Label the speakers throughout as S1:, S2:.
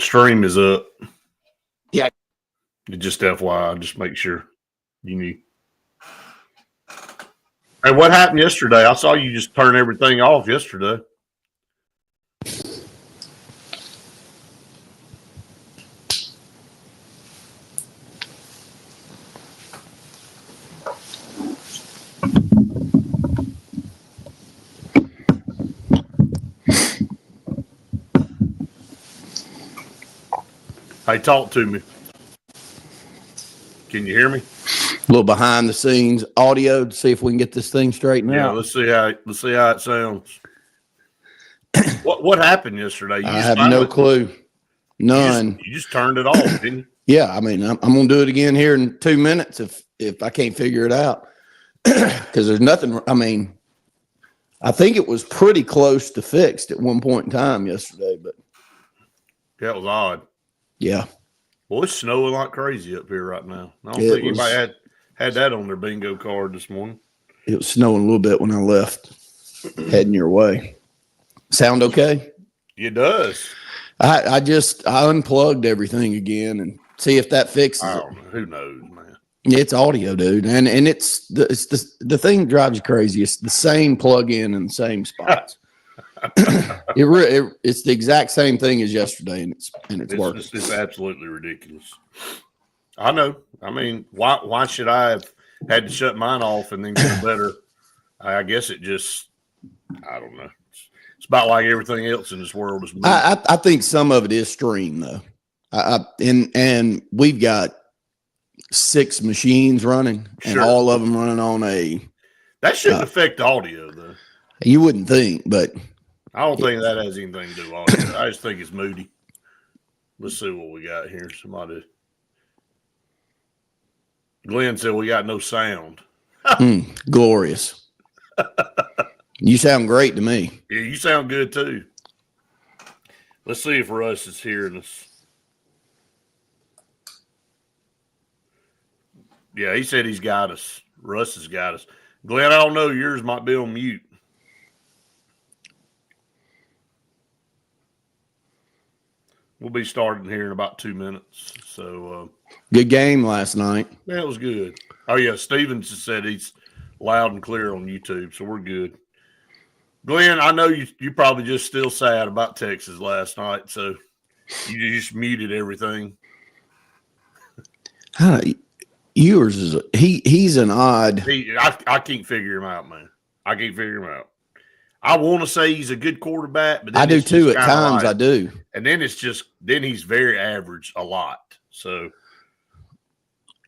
S1: Stream is up.
S2: Yeah.
S1: Just FYI, just make sure you knew. Hey, what happened yesterday? I saw you just turn everything off yesterday. Hey, talk to me. Can you hear me?
S2: A little behind the scenes audio to see if we can get this thing straightened out.
S1: Yeah, let's see how it sounds. What happened yesterday?
S2: I have no clue. None.
S1: You just turned it off, didn't you?
S2: Yeah, I mean, I'm going to do it again here in 2 minutes if I can't figure it out. Because there's nothing. I mean, I think it was pretty close to fixed at one point in time yesterday, but
S1: that was odd.
S2: Yeah.
S1: Well, it's snowing like crazy up here right now. I don't think anybody had that on their bingo card this morning.
S2: It was snowing a little bit when I left, heading your way. Sound okay?
S1: It does.
S2: I unplugged everything again and see if that fixes it.
S1: Who knows, man?
S2: It's audio, dude, and it's the thing that drives you crazy. It's the same plug-in in the same spots. It's the exact same thing as yesterday, and it's working.
S1: It's absolutely ridiculous. I know. I mean, why should I have had to shut mine off and then get a better? I guess it just, I don't know. It's about like everything else in this world is.
S2: I think some of it is stream though, and we've got 6 machines running, and all of them running on a.
S1: That shouldn't affect the audio though.
S2: You wouldn't think, but.
S1: I don't think that has anything to do with audio. I just think it's moody. Let's see what we got here. Glenn said we got no sound.
S2: Glorious. You sound great to me.
S1: Yeah, you sound good too. Let's see if Russ is hearing us. Yeah, he said he's got us. Russ has got us. Glenn, I don't know. Yours might be on mute. We'll be starting here in about 2 minutes. So
S2: good game last night.
S1: Yeah, it was good. Oh yeah, Stevens said he's loud and clear on YouTube, so we're good. Glenn, I know you probably just still sad about Texas last night, so you just muted everything.
S2: Yours is he's an odd.
S1: I can't figure him out, man. I can't figure him out. I want to say he's a good quarterback, but then
S2: I do too. At times, I do.
S1: And then then he's very average a lot. So,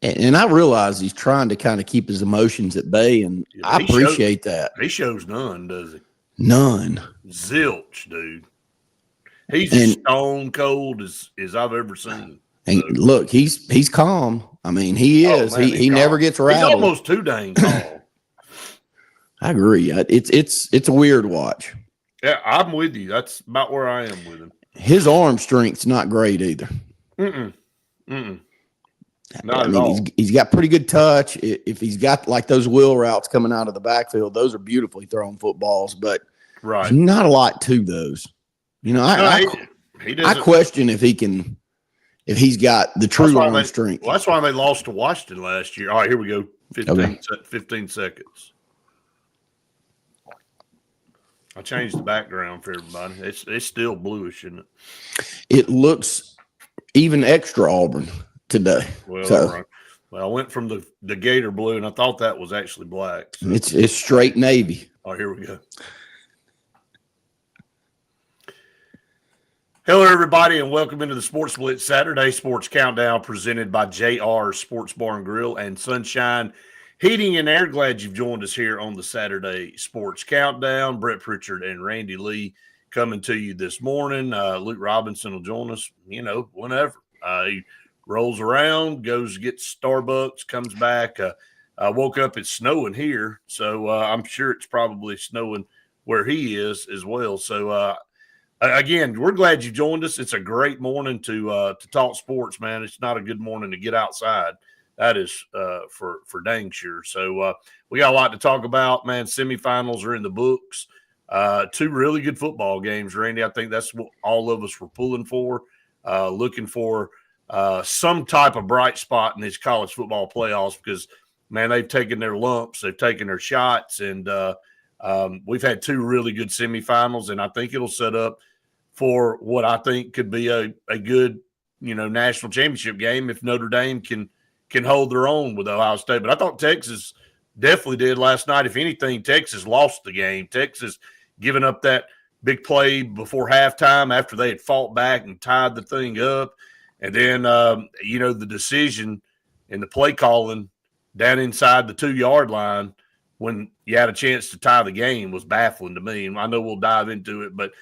S2: and I realize he's trying to kind of keep his emotions at bay, and I appreciate that.
S1: He shows none, does he?
S2: None.
S1: Zilch, dude. He's as stone cold as I've ever seen.
S2: And look, he's calm. I mean, he is. Man, he never gets rattled.
S1: He's almost too dang calm.
S2: I agree. It's a weird watch.
S1: Yeah, I'm with you. That's about where I am with him.
S2: His arm strength's not great either.
S1: Not
S2: at all. He's got pretty good touch. If he's got like those wheel routes coming out of the backfield, those are beautifully thrown footballs, but there's not a lot to those. You know, I question if he's got the true arm strength.
S1: Well, that's why they lost to Washington last year. All right, here we go. 15 seconds. I changed the background for everybody. It's still bluish, isn't it?
S2: It looks even extra Auburn today.
S1: Well, I went from the gator blue, and I thought that was actually black.
S2: So. It's straight navy.
S1: Oh, here we go. Hello, everybody, and welcome into the Sports Blitz Saturday Sports Countdown presented by JR Sports Bar and Grill and Sunshine Heating and Air. Glad you've joined us here on the Saturday Sports Countdown. Brett Pritchard and Randy Lee coming to you this morning. Luke Robinson will join us, whenever. He rolls around, goes to get Starbucks, comes back. I woke up, it's snowing here, so I'm sure it's probably snowing where he is as well. So, again, we're glad you joined us. It's a great morning to talk sports, man. It's not a good morning to get outside. That is for dang sure. So we got a lot to talk about, man. Semifinals are in the books. 2 really good football games, Randy. I think that's what all of us were pulling for. looking for some type of bright spot in these college football playoffs because, man, they've taken their lumps, they've taken their shots, and we've had two really good semifinals, and I think it'll set up for what I think could be a good, national championship game if Notre Dame can hold their own with Ohio State. But I thought Texas definitely did last night. If anything, Texas lost the game. Texas giving up that big play before halftime after they had fought back and tied the thing up. And then, the decision and the play calling down inside the 2-yard line when you had a chance to tie the game was baffling to me. And I know we'll dive into it, but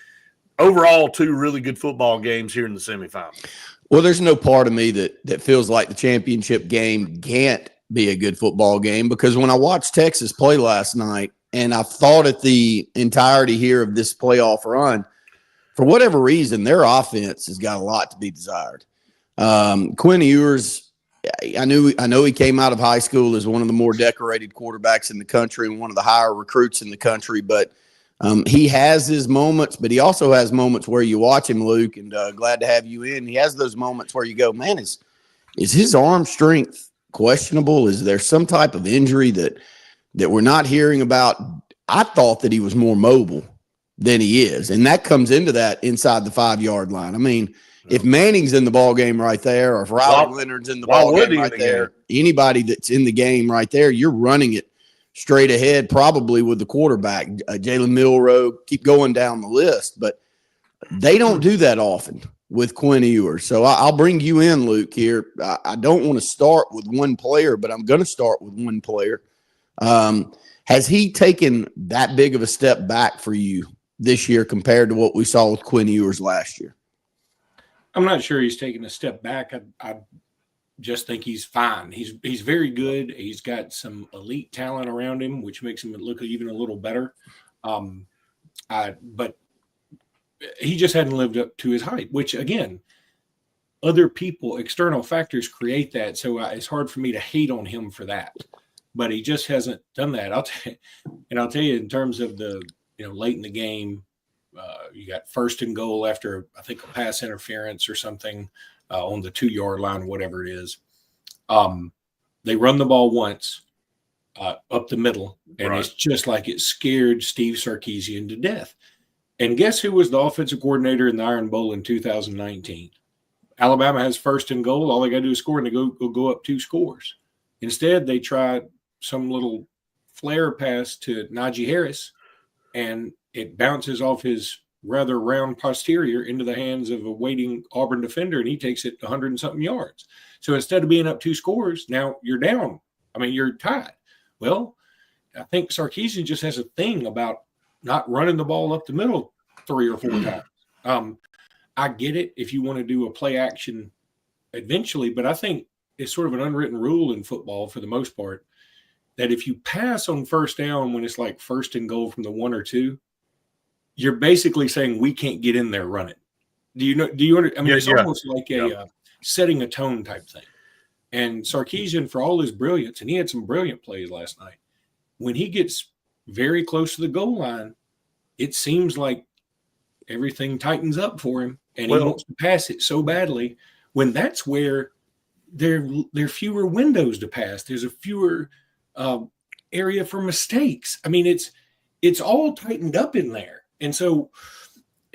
S1: overall, two really good football games here in the semifinals.
S2: Well, there's no part of me that feels like the championship game can't be a good football game, because when I watched Texas play last night and I thought at the entirety here of this playoff run, for whatever reason, their offense has got a lot to be desired. Quinn Ewers, I know he came out of high school as one of the more decorated quarterbacks in the country and one of the higher recruits in the country, but he has his moments, but he also has moments where you watch him, Luke, and glad to have you in. He has those moments where you go, man, is his arm strength questionable? Is there some type of injury that we're not hearing about? I thought that he was more mobile than he is, and that comes into that inside the 5-yard line. I mean, if Manning's in the ball game right there, or if Riley Leonard's in the ball game right there, anybody that's in the game right there, you're running it straight ahead, probably with the quarterback, Jalen Milroe, keep going down the list. But they don't do that often with Quinn Ewers. So I'll bring you in, Luke, here. I don't want to start with one player, but I'm going to start with one player. Has he taken that big of a step back for you this year compared to what we saw with Quinn Ewers last year?
S3: I'm not sure he's taken a step back. I just think he's fine. He's very good. He's got some elite talent around him, which makes him look even a little better. But he just hadn't lived up to his hype, which, again, other people, external factors create that. So it's hard for me to hate on him for that. But he just hasn't done that. I'll tell you, in terms of the, late in the game, you got 1st and goal after, I think, a pass interference or something on the 2-yard line, whatever it is. They run the ball once up the middle, and It's just like it scared Steve Sarkisian to death. And guess who was the offensive coordinator in the Iron Bowl in 2019? Alabama has 1st and goal. All they got to do is score, and they go up 2 scores. Instead, they tried some little flare pass to Najee Harris, and it bounces off his rather round posterior into the hands of a waiting Auburn defender, and he takes it 100 and something yards. So instead of being up 2 scores, now you're down. I mean, you're tied. Well, I think Sarkisian just has a thing about not running the ball up the middle 3 or 4 times. I get it if you want to do a play action eventually, but I think it's sort of an unwritten rule in football for the most part that if you pass on 1st down when it's like 1st and goal from the 1 or 2, you're basically saying we can't get in there running. Do you know? I mean, it's almost like a setting a tone type thing. And Sarkisian, for all his brilliance, and he had some brilliant plays last night, when he gets very close to the goal line, it seems like everything tightens up for him, and he wants to pass it so badly. When that's where there are fewer windows to pass, there's a fewer area for mistakes. I mean, it's all tightened up in there. And so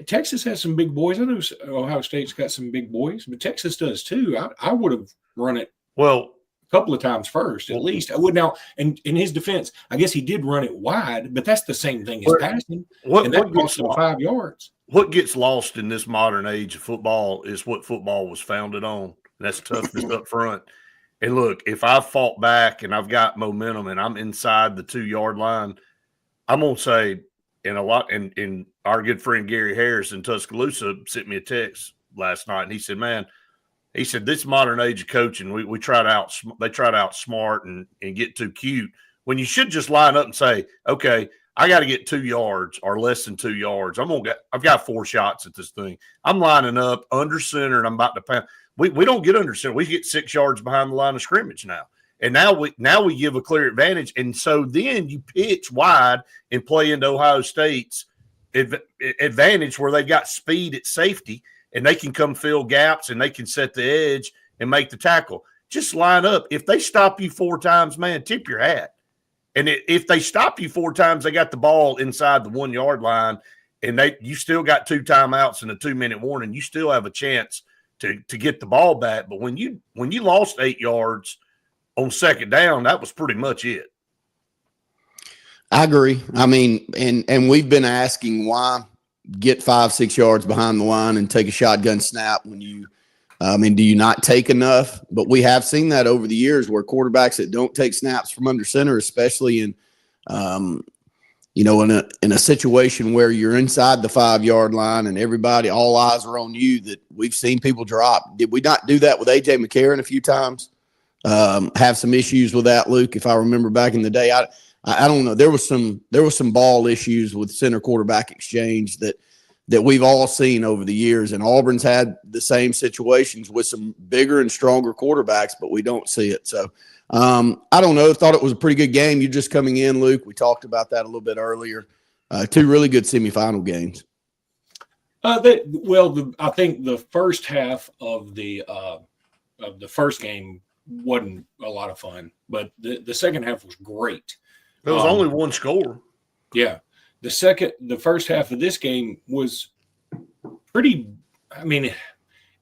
S3: Texas has some big boys. I know Ohio State's got some big boys, but Texas does too. I would have run it a couple of times first, at least. I would now. And in his defense, I guess he did run it wide, but that's the same thing as passing. And that cost him 5 yards.
S1: What gets lost in this modern age of football is what football was founded on. And that's toughness up front. And look, if I've fought back and I've got momentum and I'm inside the 2-yard line, I'm going to say, and our good friend Gary Harris in Tuscaloosa sent me a text last night, and he said, man, this modern age of coaching, they try to outsmart and get too cute when you should just line up and say, okay, I got to get 2 yards or less than 2 yards. I've got 4 shots at this thing. I'm lining up under center, and I'm about to pound. We don't get under center. We get 6 yards behind the line of scrimmage now. And now we give a clear advantage. And so then you pitch wide and play into Ohio State's advantage where they've got speed at safety. and they can come fill gaps and they can set the edge and make the tackle. Just line up. If they stop you 4 times, man, tip your hat. And if they stop you 4 times, they got the ball inside the 1 yard line, and you still got 2 timeouts and a 2-minute warning. You still have a chance to get the ball back. But when you lost 8 yards on second down, that was pretty much it.
S2: I agree. I mean, and we've been asking why get 5-6 yards behind the line and take a shotgun snap when you do you not take enough? But we have seen that over the years where quarterbacks that don't take snaps from under center, especially in in a situation where you're inside the 5 yard line and all eyes are on you, that we've seen people drop. Did we not do that with AJ McCarron a few times? Have some issues with that, Luke, if I remember back in the day. I don't know. There was some ball issues with center quarterback exchange that we've all seen over the years, and Auburn's had the same situations with some bigger and stronger quarterbacks, but we don't see it. So I don't know. Thought it was a pretty good game. You're just coming in, Luke. We talked about that a little bit earlier. 2 really good semifinal games.
S3: I think the first half of the first game wasn't a lot of fun, but the second half was great.
S1: There was only one score.
S3: Yeah. The first half of this game was pretty, I mean,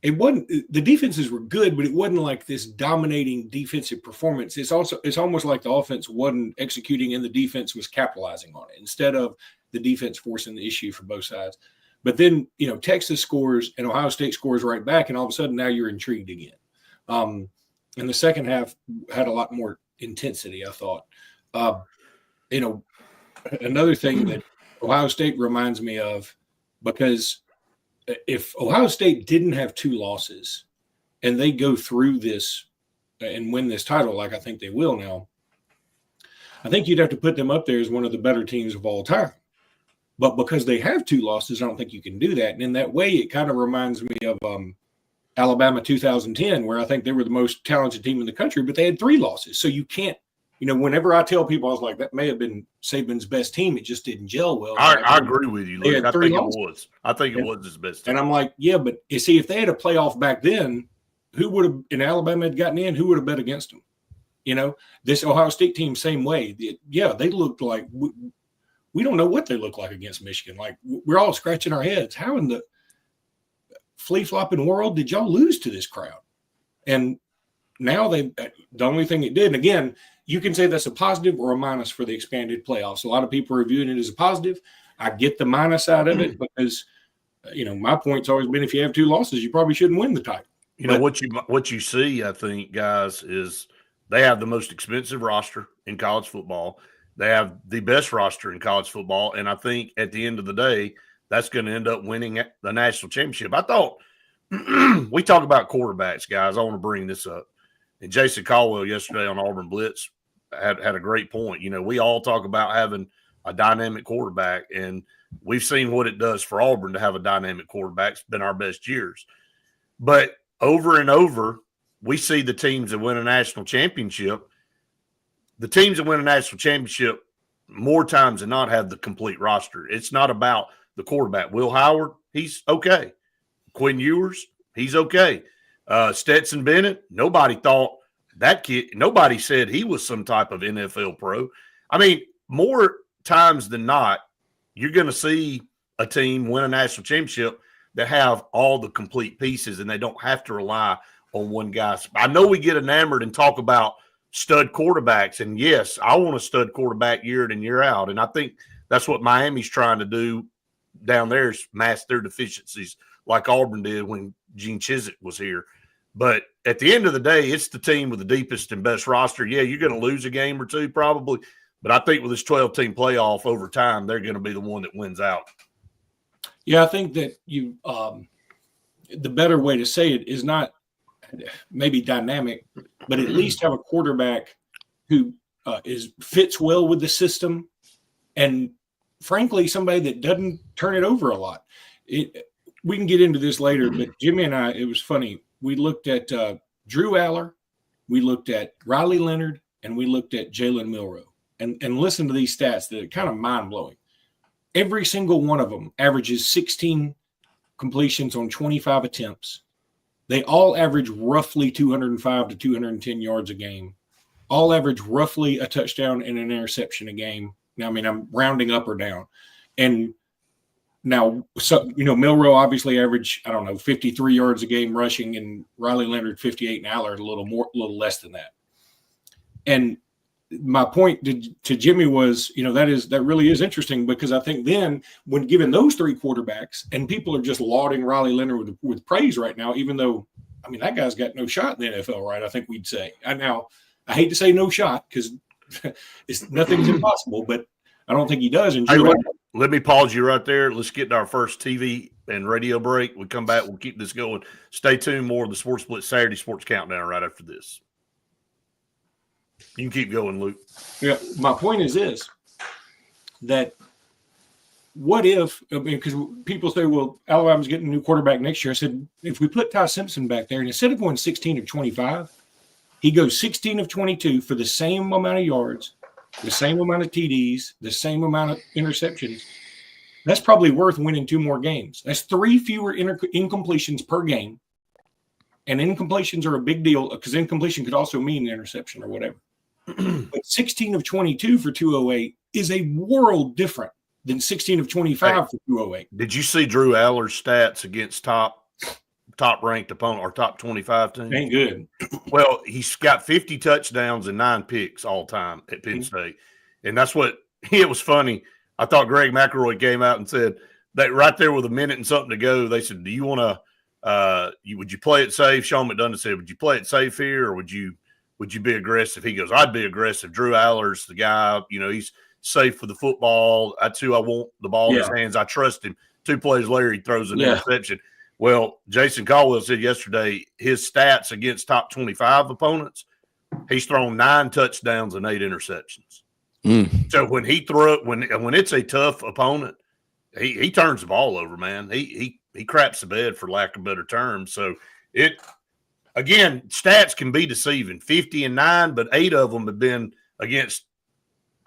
S3: it wasn't, the defenses were good, but it wasn't like this dominating defensive performance. It's almost like the offense wasn't executing and the defense was capitalizing on it instead of the defense forcing the issue for both sides. But then, Texas scores and Ohio State scores right back, and all of a sudden now you're intrigued again. And the second half had a lot more intensity, I thought. Another thing that Ohio State reminds me of, because if Ohio State didn't have 2 losses and they go through this and win this title, like I think they will now, I think you'd have to put them up there as one of the better teams of all time. But because they have 2 losses, I don't think you can do that. And in that way, it kind of reminds me of Alabama 2010, where I think they were the most talented team in the country, but they had 3 losses. So you can't, whenever I tell people, I was like, that may have been Saban's best team. It just didn't gel well.
S1: I agree with you, Luke. I think it was. I think it was his best team.
S3: And I'm like, yeah, but you see, if they had a playoff back then, who would have, in Alabama had gotten in, who would have bet against them? This Ohio State team, same way. They looked like, we don't know what they look like against Michigan. Like, we're all scratching our heads. How in the flea-flopping world did y'all lose to this crowd? And now the only thing it did, and again, you can say that's a positive or a minus for the expanded playoffs. A lot of people are viewing it as a positive. I get the minus side of it because, my point's always been if you have 2 losses, you probably shouldn't win the title.
S1: What you see, I think, guys, is they have the most expensive roster in college football. They have the best roster in college football, and I think at the end of the day, that's going to end up winning the national championship. I thought we talk about quarterbacks, guys. I want to bring this up. And Jason Caldwell yesterday on Auburn Blitz had a great point. We all talk about having a dynamic quarterback, and we've seen what it does for Auburn to have a dynamic quarterback. It's been our best years. But over and over, we see the teams that win a national championship. The teams that win a national championship more times than not have the complete roster. It's not about the quarterback. Will Howard, he's okay. Quinn Ewers, he's okay. Stetson Bennett, nobody thought that kid, nobody said he was some type of NFL pro. I mean, more times than not, you're going to see a team win a national championship that have all the complete pieces and they don't have to rely on one guy. I know we get enamored and talk about stud quarterbacks, and yes, I want a stud quarterback year in and year out, and I think that's what Miami's trying to do down there is mask their deficiencies like Auburn did when Gene Chizik was here. But at the end of the day, it's the team with the deepest and best roster. Yeah, you're going to lose a game or 2 probably, but I think with this 12-team playoff over time, they're going to be the one that wins out.
S3: Yeah, I think that the better way to say it is not maybe dynamic, but at least have a quarterback who fits well with the system, and frankly, somebody that doesn't turn it over a lot. We can get into this later, but Jimmy and I, it was funny. We looked at Drew Aller, we looked at Riley Leonard, and we looked at Jalen Milroe. And listen to these stats that are kind of mind-blowing. Every single one of them averages 16 completions on 25 attempts. They all average roughly 205 to 210 yards a game. All average roughly a touchdown and an interception a game. Now, I mean, I'm rounding up or down. And now, so, Milroe obviously averaged, 53 yards a game rushing, and Riley Leonard 58, and Allard a little less than that. And my point to Jimmy was, that really is interesting, because I think then when given those three quarterbacks, and people are just lauding Riley Leonard with praise right now, even though, that guy's got no shot in the NFL, right? I think we'd say. Now, I hate to say no shot, because nothing's impossible, but I don't think he does. And
S1: let me pause you right there. Let's get to our first TV and radio break. We come back. We'll keep this going. Stay tuned. More of the Sports Split Saturday Sports Countdown right after this. You can keep going, Luke.
S3: Yeah, my point is this, that what if, because people say, well, Alabama's getting a new quarterback next year. I said, if we put Ty Simpson back there, and instead of going 16 of 25, he goes 16 of 22 for the same amount of yards, the same amount of TDs, the same amount of interceptions, that's probably worth winning 2 more games. That's 3 fewer incompletions per game. And incompletions are a big deal, because incompletion could also mean an interception or whatever. But 16 of 22 for 208 is a world different than 16 of 25 for 208.
S1: Did you see Drew Allar's stats against top-ranked opponent or top 25 team?
S3: Ain't good.
S1: Well, he's got 50 touchdowns and 9 picks all time at Penn State. And that's what – it was funny. I thought Greg McElroy came out and said that right there with a minute and something to go, they said, do you want to would you play it safe? Sean McDonough said, would you play it safe here, or would you be aggressive? He goes, I'd be aggressive. Drew Allar's the guy. He's safe for the football. That's who I want the ball in his hands. I trust him. 2 plays later, he throws an interception. Well, Jason Caldwell said yesterday his stats against top 25 opponents, he's thrown 9 touchdowns and 8 interceptions. So when he when it's a tough opponent, he turns the ball over, man. He craps the bed, for lack of better terms. So again, stats can be deceiving. 50 and 9, but 8 of them have been against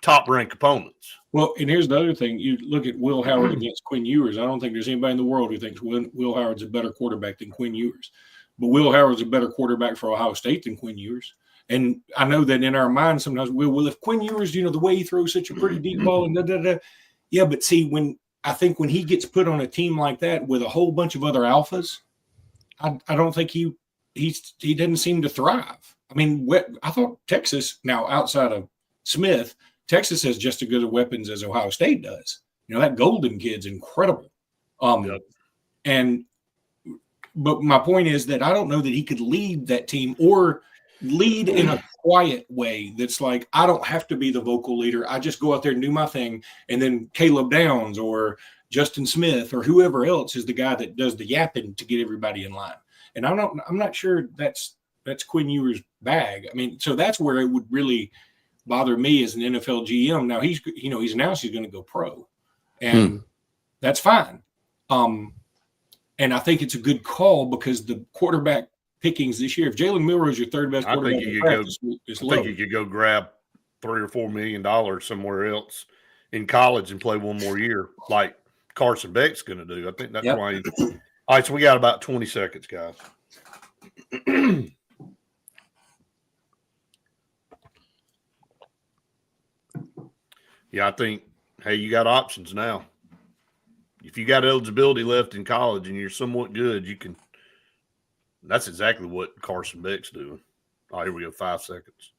S1: top-ranked opponents.
S3: Well, and here's the other thing. You look at Will Howard against Quinn Ewers. I don't think there's anybody in the world who thinks Will Howard's a better quarterback than Quinn Ewers. But Will Howard's a better quarterback for Ohio State than Quinn Ewers. And I know that in our minds sometimes, well, if Quinn Ewers, the way he throws such a pretty deep ball and da-da-da. Yeah, but see, when he gets put on a team like that with a whole bunch of other alphas, I don't think he didn't seem to thrive. I thought Texas, now outside of Smith, Texas has just as good of weapons as Ohio State does. That Golden kid's incredible. But my point is that I don't know that he could lead that team, or lead in a quiet way that's like, I don't have to be the vocal leader. I just go out there and do my thing. And then Caleb Downs or Justin Smith or whoever else is the guy that does the yapping to get everybody in line. And I'm not sure that's Quinn Ewers' bag. So that's where it would really bother me as an NFL GM. Now he's announced he's going to go pro, and that's fine. And I think it's a good call, because the quarterback pickings this year, if Jalen Milroe is your third best quarterback,
S1: I think you could go grab $3 or $4 million somewhere else in college and play one more year, like Carson Beck's going to do. I think that's why. All right, so we got about 20 seconds, guys. Yeah, I think, hey, you got options now. If you got eligibility left in college and you're somewhat good, you can. That's exactly what Carson Beck's doing. Oh, here we go, 5 seconds.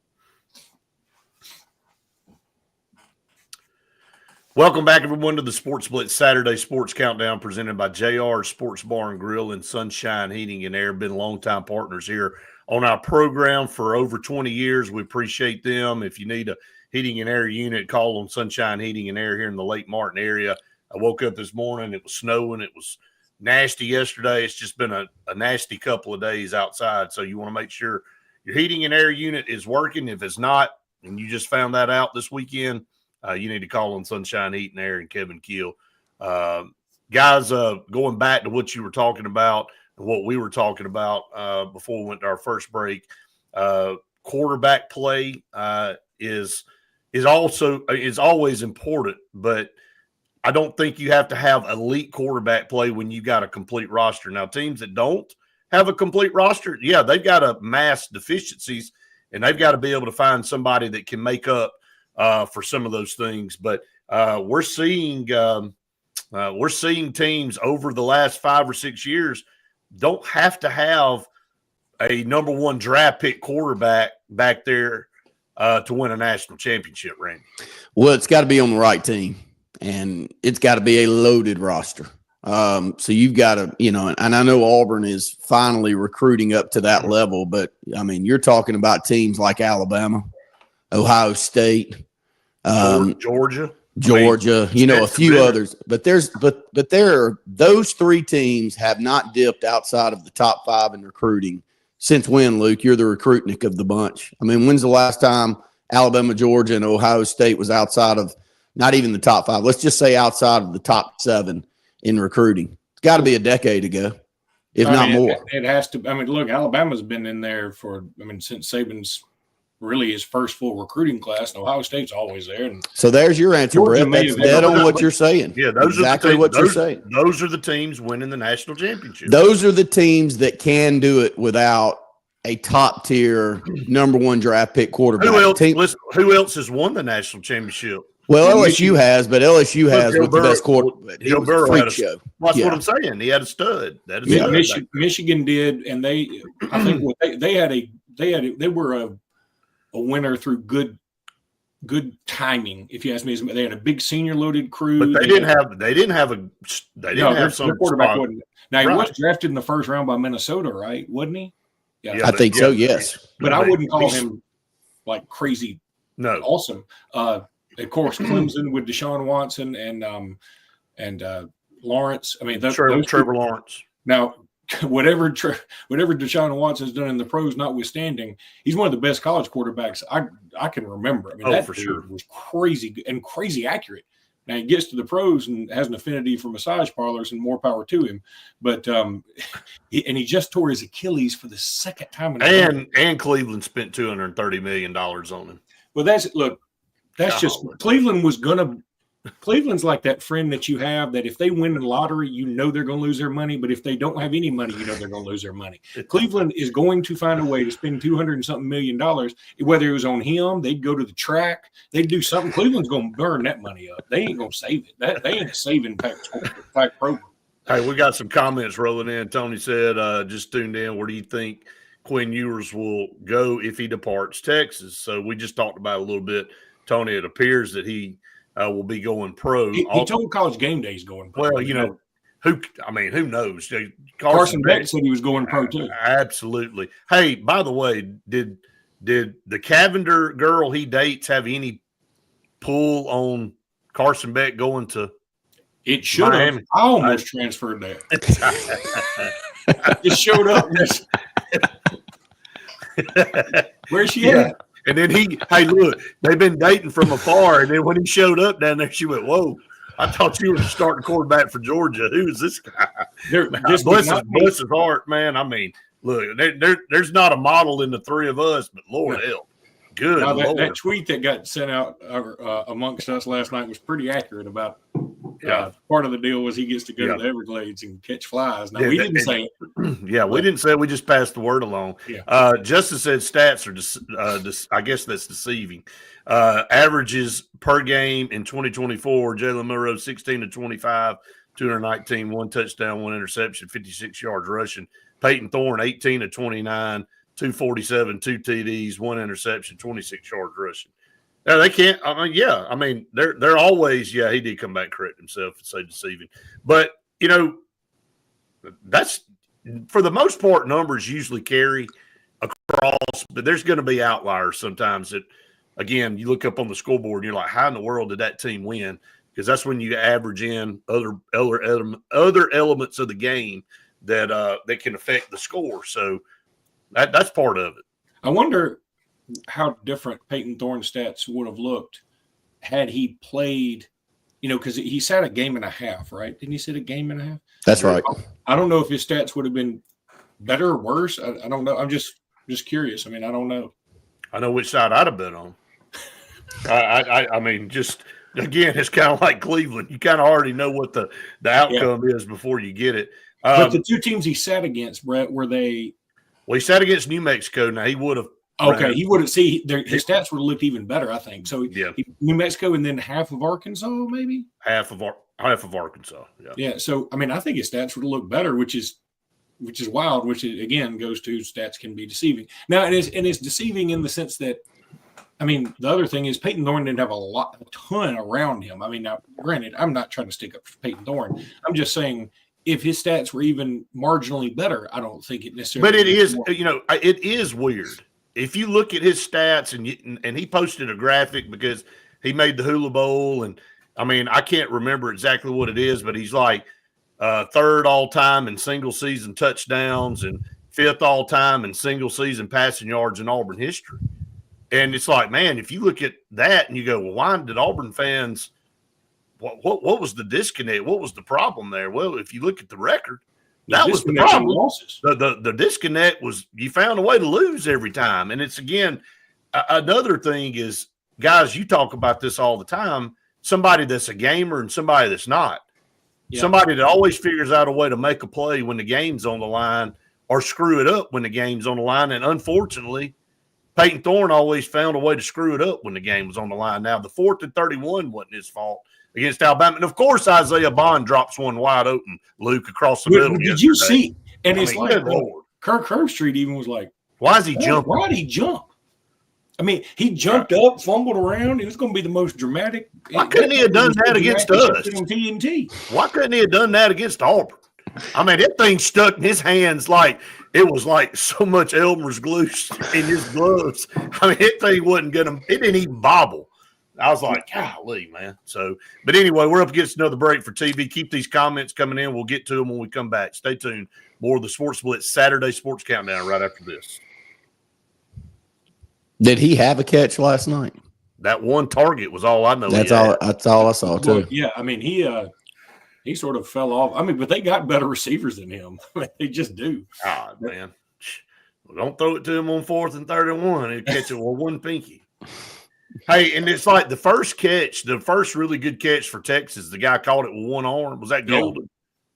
S1: Welcome back, everyone, to the Sports Split Saturday Sports Countdown presented by JR Sports Bar and Grill and Sunshine Heating and Air. Been longtime partners here on our program for over 20 years. We appreciate them. If you need a heating and air unit, call on Sunshine Heating and Air here in the Lake Martin area. I woke up this morning. It was snowing. It was nasty yesterday. It's just been a nasty couple of days outside. So you want to make sure your heating and air unit is working. If it's not, and you just found that out this weekend, you need to call on Sunshine Heat and Air and Kevin Keel. Guys, going back to what you were talking about and what we were talking about before we went to our first break, quarterback play is always important, but I don't think you have to have elite quarterback play when you got a complete roster. Now, teams that don't have a complete roster, yeah, they've got to mask deficiencies, and they've got to be able to find somebody that can make up for some of those things. But we're seeing teams over the last 5 or 6 years don't have to have a number one draft pick quarterback back there to win a national championship, Randy.
S2: Well, it's got to be on the right team, and it's got to be a loaded roster. So you've got to, and I know Auburn is finally recruiting up to that level, but I mean, you're talking about teams like Alabama, Ohio State,
S1: Georgia,
S2: a few others, but there are those 3 teams have not dipped outside of the top 5 in recruiting since when, Luke? You're the recruitnik of the bunch. I mean, when's the last time Alabama, Georgia, and Ohio State was outside of not even the top 5? Let's just say outside of the top 7 in recruiting. It's got to be a decade ago, if not more.
S3: It has to. I mean, look, Alabama's been in there since Saban's really his first full recruiting class, and Ohio State's always there. And
S2: so there's your answer, Brett. That's dead on what you're saying.
S1: Yeah, those exactly are what you're saying. Those are the teams winning the national championship.
S2: Those are the teams that can do it without a top tier number one draft pick quarterback.
S1: Who else has won the national championship?
S2: Well, LSU has, but LSU has with the best quarterback.
S1: Joe Burrow had a show. That's what I'm saying. He had a stud.
S3: Michigan did, and they were a winner through good timing. If you ask me, they had a big senior loaded crew.
S1: But they didn't have some
S3: quarterback. Now he was drafted in the first round by Minnesota, right? Wasn't he?
S2: Yeah, I think so. Yes,
S3: but I wouldn't call him like crazy.
S1: No,
S3: awesome. Of course, Clemson with Deshaun Watson and Lawrence. I mean,
S1: Trevor Lawrence.
S3: Now, whatever Deshaun Watson's done in the pros, notwithstanding, he's one of the best college quarterbacks I can remember. I mean, that for sure was crazy and crazy accurate. Now he gets to the pros and has an affinity for massage parlors, and more power to him. But he just tore his Achilles for the second time.
S1: And Cleveland spent $230 million on him.
S3: Well, that's just Cleveland's like that friend that you have that if they win the lottery, they're going to lose their money. But if they don't have any money, they're going to lose their money. Cleveland is going to find a way to spend $200 and something million. Whether it was on him, they'd go to the track, they'd do something. Cleveland's going to burn that money up. They ain't going to save it. They ain't a saving type program.
S1: Hey, we got some comments rolling in. Tony said, just tuned in. Where do you think Quinn Ewers will go if he departs Texas? So we just talked about it a little bit. Tony, it appears that he will be going pro.
S3: He told College Game Day he's going pro.
S1: Well, who knows?
S3: Carson Beck said he was going pro too.
S1: Absolutely. Hey, by the way, did the Cavender girl he dates have any pull on Carson Beck going to
S3: It should have. I almost transferred that. Just showed up. Where's she at?
S1: And then look, they've been dating from afar. And then when he showed up down there, she went, whoa, I thought you were starting quarterback for Georgia. Who is this guy? Bless his heart, man. I mean, look, there's not a model in the three of us, but Lord help. Good.
S3: Now, that tweet that got sent out amongst us last night was pretty accurate about part of the deal was he gets to go to the Everglades and catch flies. Now, we didn't say it.
S1: Yeah, we didn't say it. We just passed the word along.
S3: Yeah.
S1: Justin said stats are, I guess that's deceiving. Averages per game in 2024, Jalen Monroe 16 to 25, 219, 1 touchdown, 1 interception, 56 yards rushing. Peyton Thorne 18 to 29, 247, 2 TDs, 1 interception, 26 yards rushing. Now they can't. They're always. Yeah, he did come back and correct himself and say deceiving, but that's for the most part. Numbers usually carry across, but there's going to be outliers sometimes. That again, you look up on the scoreboard and you're like, how in the world did that team win? Because that's when you average in other elements of the game that can affect the score. So that's part of it.
S3: I wonder how different Peyton Thorne's stats would have looked had he played, because he sat a game and a half, right? Didn't he sit a game and a half?
S2: That's right.
S3: I don't know if his stats would have been better or worse. I don't know. I'm just curious. I mean, I don't know.
S1: I know which side I'd have been on. I mean, just again, it's kind of like Cleveland. You kind of already know what the outcome is before you get it.
S3: But the two teams he sat against, Brett, were they?
S1: Well, he sat against New Mexico. Now, he would have.
S3: Okay, he would have. See, his stats would have looked even better, I think. So, New Mexico and then half of Arkansas, maybe?
S1: Half of Arkansas,
S3: Yeah, so, I mean, I think his stats would have looked better, which is wild, which, again, goes to stats can be deceiving. Now, it's deceiving in the sense that, I mean, the other thing is Peyton Thorne didn't have a ton around him. I mean, now, granted, I'm not trying to stick up for Peyton Thorne. I'm just saying if his stats were even marginally better, I don't think it necessarily.
S1: But it is, it is weird. If you look at his stats and he posted a graphic because he made the Hula Bowl, and I mean, I can't remember exactly what it is, but he's like third all time in single season touchdowns and fifth all time in single season passing yards in Auburn history. And it's like, man, if you look at that and you go, well, why did Auburn fans? What was the disconnect? What was the problem there? Well, if you look at the record, that was the problem. The disconnect was you found a way to lose every time. And it's, again, another thing is, guys, you talk about this all the time, somebody that's a gamer and somebody that's not. Yeah. Somebody that always figures out a way to make a play when the game's on the line or screw it up when the game's on the line. And unfortunately, Peyton Thorne always found a way to screw it up when the game was on the line. Now, the 4th and 31 wasn't his fault against Alabama. And, of course, Isaiah Bond drops one wide open, Luke, across the middle.
S3: Did you see? And it's like Kirk Herbstreit even was like,
S1: why is he jumping?
S3: Why did he jump? I mean, he jumped up, fumbled around. It was going to be the most dramatic.
S1: Why couldn't he have done that against us?
S3: TNT.
S1: Why couldn't he have done that against Auburn? I mean, that thing stuck in his hands like it was like so much Elmer's glue in his gloves. I mean, that thing wasn't going to – it didn't even bobble. I was like, golly, man. So, but anyway, we're up against another break for TV. Keep these comments coming in. We'll get to them when we come back. Stay tuned. More of the Sports Blitz Saturday Sports Countdown right after this.
S2: Did he have a catch last night?
S1: That one target was all I know.
S2: That's all I saw, too.
S3: Well, yeah, I mean, he sort of fell off. I mean, but they got better receivers than him. I mean, they just do.
S1: God, man. Well, don't throw it to him on 4th and 31. He'll catch it with one pinky. Hey, and it's like the first really good catch for Texas, the guy caught it with one arm. Was that Golden?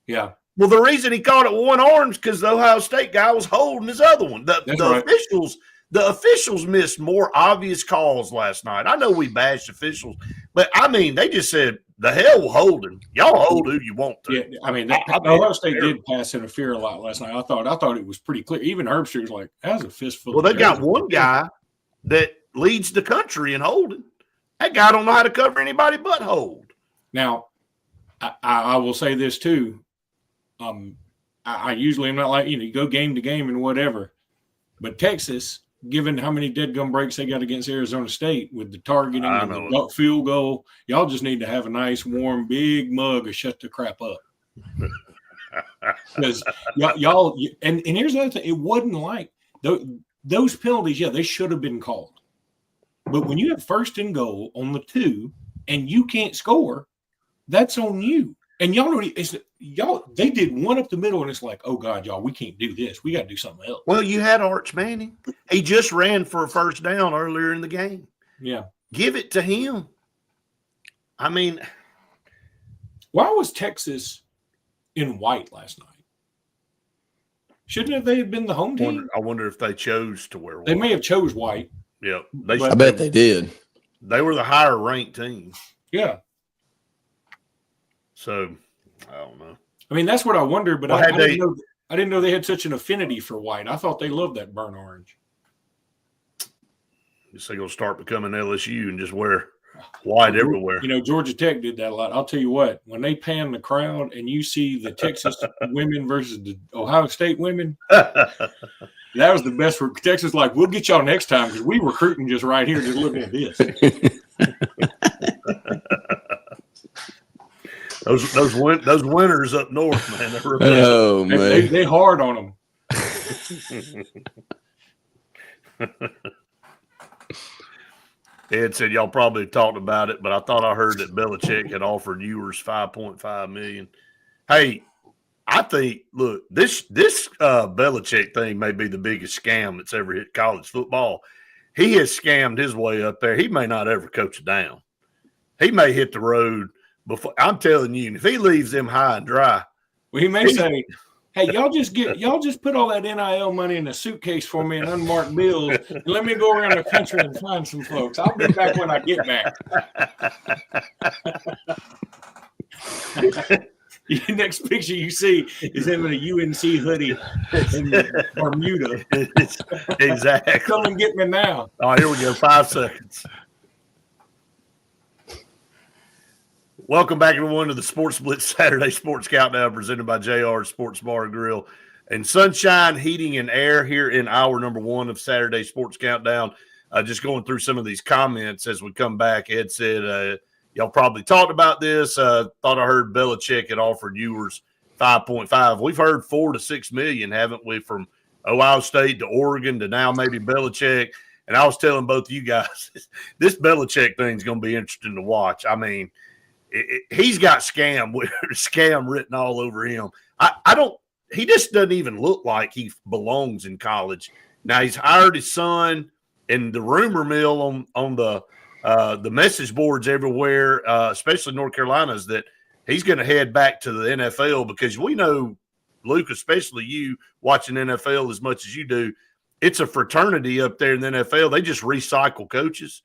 S3: Yeah.
S1: Well, the reason he caught it with one arm is because the Ohio State guy was holding his other one. The officials missed more obvious calls last night. I know we bashed officials, but I mean, they just said, the hell with holding. Y'all hold who you want to.
S3: Yeah, I mean, Ohio State did pass interfere a lot last night. I thought it was pretty clear. Even Herbstreit was like, that was a fistful.
S1: Well, they got one guy that leads the country in holding. That guy don't know how to cover anybody but hold.
S3: Now, I will say this too. I usually am not like, you go game to game and whatever. But Texas, given how many dead gum breaks they got against Arizona State with the targeting and the field goal, y'all just need to have a nice, warm, big mug of shut the crap up. Because y'all – and here's the other thing. It wasn't like those penalties, they should have been called. But when you have 1st and goal on the 2 and you can't score, that's on you. And they did one up the middle, and it's like, oh, God, y'all, we can't do this. We got to do something else.
S1: Well, you had Arch Manning. He just ran for a first down earlier in the game.
S3: Yeah.
S1: Give it to him. I mean.
S3: Why was Texas in white last night? Shouldn't they have been the home team?
S1: I wonder if they chose to wear white.
S3: They may have chose white.
S1: Yeah.
S2: I bet they did.
S1: They were the higher-ranked team.
S3: Yeah.
S1: So, I don't know.
S3: I mean, that's what I wonder, but I didn't know they had such an affinity for white. I thought they loved that burnt orange.
S1: Guess they're going to start becoming LSU and just wear white everywhere.
S3: Georgia Tech did that a lot. I'll tell you what, when they pan the crowd and you see the Texas women versus the Ohio State women, that was the best for Texas. Like, we'll get y'all next time because we recruiting just right here, just looking at this.
S1: Those winners up north, man.
S3: They hard on them.
S1: Ed said y'all probably talked about it, but I thought I heard that Belichick had offered Ewers $5.5 million. Hey, I think this Belichick thing may be the biggest scam that's ever hit college football. He has scammed his way up there. He may not ever coach it down. he may hit the road before. I'm telling you, if he leaves them high and dry,
S3: well, he may say, "Hey, y'all just put all that NIL money in a suitcase for me and unmarked bills, and let me go around the country and find some folks. I'll be back when I get back." The next picture you see is him in a UNC hoodie in Bermuda.
S1: Exactly.
S3: Come and get me now.
S1: Oh, here we go. 5 seconds. Welcome back, everyone, to the Sports Blitz Saturday Sports Countdown presented by JR Sports Bar and Grill and Sunshine Heating and Air here in hour number 1 of Saturday Sports Countdown. Just going through some of these comments as we come back. Ed said, y'all probably talked about this. Thought I heard Belichick had offered Ewers 5.5. We've heard 4 to 6 million, haven't we, from Ohio State to Oregon to now maybe Belichick. And I was telling both of you guys, this Belichick thing is going to be interesting to watch. I mean, he's got scam written all over him. He just doesn't even look like he belongs in college. Now he's hired his son, and the rumor mill on the message boards everywhere, especially North Carolina, is that he's going to head back to the NFL because we know, Luke, especially you watching NFL as much as you do, it's a fraternity up there in the NFL. They just recycle coaches.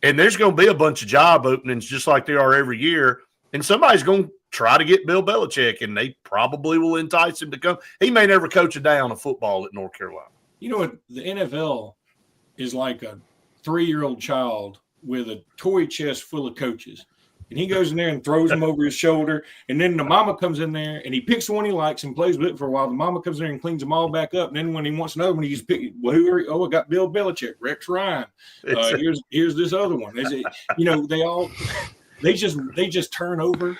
S1: And there's going to be a bunch of job openings just like there are every year. And somebody's going to try to get Bill Belichick, and they probably will entice him to come. He may never coach a down of football at North Carolina.
S3: You know what? The NFL is like a 3-year-old child with a toy chest full of coaches. And he goes in there and throws them over his shoulder. And then the mama comes in there and he picks the one he likes and plays with it for a while. The mama comes in there and cleans them all back up. And then when he wants another one, he just picks, I got Bill Belichick, Rex Ryan. Here's this other one. They just turn over.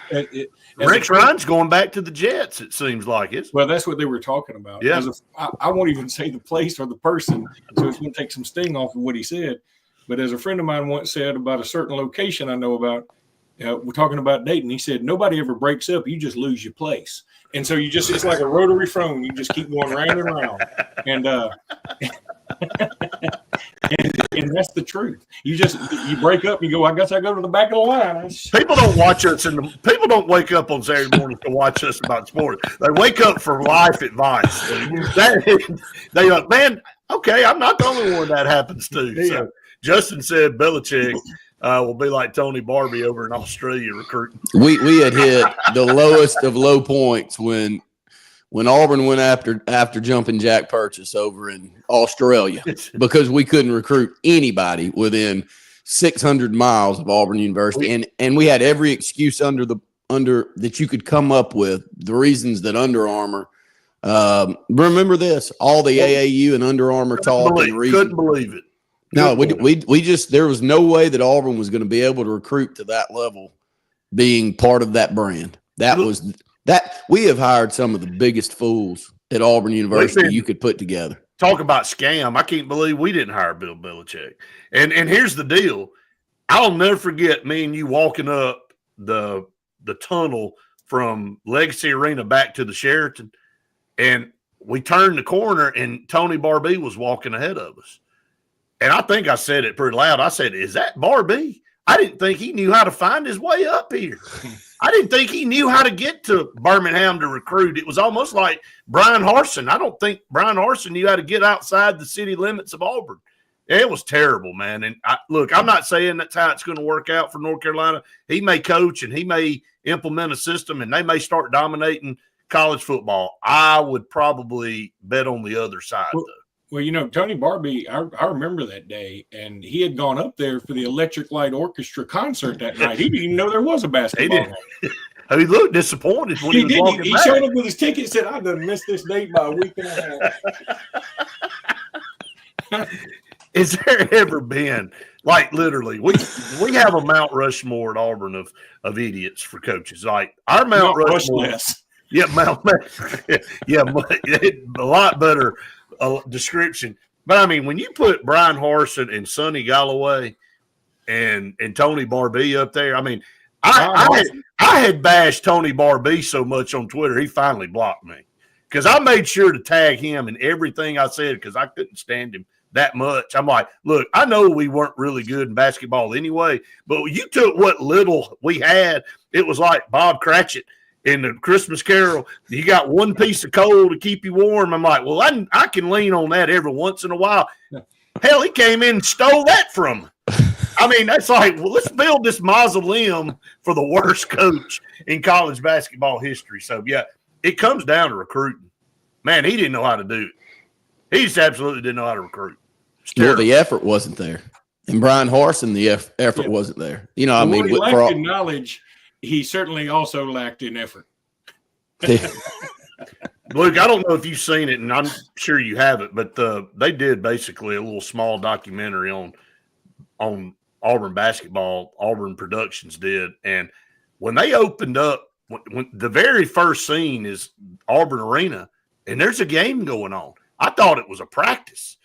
S1: Rex Ryan's going back to the Jets, it seems like it.
S3: Well, that's what they were talking about.
S1: Yeah.
S3: I won't even say the place or the person, so it's going to take some sting off of what he said. But as a friend of mine once said about a certain location I know about, we're talking about Dayton. He said, nobody ever breaks up. You just lose your place. And so it's like a rotary phone. You just keep going round and round. And and that's the truth. You break up and you go, I guess I go to the back of the line.
S1: People don't watch us people don't wake up on Saturday mornings to watch us about sports. They wake up for life advice. They like, man, okay, I'm not the only one that happens to. Yeah. So Justin said Belichick will be like Tony Barbie over in Australia recruiting.
S2: We had hit the lowest of low points when Auburn went after jumping Jack Purchase over in Australia because we couldn't recruit anybody within 600 miles of Auburn University, and we had every excuse under that you could come up with. The reasons that Under Armour. Remember this? All the AAU and Under Armour talk and reason.
S1: Couldn't believe it.
S2: No, we just there was no way that Auburn was going to be able to recruit to that level, being part of that brand. We have hired some of the biggest fools at Auburn University you could put together.
S1: Talk about scam. I can't believe we didn't hire Bill Belichick. And here's the deal. I'll never forget me and you walking up the tunnel from Legacy Arena back to the Sheraton, and we turned the corner and Tony Barbie was walking ahead of us. And I think I said it pretty loud. I said, is that Barbie? I didn't think he knew how to find his way up here. I didn't think he knew how to get to Birmingham to recruit. It was almost like Brian Harsin. I don't think Brian Harsin knew how to get outside the city limits of Auburn. It was terrible, man. And look, I'm not saying that's how it's going to work out for North Carolina. He may coach and he may implement a system and they may start dominating college football. I would probably bet on the other side, though.
S3: Well, Tony Barbie, I remember that day, and he had gone up there for the Electric Light Orchestra concert that night. He didn't even know there was a basketball game.
S1: He looked disappointed when he was walking
S3: back. He showed up with his ticket and said, I done missed this date by a week and a
S1: half. Is there ever been, like literally, we have a Mount Rushmore at Auburn of idiots for coaches. Like our Mount Rushmore. Yeah, a lot better description. But I mean, when you put Brian Harsin and Sonny Galloway and Tony Barbie up there, I mean, I had bashed Tony Barbie so much on Twitter, he finally blocked me because I made sure to tag him in everything I said because I couldn't stand him that much. I'm like, look, I know we weren't really good in basketball anyway, but you took what little we had. It was like Bob Cratchit in the Christmas Carol. You got one piece of coal to keep you warm. I'm like, well, I can lean on that every once in a while. Hell, he came in and stole that from me. I mean, that's like, well, let's build this mausoleum for the worst coach in college basketball history. So, yeah, it comes down to recruiting. Man, he didn't know how to do it. He just absolutely didn't know how to recruit.
S2: Well, the effort wasn't there. And Brian Harsin, the effort wasn't there. You know,
S3: well,
S2: I mean,
S3: he lacked in knowledge. He certainly also lacked in effort.
S1: Luke, I don't know if you've seen it, and I'm sure you haven't, but they did basically a little small documentary on Auburn basketball. Auburn Productions did, and when they opened up, when the very first scene is Auburn Arena, and there's a game going on. I thought it was a practice,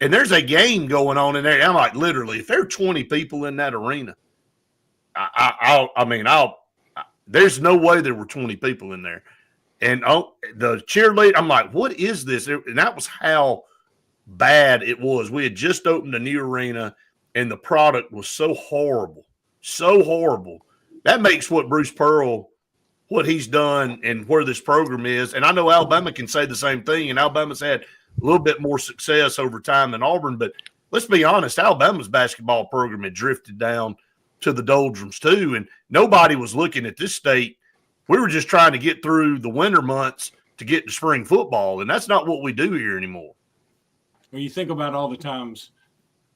S1: and there's a game going on in there. I'm like, literally, if there are 20 people in that arena, there's no way there were 20 people in there. And the cheerleader, I'm like, what is this? And that was how bad it was. We had just opened a new arena, and the product was so horrible, so horrible. That makes what Bruce Pearl, what he's done and where this program is. And I know Alabama can say the same thing, and Alabama's had a little bit more success over time than Auburn. But let's be honest, Alabama's basketball program had drifted down to the doldrums too, and nobody was looking at this state. We were just trying to get through the winter months to get to spring football, and that's not what we do here anymore.
S3: When you think about all the times,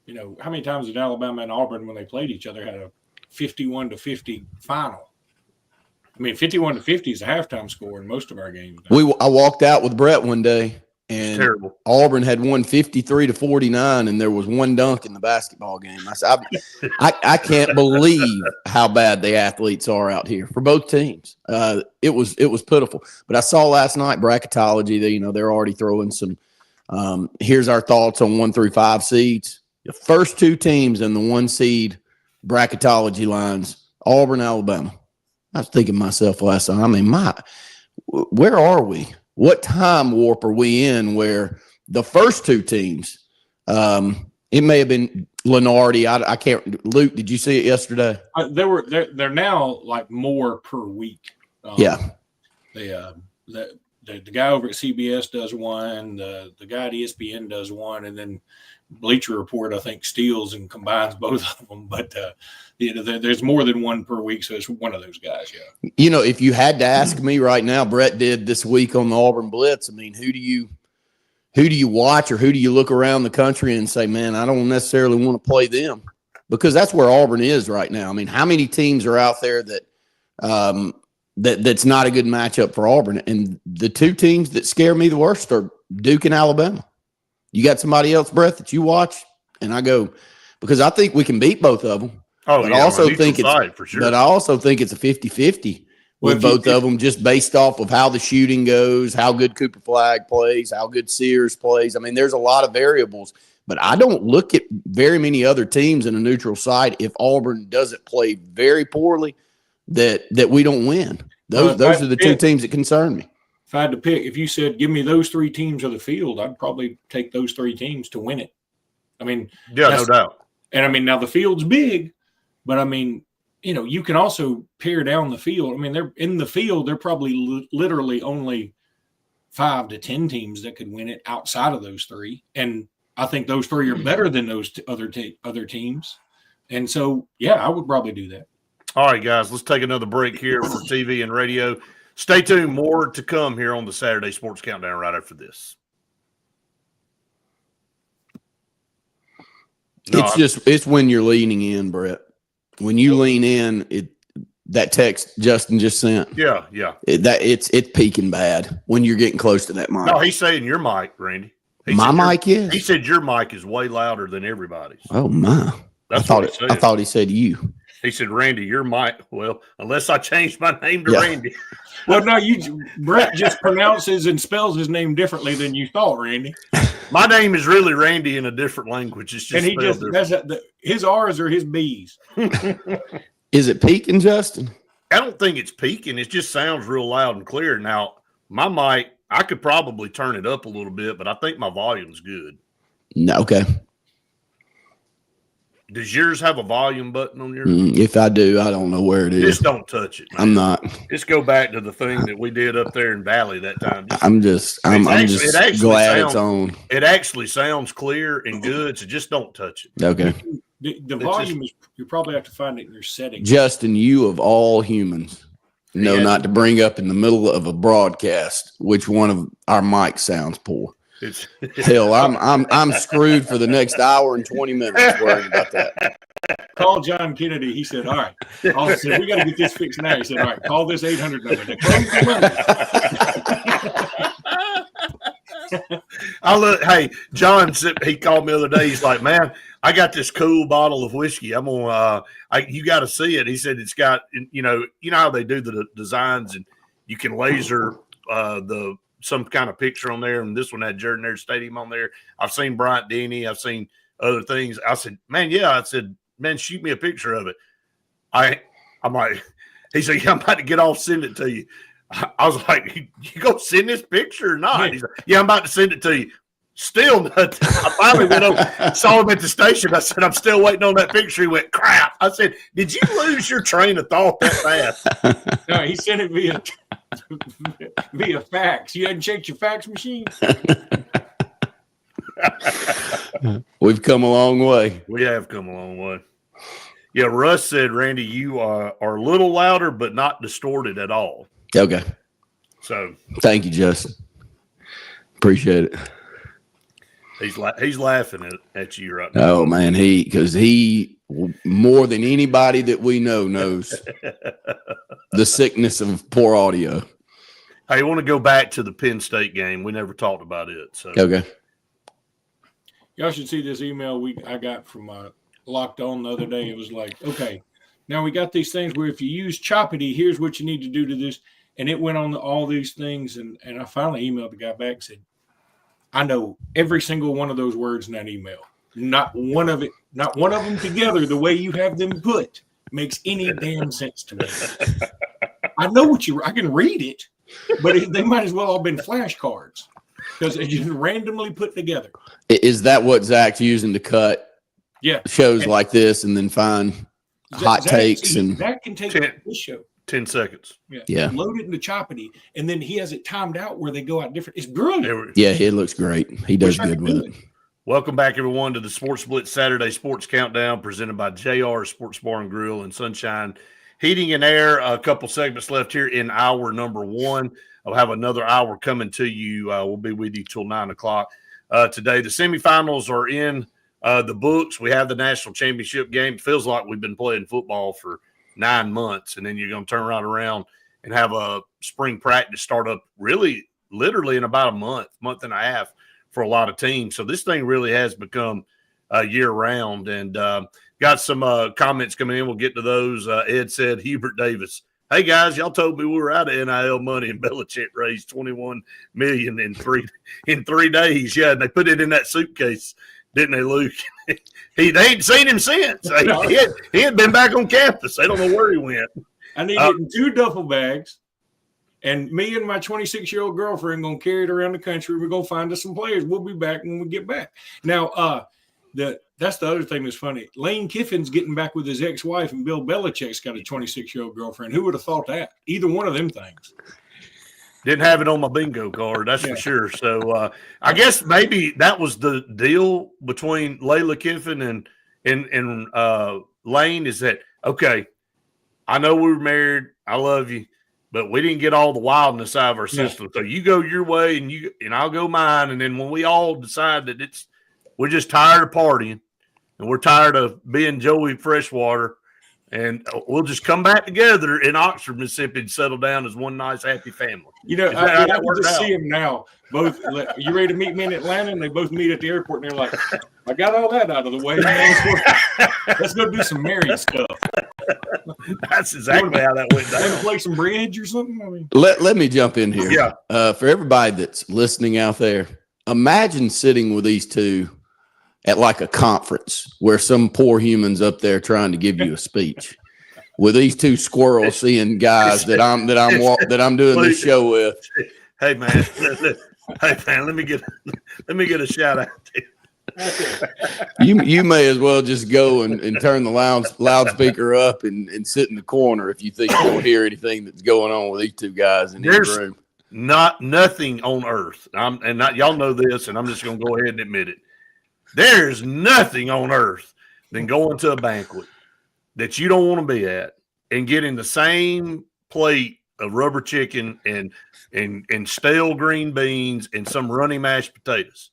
S3: you know, how many times did Alabama and Auburn, when they played each other, had a 51-50 final? I mean, 51-50 is a halftime score in most of our games.
S2: I walked out with Brett one day, and
S1: terrible.
S2: Auburn had won 53-49, and there was one dunk in the basketball game. I said, I can't believe how bad the athletes are out here for both teams. It was pitiful. But I saw last night bracketology that they're already throwing some. Here's our thoughts on 1 through 5 seeds. The first two teams in the 1 seed bracketology lines: Auburn, Alabama. I was thinking to myself last night, I mean, where are we? What time warp are we in where the first two teams, it may have been Lenardi. I can't. Luke, did you see it yesterday?
S3: They're now like more per week.
S2: Yeah.
S3: The guy over at CBS does one. The guy at ESPN does one, and then Bleacher Report, I think, steals and combines both of them. But there's more than one per week, so it's one of those guys. Yeah.
S2: If you had to ask me right now, Brett did this week on the Auburn Blitz. I mean, who do you watch, or who do you look around the country and say, man, I don't necessarily want to play them? Because that's where Auburn is right now. I mean, how many teams are out there that's not a good matchup for Auburn? And the two teams that scare me the worst are Duke and Alabama. You got somebody else, Brett, that you watch? And I go, because I think we can beat both of them.
S1: Oh,
S2: but
S1: yeah,
S2: I also think it's
S1: for sure.
S2: But I also think it's a 50-50 with both of them, just based off of how the shooting goes, how good Cooper Flagg plays, how good Sears plays. I mean, there's a lot of variables. But I don't look at very many other teams in a neutral site if Auburn doesn't play very poorly that we don't win. Those are the two teams that concern me.
S3: If I had to pick, if you said, give me those 3 teams of the field, I'd probably take those 3 teams to win it. I mean,
S1: yeah, no doubt.
S3: And I mean, now the field's big, but I mean, you can also pare down the field. I mean, they're in the field, they're probably literally only 5 to 10 teams that could win it outside of those 3. And I think those 3 are better than those other teams. And so, yeah, I would probably do that.
S1: All right, guys, let's take another break here for TV and radio. Stay tuned. More to come here on the Saturday Sports Countdown right after this.
S2: It's when you're leaning in, Brett. When you lean in, that text Justin just sent.
S1: Yeah.
S2: It's peaking bad when you're getting close to that mic.
S1: No, he's saying your mic, Randy.
S2: My mic is?
S1: He said your mic is way louder than everybody's.
S2: Oh, my. I thought he said you.
S1: He said, Randy, your mic. Well, unless I changed my name to Randy.
S3: Well, no, Brett just pronounces and spells his name differently than you thought, Randy.
S1: My name is really Randy in a different language. It's just,
S3: and his R's are his B's.
S2: Is it peaking, Justin?
S1: I don't think it's peaking. It just sounds real loud and clear. Now, my mic, I could probably turn it up a little bit, but I think my volume's good.
S2: No, okay.
S1: Does yours have a volume button on yours?
S2: If I do, I don't know where it is.
S1: Just don't touch it, man.
S2: I'm not.
S1: Just go back to the thing that we did up there in Valley that time.
S2: I'm just glad it's on.
S1: It actually sounds clear and good, so just don't touch it.
S2: Okay.
S3: The volume is, you probably have to find it in your settings.
S2: Justin, you of all humans know not to bring up in the middle of a broadcast which one of our mics sounds poor. Hell, I'm screwed for the next hour and 20 minutes worrying about that.
S3: Call John Kennedy. He said, all right. I said, we got to get this fixed now. He said, all right, call this 800 number.
S1: Hey, John said, he called me the other day. He's like, man, I got this cool bottle of whiskey. I'm gonna, you got to see it. He said it's got, you know how they do the designs, and you can laser some kind of picture on there. And this one had Jordan Stadium on there. I've seen Bryant Denny. I've seen other things. I said, man, yeah. I said, man, shoot me a picture of it. I'm like, he said, yeah, I'm about to get off, send it to you. I was like, you go send this picture or not? He's like, yeah, I'm about to send it to you. Still nothing. I finally went over, saw him at the station. I said, I'm still waiting on that picture. He went, crap. I said, did you lose your train of thought that fast?
S3: No, he sent it via fax. You hadn't checked your fax machine?
S2: We've come a long way.
S1: We have come a long way. Yeah, Russ said, Randy, you are a little louder, but not distorted at all.
S2: Okay.
S1: So
S2: thank you, Justin. Appreciate it.
S1: He's laughing at you right now.
S2: Oh man, because he more than anybody that we know knows the sickness of poor audio.
S1: Hey, I want to go back to the Penn State game. We never talked about it. So
S2: okay.
S3: Y'all should see this email I got from Locked On the other day. It was like, okay, now we got these things where if you use Choppity, here's what you need to do to this. And it went on all these things. And I finally emailed the guy back and said, I know every single one of those words in that email. Not one of them together the way you have them put makes any damn sense to me. I know I can read it, but they might as well all been flashcards because they just randomly put together.
S2: Is that what Zach's using to cut shows like this and then find hot takes? And
S3: that can take this show
S1: 10 seconds.
S2: Yeah.
S3: Load it into Choppity, and then he has it timed out where they go out different. It's brilliant.
S2: Yeah, it looks great. He does good with it.
S1: Welcome back, everyone, to the Sports Blitz Saturday Sports Countdown presented by JR Sports Bar and Grill and Sunshine Heating and Air. A couple segments left here in hour number one. I'll have another hour coming to you. We'll be with you till 9 o'clock today. The semifinals are in the books. We have the national championship game. It feels like we've been playing football for 9 months, and then you're going to turn right around and have a spring practice start up really literally in about a month and a half for a lot of teams. So this thing really has become year round, and got some comments coming in. We'll get to those. Ed said, Hubert Davis, hey guys, y'all told me we were out of NIL money, and Belichick raised $21 million in 3 days. Yeah, and they put it in that suitcase, didn't they, Luke? They ain't seen him since. He had been back on campus. They don't know where he went.
S3: I need it in 2 duffel bags, and me and my 26-year-old girlfriend going to carry it around the country. We're going to find us some players. We'll be back when we get back. Now, that's the other thing that's funny. Lane Kiffin's getting back with his ex-wife, and Bill Belichick's got a 26-year-old girlfriend. Who would have thought that? Either one of them things.
S1: Didn't have it on my bingo card, that's for sure. So I guess maybe that was the deal between Layla Kiffin and Lane is that, okay, I know we were married, I love you, but we didn't get all the wildness out of our system. So you go your way and I'll go mine. And then when we all decide that we're just tired of partying and we're tired of being Joey Freshwater, and we'll just come back together in Oxford, Mississippi, and settle down as one nice, happy family.
S3: You know, I can just see them now. Both, you ready to meet me in Atlanta? And they both meet at the airport, and they're like, I got all that out of the way. Let's go do some married stuff.
S1: That's exactly how that went down.
S3: Play some bridge or something? I mean,
S2: let me jump in here.
S1: Yeah.
S2: For everybody that's listening out there, imagine sitting with these two at like a conference where some poor human's up there trying to give you a speech with these two squirrels seeing guys that I'm doing this show with.
S1: Hey man, let me get a shout out to you.
S2: You may as well just go and turn the loudspeaker up and sit in the corner if you think you don't hear anything that's going on with these two guys in the room.
S1: Nothing on earth. Y'all know this, and I'm just going to go ahead and admit it. There's nothing on earth than going to a banquet that you don't want to be at and getting the same plate of rubber chicken and stale green beans and some runny mashed potatoes.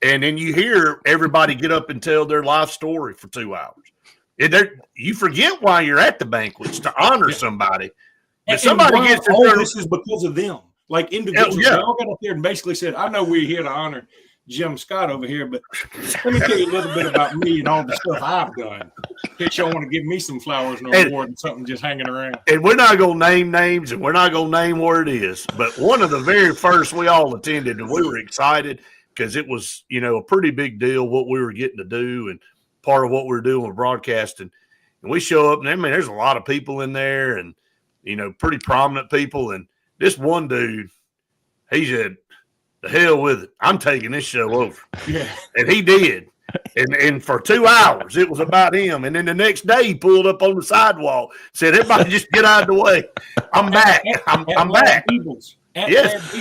S1: And then you hear everybody get up and tell their life story for 2 hours. You forget why you're at the banquets to honor somebody. But somebody gets to
S3: this is because of them. Like individuals, they all got up there and basically said, I know we're here to honor Jim Scott over here, but let me tell you a little bit about me and all the stuff I've done. In case y'all want to give me some flowers and a reward and something just hanging around.
S1: And we're not going to name names, and we're not going to name where it is. But one of the very first we all attended, and we were excited because it was, a pretty big deal what we were getting to do and part of what we were doing with broadcasting. And we show up, and there's a lot of people in there and, pretty prominent people. And this one dude, he said, the hell with it. I'm taking this show over.
S3: Yeah.
S1: And he did. And for 2 hours, it was about him. And then the next day, he pulled up on the sidewalk, said, everybody just get out of the way. I'm back. I'm back.
S3: Yes.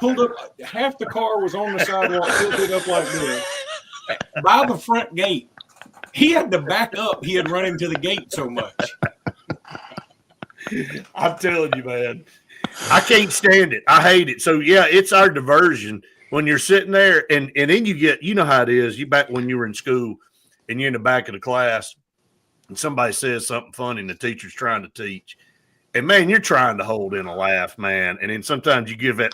S3: Pulled up. Half the car was on the sidewalk, tilted up like this. By the front gate. He had to back up. He had run into the gate so much.
S1: I'm telling you, man. I can't stand it. I hate it. So, yeah, it's our diversion when you're sitting there and then you get, how it is. You back when you were in school and you're in the back of the class and somebody says something funny and the teacher's trying to teach. And, man, you're trying to hold in a laugh, man. And then sometimes you give that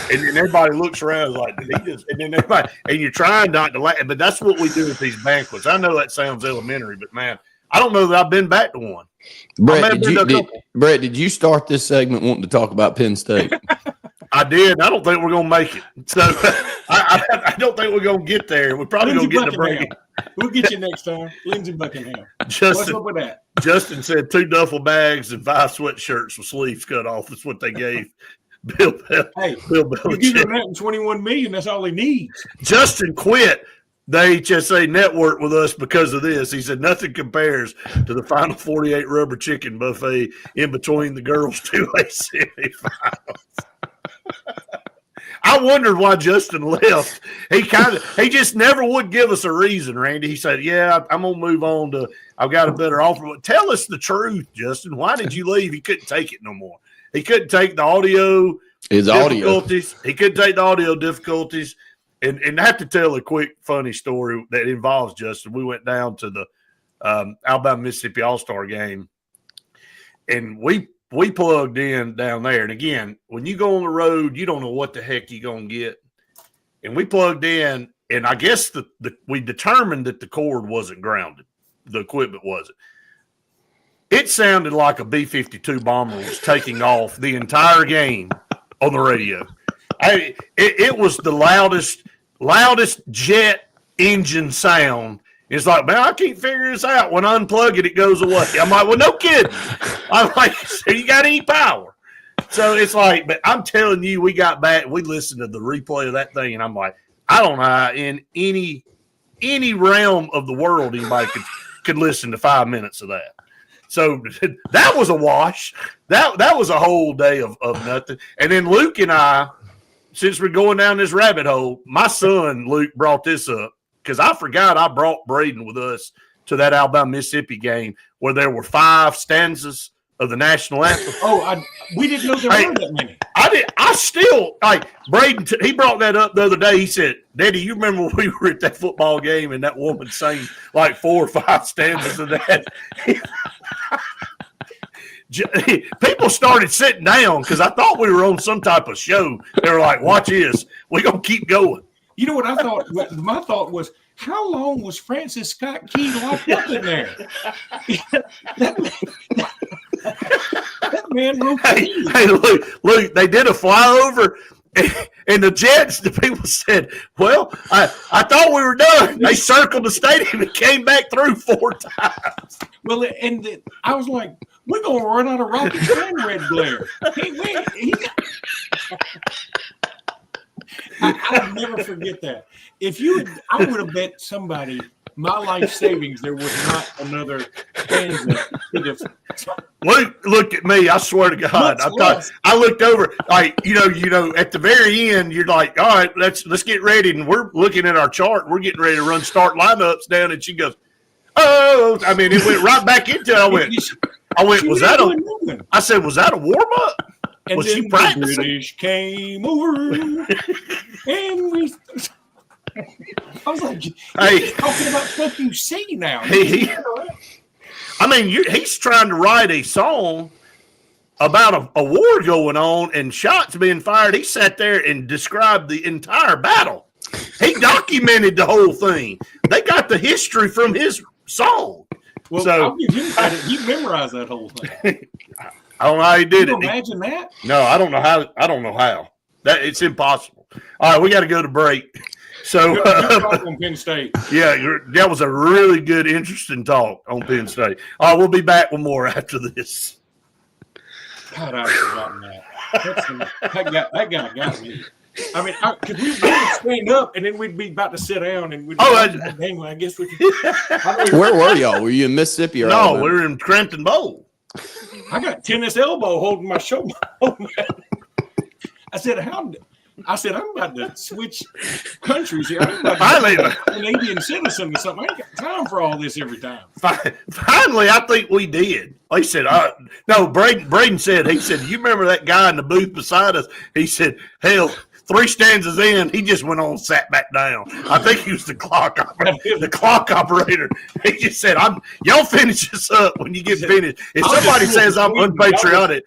S1: and then everybody looks around like, did he just – and then everybody – and you're trying not to laugh. But that's what we do with these banquets. I know that sounds elementary, but, man, I don't know that I've been back to one.
S2: Brett, did you start this segment wanting to talk about Penn State?
S1: I did. I don't think we're going to make it. So I don't think we're going to get there. We're probably going to get the break.
S3: We'll get you next time. Lindsey Buckingham.
S1: What's up with that? Justin said 2 duffel bags and 5 sweatshirts with sleeves cut off. That's what they gave Bill Belichick.
S3: Hey, Bill Belichick. You give him that in $21 million. That's all he needs.
S1: Justin quit the HSA network with us because of this. He said nothing compares to the Final 48 rubber chicken buffet in between the girls' 2A semifinals. I wondered why Justin left. He just never would give us a reason, Randy. He said, yeah, I'm going to move on to – I've got a better offer. But tell us the truth, Justin. Why did you leave? He couldn't take it no more. He couldn't take the audio difficulties. He couldn't take the audio difficulties. And I have to tell a quick funny story that involves Justin. We went down to the Alabama-Mississippi All-Star game, and we plugged in down there. And, again, when you go on the road, you don't know what the heck you're going to get. And we plugged in, and I guess we determined that the cord wasn't grounded. The equipment wasn't. It sounded like a B-52 bomber was taking off the entire game on the radio. It was the loudest jet engine sound. It's like, man, I can't figure this out. When I unplug it, it goes away. I'm like, well, no kidding. I'm like, so you got any power? So it's like, but I'm telling you, we got back, we listened to the replay of that thing, and I'm like, I don't know how in any realm of the world anybody could listen to 5 minutes of that. So that was a wash. That was a whole day of nothing. And then Luke and I, since we're going down this rabbit hole, my son Luke brought this up because I forgot I brought Braden with us to that Alabama-Mississippi game where there were 5 stanzas of the national anthem.
S3: Oh, we didn't know there were that many.
S1: I still Braden. He brought that up the other day. He said, "Daddy, you remember when we were at that football game and that woman sang like 4 or 5 stanzas of that?" People started sitting down because I thought we were on some type of show. They were like, "Watch this. We're gonna keep going."
S3: You know what I thought? My thought was, how long was Francis Scott Key locked up in there? That man wrote
S1: hey, look, they did a flyover, and the Jets, the people said, well, I thought we were done. They circled the stadium and came back through 4 times.
S3: Well, I was like, we're going to run out of rockets and red glare. I'll never forget that. I would have bet somebody my life savings there was not another stanza.
S1: Look at me! I swear to God, I looked over, like you know, at the very end, you're like, all right, let's get ready, and we're looking at our chart. We're getting ready to run start lineups down, and she goes, oh, I mean, it went right back into it. I went, was that a? I said, was that a warm up?
S3: And
S1: was
S3: then
S1: she practicing?
S3: The British came over, and we. I was like, hey, talking about stuff you see now.
S1: I mean, he's trying to write a song about a war going on and shots being fired. He sat there and described the entire battle. He documented the whole thing. They got the history from his song.
S3: Well, so, I'll give him credit. He memorized that whole thing.
S1: I don't know how he did it.
S3: Imagine that?
S1: No, I don't know how. That it's impossible. All right, we got to go to break. So,
S3: on Penn State.
S1: Yeah, that was a really good, interesting talk on Penn State. All right, we'll be back with more after this.
S3: God, I've forgotten that. That guy got me. I mean, because we would stand up and then we'd be about to sit down and we'd be dang, I guess we could.
S2: Where were y'all? Were you in Mississippi or
S1: No,
S2: Alabama?
S1: we were in Crampton Bowl.
S3: I got tennis elbow holding my shoulder. I said, I'm about to switch countries here. I'm about to be a Canadian citizen or something. I ain't got time for all this every time.
S1: Finally, I think we did. He said, no, Braden said, you remember that guy in the booth beside us? He said, hell, 3 stanzas in, he just went on and sat back down. I think he was the clock operator. He just said, y'all finish this up when you get finished. If somebody says I'm unpatriotic,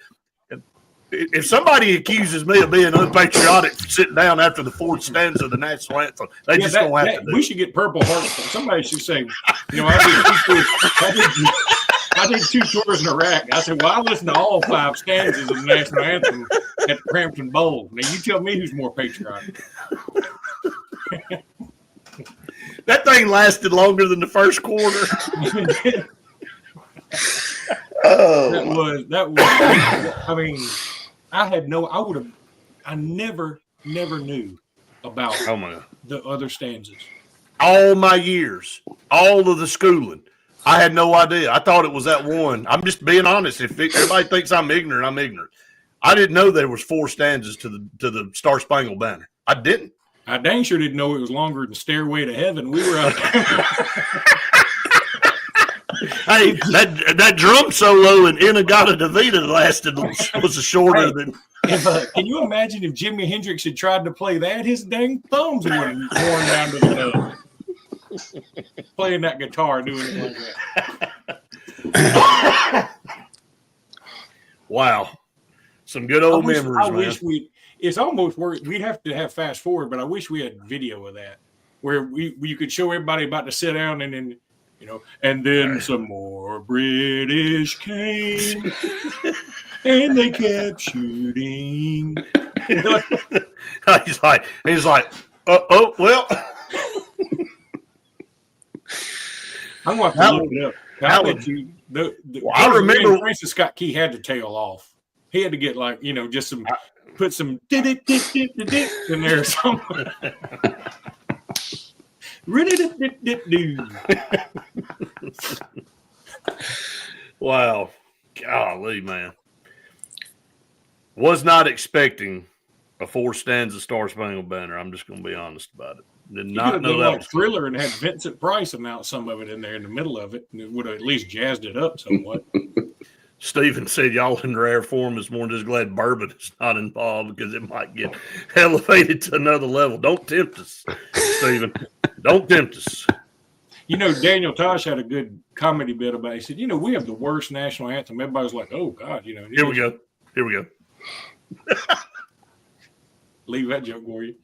S1: if somebody accuses me of being unpatriotic for sitting down after the 4th stanza of the national anthem, they just don't have to do.
S3: We should get Purple Heart. Somebody should say, I did 2 tours in Iraq. I said, well, I listened to all 5 stanzas of the national anthem at the Crampton Bowl. Now, you tell me who's more patriotic.
S1: That thing lasted longer than the first quarter.
S3: That was. I mean, I never knew about the other stanzas.
S1: All my years, all of the schooling, I had no idea. I thought it was that one. I'm just being honest. If everybody thinks I'm ignorant, I'm ignorant. I didn't know there was 4 stanzas to the Star Spangled Banner. I didn't.
S3: I dang sure didn't know it was longer than Stairway to Heaven. We were out there.
S1: Hey, that drum solo in Inagata Davida was shorter than.
S3: Can you imagine if Jimi Hendrix had tried to play that? His dang thumbs would have worn down to the nose. Playing that guitar, doing it like that.
S1: Wow, some good old memories.
S3: I wish it's almost where we'd have to have fast forward, but I wish we had video of that where you could show everybody about to sit down and then. And then some more British came, and they kept shooting.
S1: He's like, well.
S3: I'm going to have to look it up. I remember Francis Scott Key had to tail off. He had to get just put some in there somewhere.
S1: Wow. Golly, man. Was not expecting a 4 stanza Star Spangled Banner. I'm just going to be honest about it. Did not know that was
S3: Thriller and had Vincent Price announce some of it in there in the middle of it. And it would have at least jazzed it up somewhat.
S1: Steven said, y'all in rare form is more just glad bourbon is not involved because it might get elevated to another level. Don't tempt us, Steven. Don't tempt us.
S3: Daniel Tosh had a good comedy bit about it. He said, we have the worst national anthem. Everybody's like, oh, God. Here
S1: we go.
S3: Leave that joke for you.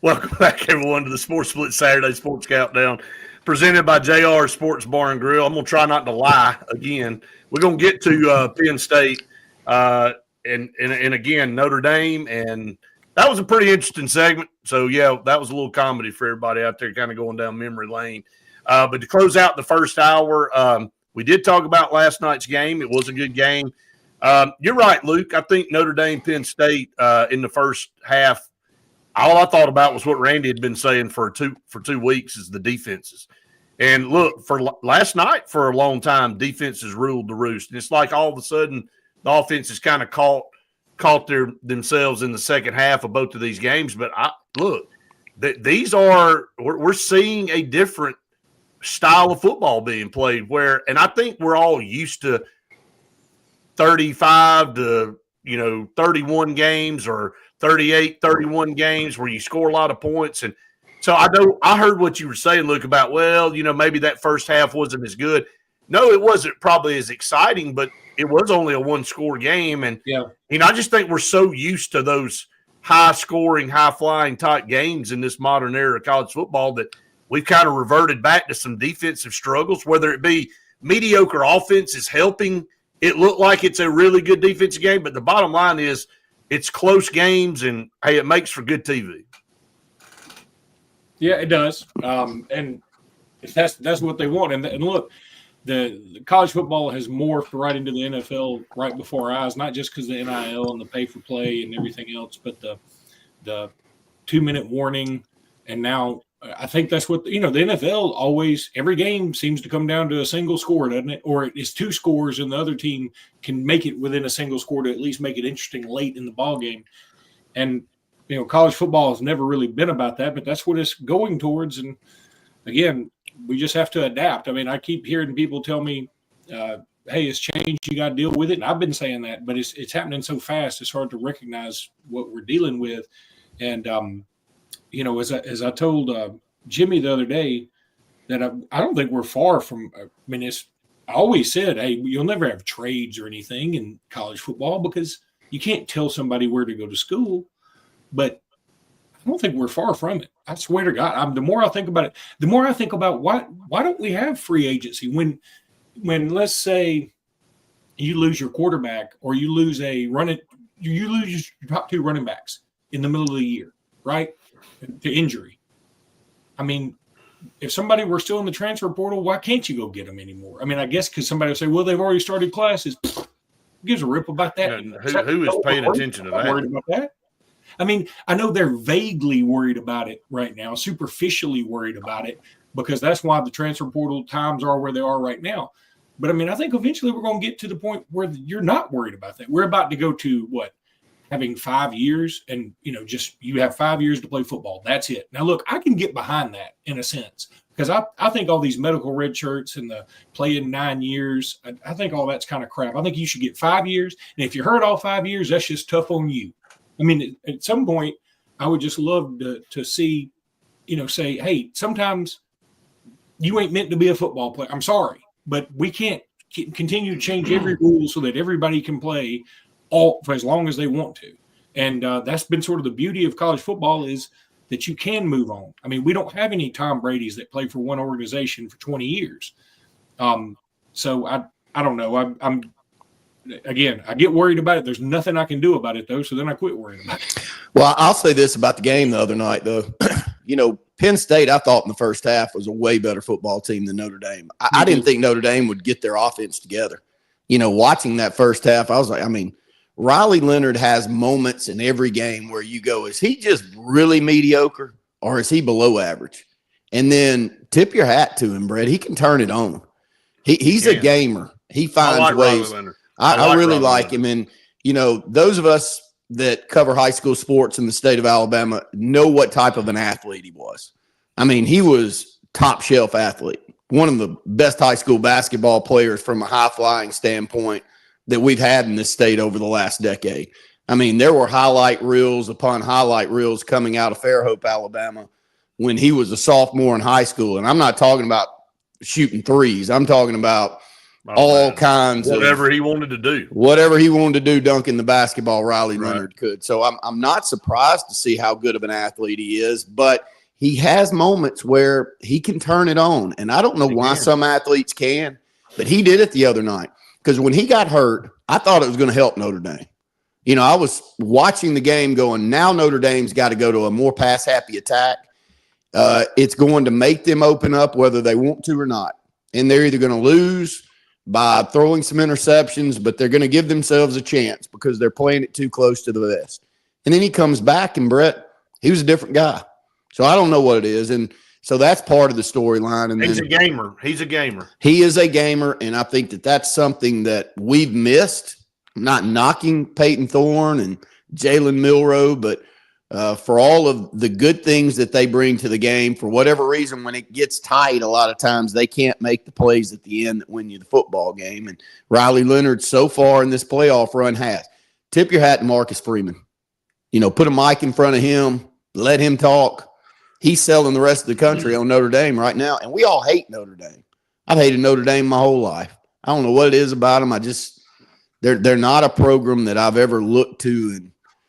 S1: Welcome back, everyone, to the Sports Split Saturday Sports Countdown. Presented by JR Sports Bar and Grill. I'm going to try not to lie again. We're going to get to Penn State and again, Notre Dame. And that was a pretty interesting segment. So, yeah, that was a little comedy for everybody out there kind of going down memory lane. But to close out the first hour, we did talk about last night's game. It was a good game. You're right, Luke. I think Notre Dame, Penn State in the first half, all I thought about was what Randy had been saying for 2 weeks is the defenses. And look, for last night, for a long time, defenses ruled the roost. And it's like all of a sudden the offense has kind of caught themselves in the second half of both of these games. But we're seeing a different style of football being played and I think we're all used to 35 to 31 games or 38, 31 games where you score a lot of points. And so I heard what you were saying, Luke, about, maybe that first half wasn't as good. No, it wasn't probably as exciting, but it was only a one-score game. And, I just think we're so used to those high-scoring, high-flying type games in this modern era of college football that we've kind of reverted back to some defensive struggles, whether it be mediocre offense is helping it look like it's a really good defensive game. But the bottom line is it's close games, and, hey, it makes for good TV.
S3: Yeah, it does. And that's what they want. And look, the college football has morphed right into the NFL right before our eyes, not just because of the NIL and the pay for play and everything else, but the 2-minute warning. And now I think that's what, the NFL always, every game seems to come down to a single score, doesn't it? Or it's 2 scores and the other team can make it within a single score to at least make it interesting late in the ball game. And, college football has never really been about that, but that's what it's going towards. And again, we just have to adapt. I mean, I keep hearing people tell me, hey, it's changed. You got to deal with it. And I've been saying that, but it's happening so fast. It's hard to recognize what we're dealing with. And, as I told Jimmy the other day, that I don't think we're far from. I always said, hey, you'll never have trades or anything in college football because you can't tell somebody where to go to school. But I don't think we're far from it. I swear to God. The more I think about it, the more I think about why don't we have free agency when let's say you lose your quarterback or you lose you lose your top 2 running backs in the middle of the year, right? To injury. I mean, if somebody were still in the transfer portal, why can't you go get them anymore? I mean, I guess because somebody will say, well, they've already started classes. Who gives a rip about that?
S1: Who is paying attention to that?
S3: Worried about that? I mean, I know they're vaguely worried about it right now, superficially worried about it, because that's why the transfer portal times are where they are right now. But I mean, I think eventually we're going to get to the point where you're not worried about that. We're about to go to having 5 years and, just you have 5 years to play football. That's it. Now, look, I can get behind that in a sense because I think all these medical red shirts and the playing 9 years, I think all that's kind of crap. I think you should get 5 years. And if you're hurt all 5 years, that's just tough on you. I mean, at some point, I would just love to see, say, hey, sometimes you ain't meant to be a football player. I'm sorry, but we can't continue to change every rule so that everybody can play all for as long as they want to. And that's been sort of the beauty of college football is that you can move on. I mean, we don't have any Tom Brady's that play for one organization for 20 years. So I don't know. Again, I get worried about it. There's nothing I can do about it, though, so then I quit worrying about it.
S2: Well, I'll say this about the game the other night, though. Penn State, I thought in the first half was a way better football team than Notre Dame. I didn't think Notre Dame would get their offense together. Watching that first half, I was like, Riley Leonard has moments in every game where you go, is he just really mediocre or is he below average? And then tip your hat to him, Brett. He can turn it on. He's a gamer. He finds ways. I really like him. And, those of us that cover high school sports in the state of Alabama know what type of an athlete he was. He was top shelf athlete, one of the best high school basketball players from a high flying standpoint that we've had in this state over the last decade. There were highlight reels upon highlight reels coming out of Fairhope, Alabama when he was a sophomore in high school. And I'm not talking about shooting threes. I'm talking about kinds of
S1: whatever he wanted to
S2: do, dunking the basketball, Riley Leonard could. So I'm not surprised to see how good of an athlete he is, but he has moments where he can turn it on. And I don't know why some athletes can, but he did it the other night. Because when he got hurt, I thought it was going to help Notre Dame. I was watching the game going, now Notre Dame's got to go to a more pass-happy attack. It's going to make them open up whether they want to or not. And they're either going to lose by throwing some interceptions, but they're going to give themselves a chance because they're playing it too close to the vest. And then he comes back, and Brett, He was a different guy. So I don't know what it is. And so that's part of the storyline. And
S1: he's a gamer. He's a gamer.
S2: He is a gamer. And I think that that's something that we've missed. I'm not knocking Peyton Thorne and Jalen Milroe, but for all of the good things that they bring to the game, for whatever reason, when it gets tight, a lot of times they can't make the plays at the end that win you the football game. And Riley Leonard so far in this playoff run has. Tip your hat to Marcus Freeman. Put a mic in front of him, let him talk. He's selling the rest of the country on Notre Dame right now, and we all hate Notre Dame. I've hated Notre Dame my whole life. I don't know what it is about them. They're not a program that I've ever looked to.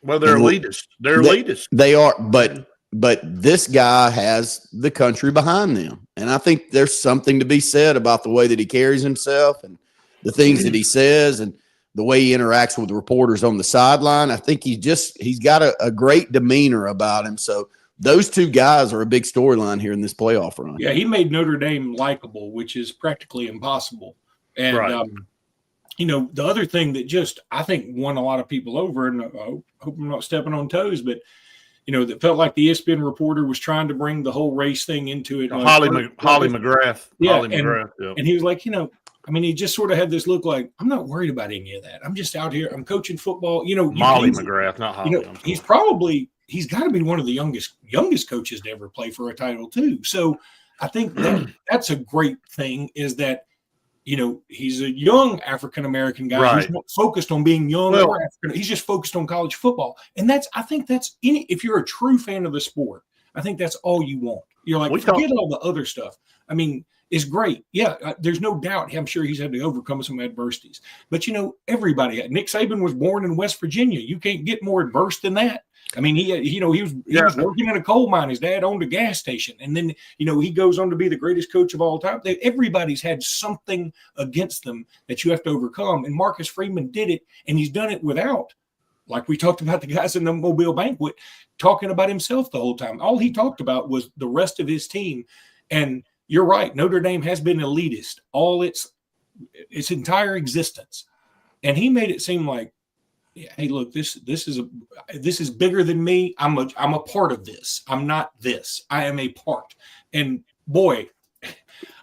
S1: They're elitist. They're elitist.
S2: They are, but this guy has the country behind them, and I think there's something to be said about the way that he carries himself and the things that he says and the way he interacts with reporters on the sideline. I think he's got a great demeanor about him. So those two guys are a big storyline here in this playoff run.
S3: Yeah, he made Notre Dame likable, which is practically impossible. And, the other thing that I think won a lot of people over, and I hope I'm not stepping on toes, but, that felt like the ESPN reporter was trying to bring the whole race thing into it.
S1: Holly McGrath.
S3: Yeah,
S1: Holly McGrath. Yeah.
S3: And he was like, he just sort of had this look like, I'm not worried about any of that. I'm just out here. I'm coaching football.
S1: Molly McGrath, not Holly.
S3: He's got to be one of the youngest coaches to ever play for a title too. So I think that's a great thing is that, he's a young African-American guy.
S1: Right.
S3: He's not focused on being young or African. He's just focused on college football. And I think if you're a true fan of the sport, I think that's all you want. You're like, forget all the other stuff. Is great. Yeah, there's no doubt. I'm sure he's had to overcome some adversities. But, everybody, Nick Saban was born in West Virginia. You can't get more adverse than that. He was working in a coal mine. His dad owned a gas station. And then, he goes on to be the greatest coach of all time. Everybody's had something against them that you have to overcome. And Marcus Freeman did it, and he's done it without, like we talked about the guys in the Mobile Banquet, talking about himself the whole time. All he talked about was the rest of his team. And you're right. Notre Dame has been elitist all its entire existence. And he made it seem like, hey, look, this is bigger than me. I'm a part of this. I'm not this. I am a part. And boy,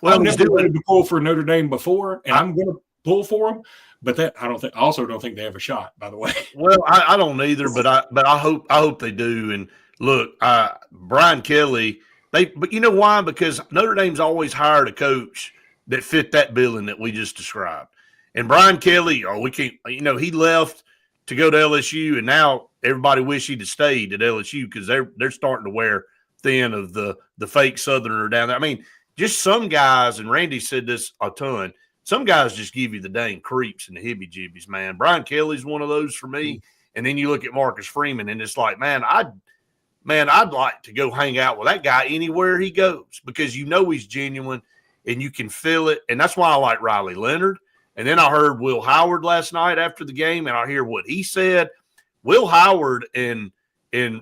S3: I've never wanted to pull for Notre Dame before, and I'm going to pull for them. But I also don't think they have a shot, by the way.
S1: Well, I don't either, but I hope they do. And look, Brian Kelly. But you know why? Because Notre Dame's always hired a coach that fit that billing that we just described. And Brian Kelly, he left to go to LSU, and now everybody wish he'd have stayed at LSU because they're starting to wear thin of the fake Southerner down there. Just some guys, and Randy said this a ton, some guys just give you the dang creeps and the hibby-jibbies, man. Brian Kelly's one of those for me. And then you look at Marcus Freeman, and it's like, I'd like to go hang out with that guy anywhere he goes because he's genuine and you can feel it. And that's why I like Riley Leonard. And then I heard Will Howard last night after the game, and I hear what he said. Will Howard and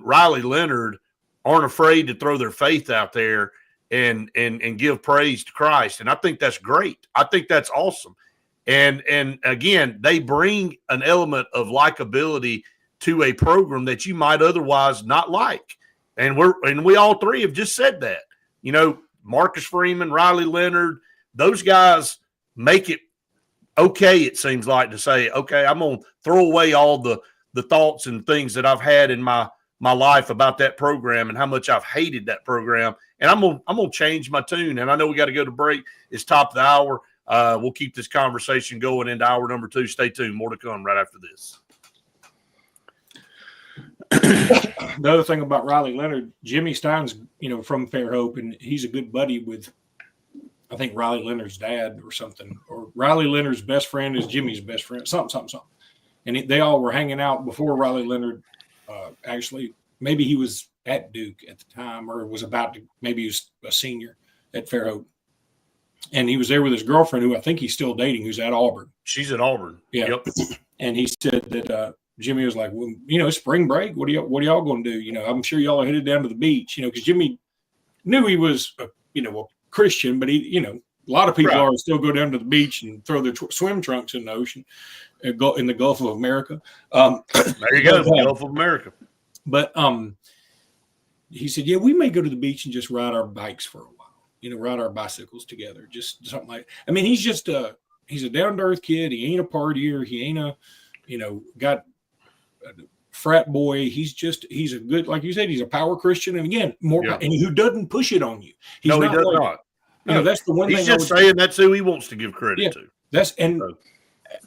S1: Riley Leonard aren't afraid to throw their faith out there and give praise to Christ. And I think that's great. I think that's awesome. And again, they bring an element of likability to a program that you might otherwise not like. And we all three have just said that. Marcus Freeman, Riley Leonard, those guys make it okay, it seems like, to say, okay, I'm going to throw away all the thoughts and things that I've had in my life about that program and how much I've hated that program. And I'm going to change my tune. And I know we got to go to break. It's top of the hour. We'll keep this conversation going into hour number 2. Stay tuned. More to come right after this.
S3: The other thing about Riley Leonard, Jimmy Stein's, from Fairhope, and he's a good buddy with, I think, Riley Leonard's dad or something. Or Riley Leonard's best friend is Jimmy's best friend, something. And they all were hanging out before Riley Leonard actually, maybe he was at Duke at the time or was maybe he was a senior at Fairhope. And he was there with his girlfriend, who I think he's still dating, who's at Auburn.
S1: She's at Auburn.
S3: Yeah.
S1: Yep.
S3: And he said that Jimmy was like, well, spring break, what are y'all going to do? I'm sure y'all are headed down to the beach, because Jimmy knew he was, a Christian, but he, a lot of people are still go down to the beach and throw their swim trunks in the ocean, in the Gulf of America.
S1: There you go, the Gulf of America.
S3: But he said, yeah, we may go to the beach and just ride our bikes for a while, ride our bicycles together, just something like, I mean, he's just he's a down to earth kid. He ain't a partier. He ain't got a frat boy. He's a good, like you said, he's a power Christian. And again, and who doesn't push it on you.
S1: He does not.
S3: That's the one thing.
S1: He's just saying that's who he wants to give credit to.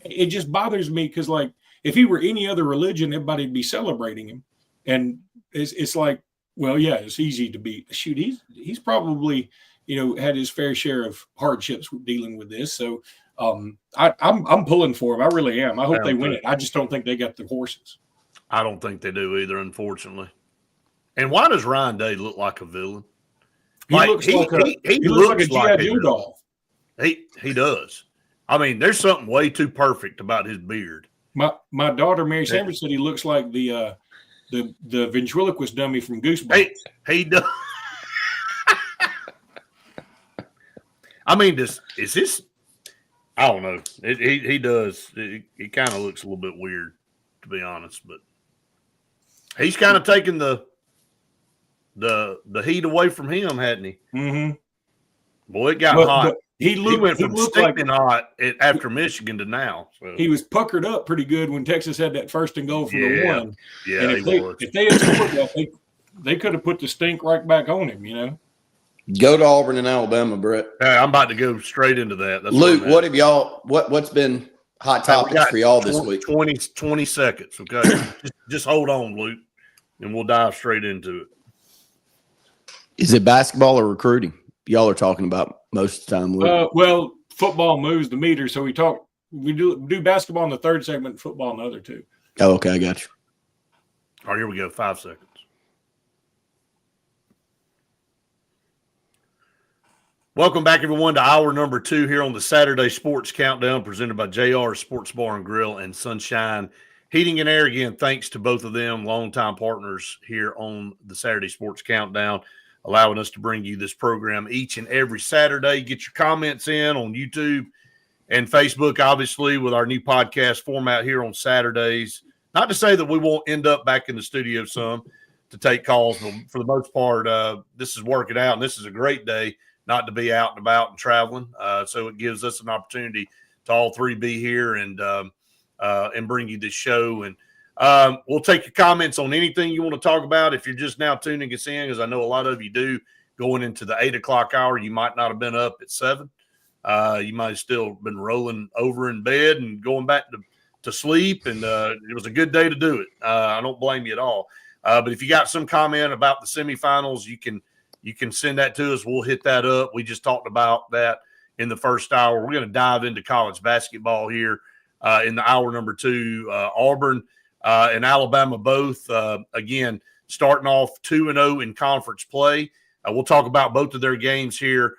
S3: It just bothers me because, like, if he were any other religion, everybody'd be celebrating him. And it's like, well, yeah, it's easy to beat. Shoot, he's probably, had his fair share of hardships dealing with this. So I'm pulling for him. I really am. I hope they win it. I just don't think they got the horses.
S1: I don't think they do either, unfortunately. And why does Ryan Day look like a villain?
S3: He looks like a G.I. Joe doll.
S1: He does. I mean, there's something way too perfect about his beard.
S3: My daughter Mary Sanders said he looks like the ventriloquist dummy from Goosebumps.
S1: He does. I mean, is this? I don't know. He does. He kind of looks a little bit weird, to be honest. But he's kind of taken the heat away from him, hadn't he?
S3: Mm-hmm.
S1: Boy, it got hot.
S3: He
S1: went from stinking hot after Michigan to now. So.
S3: He was puckered up pretty good when Texas had that 1st and goal for the one.
S1: Yeah,
S3: and if they had scored that, they could have put the stink right back on him,
S2: Go to Auburn and Alabama, Brett.
S1: I'm about to go straight into that. That's
S2: Luke, what have y'all? What's been hot topics for y'all this week?
S1: 20 seconds, okay? just hold on, Luke, and we'll dive straight into it.
S2: Is it basketball or recruiting? Y'all are talking about most of the time. Luke.
S3: Well, football moves the meter, so we do basketball in the third segment, football in the other two.
S2: Oh, okay, I got you.
S1: All right, here we go. 5 seconds. Welcome back, everyone, to hour number 2 here on the Saturday Sports Countdown, presented by JR Sports Bar and Grill and Sunshine Heating and Air. Again, thanks to both of them, longtime partners here on the Saturday Sports Countdown, allowing us to bring you this program each and every Saturday. Get your comments in on YouTube and Facebook, obviously, with our new podcast format here on Saturdays. Not to say that we won't end up back in the studio some to take calls, but for the most part, this is working out, and this is a great day not to be out and about and traveling. So it gives us an opportunity to all three be here and bring you this show. And we'll take your comments on anything you want to talk about. If you're just now tuning us in, because I know a lot of you do, going into the 8 o'clock hour, you might not have been up at 7. You might have still been rolling over in bed and going back to sleep. And it was a good day to do it. I don't blame you at all. But if you got some comment about the semifinals, you can send that to us. We'll hit that up. We just talked about that in the first hour. We're going to dive into college basketball here in the hour number 2. Auburn and Alabama both, again, starting off 2-0 in conference play. We'll talk about both of their games here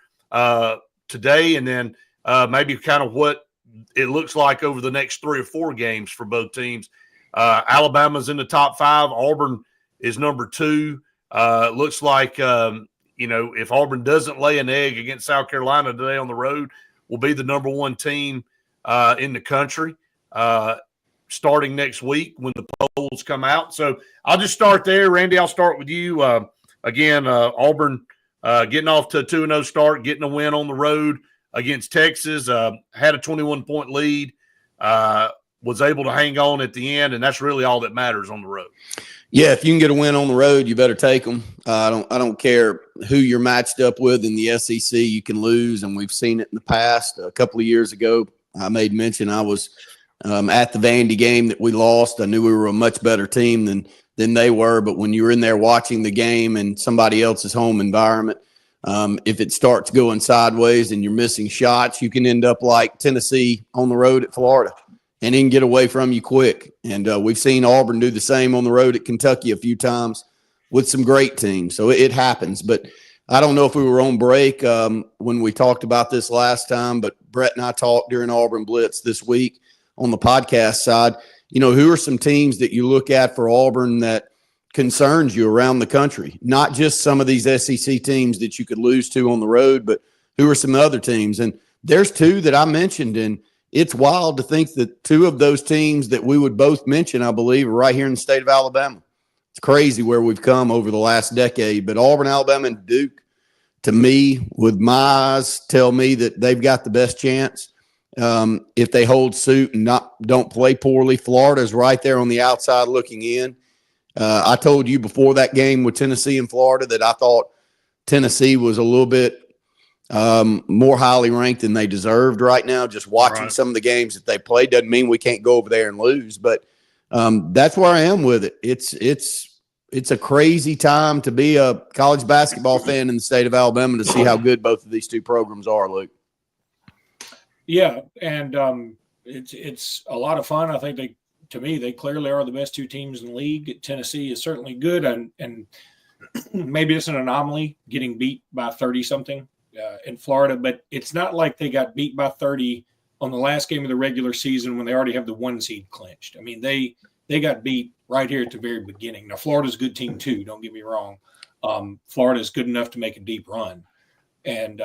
S1: today, and then maybe kind of what it looks like over the next 3 or 4 games for both teams. Alabama's in the top 5. Auburn is number 2. Looks like, if Auburn doesn't lay an egg against South Carolina today on the road, will be the number 1 team in the country starting next week when the polls come out. So I'll just start there. Randy, I'll start with you. Auburn getting off to a 2-0 start, getting a win on the road against Texas, had a 21-point lead, was able to hang on at the end, and that's really all that matters on the road.
S2: Yeah, if you can get a win on the road, you better take them. I don't care who you're matched up with in the SEC. You can lose, and we've seen it in the past. A couple of years ago, I made mention I was at the Vandy game that we lost. I knew we were a much better team than they were, but when you're in there watching the game in somebody else's home environment, if it starts going sideways and you're missing shots, you can end up like Tennessee on the road at Florida. And he can get away from you quick. And we've seen Auburn do the same on the road at Kentucky a few times with some great teams. So it happens. But I don't know if we were on break when we talked about this last time, but Brett and I talked during Auburn Blitz this week on the podcast side. Who are some teams that you look at for Auburn that concerns you around the country? Not just some of these SEC teams that you could lose to on the road, but who are some other teams? And there's 2 that I mentioned, and it's wild to think that 2 of those teams that we would both mention, I believe, are right here in the state of Alabama. It's crazy where we've come over the last decade. But Auburn, Alabama, and Duke, to me, with my eyes, tell me that they've got the best chance. If they hold suit and don't play poorly. Florida's right there on the outside looking in. I told you before that game with Tennessee and Florida that I thought Tennessee was a little bit more highly ranked than they deserved right now. Just watching some of the games that they play doesn't mean we can't go over there and lose, but that's where I am with it. It's a crazy time to be a college basketball fan in the state of Alabama to see how good both of these two programs are, Luke.
S3: Yeah, and it's a lot of fun. I think they clearly are the best two teams in the league. Tennessee is certainly good, and maybe it's an anomaly getting beat by 30-something in Florida, but it's not like they got beat by 30 on the last game of the regular season when they already have the 1 seed clinched. I mean, they got beat right here at the very beginning. Now, Florida's a good team too, don't get me wrong. Florida is good enough to make a deep run. And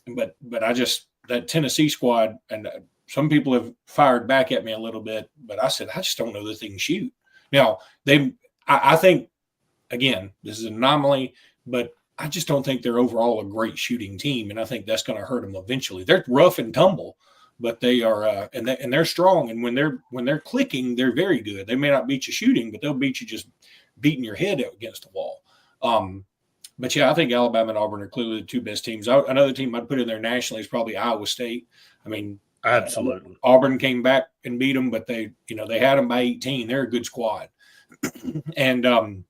S3: but I just – that Tennessee squad, and some people have fired back at me a little bit, but I said, I just don't know that they can shoot. Now, I think, again, this is an anomaly, but I just don't think they're overall a great shooting team, and I think that's going to hurt them eventually. They're rough and tumble, but they are, and they're strong, and when they're clicking, they're very good. They may not beat you shooting, but they'll beat you just beating your head against the wall. But, yeah, I think Alabama and Auburn are clearly the two best teams. Another team I'd put in there nationally is probably Iowa State. I mean,
S1: absolutely.
S3: Auburn came back and beat them, but they had them by 18. They're a good squad. And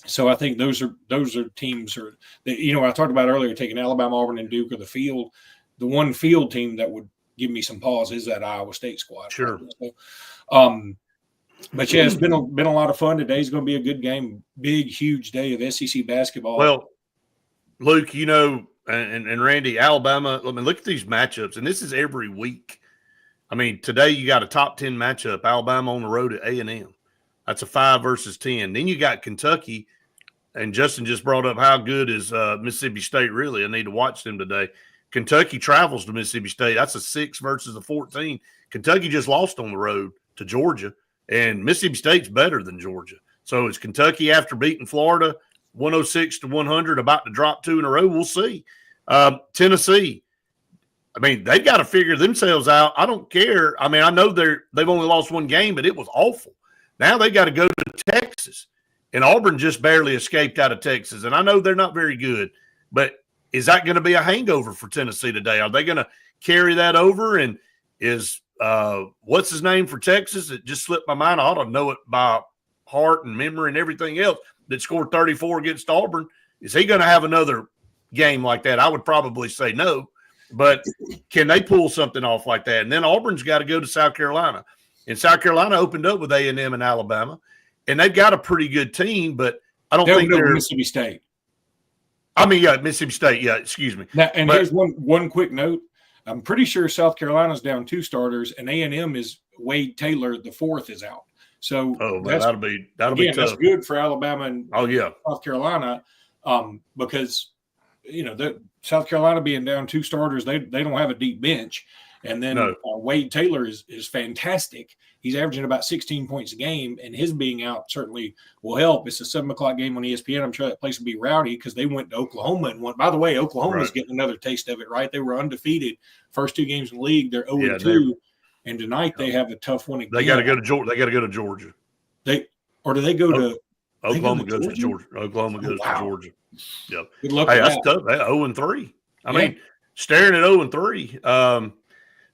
S3: so I think those are teams that, I talked about earlier, taking Alabama, Auburn, and Duke or the field. The one field team that would give me some pause is that Iowa State squad.
S1: Sure.
S3: So, but yeah, it's been a lot of fun. Today's going to be a good game. Big, huge day of SEC basketball.
S1: Well, Luke, and Randy, Alabama, I mean, look at these matchups, and this is every week. I mean, today you got a top 10 matchup, Alabama on the road at A&M. That's a 5 versus 10. Then you got Kentucky, and Justin just brought up how good is Mississippi State really. I need to watch them today. Kentucky travels to Mississippi State. That's a 6 versus a 14. Kentucky just lost on the road to Georgia. And Mississippi State's better than Georgia. So it's Kentucky after beating Florida 106-100, about to drop 2 in a row. We'll see. Tennessee, I mean, they've got to figure themselves out. I don't care. I mean, I know they've only lost 1 game, but it was awful. Now they got to go to Texas. And Auburn just barely escaped out of Texas. And I know they're not very good, but is that going to be a hangover for Tennessee today? Are they going to carry that over? And is what's his name for Texas? It just slipped my mind. I ought to know it by heart and memory and everything else, that scored 34 against Auburn. Is he going to have another game like that? I would probably say no, but can they pull something off like that? And then Auburn's got to go to South Carolina, and South Carolina opened up with A&M and Alabama, and they've got a pretty good team, but I don't think they're
S3: Mississippi State.
S1: I mean, yeah, Mississippi State. Yeah, excuse me.
S3: Now, and here's one quick note. I'm pretty sure South Carolina's down 2 starters, and A&M is Wade Taylor, the 4th, is out. So
S1: that'll be tough.
S3: That's good for Alabama and South Carolina, because the South Carolina being down 2 starters, they don't have a deep bench, and then Wade Taylor is fantastic. He's averaging about 16 points a game, and his being out certainly will help. It's a 7:00 game on ESPN. I'm sure that place will be rowdy because they went to Oklahoma and won. By the way, Oklahoma's getting another taste of it, right? They were undefeated first 2 games in the league. They're 0-2, and tonight they have a tough one again.
S1: They got to go to Georgia. They got to go to Georgia.
S3: Do they go to
S1: Oklahoma? Goes to Georgia. Oklahoma goes to Georgia. Yep.
S3: Good luck.
S1: Hey, that's tough. 0-3. I mean, staring at 0-3.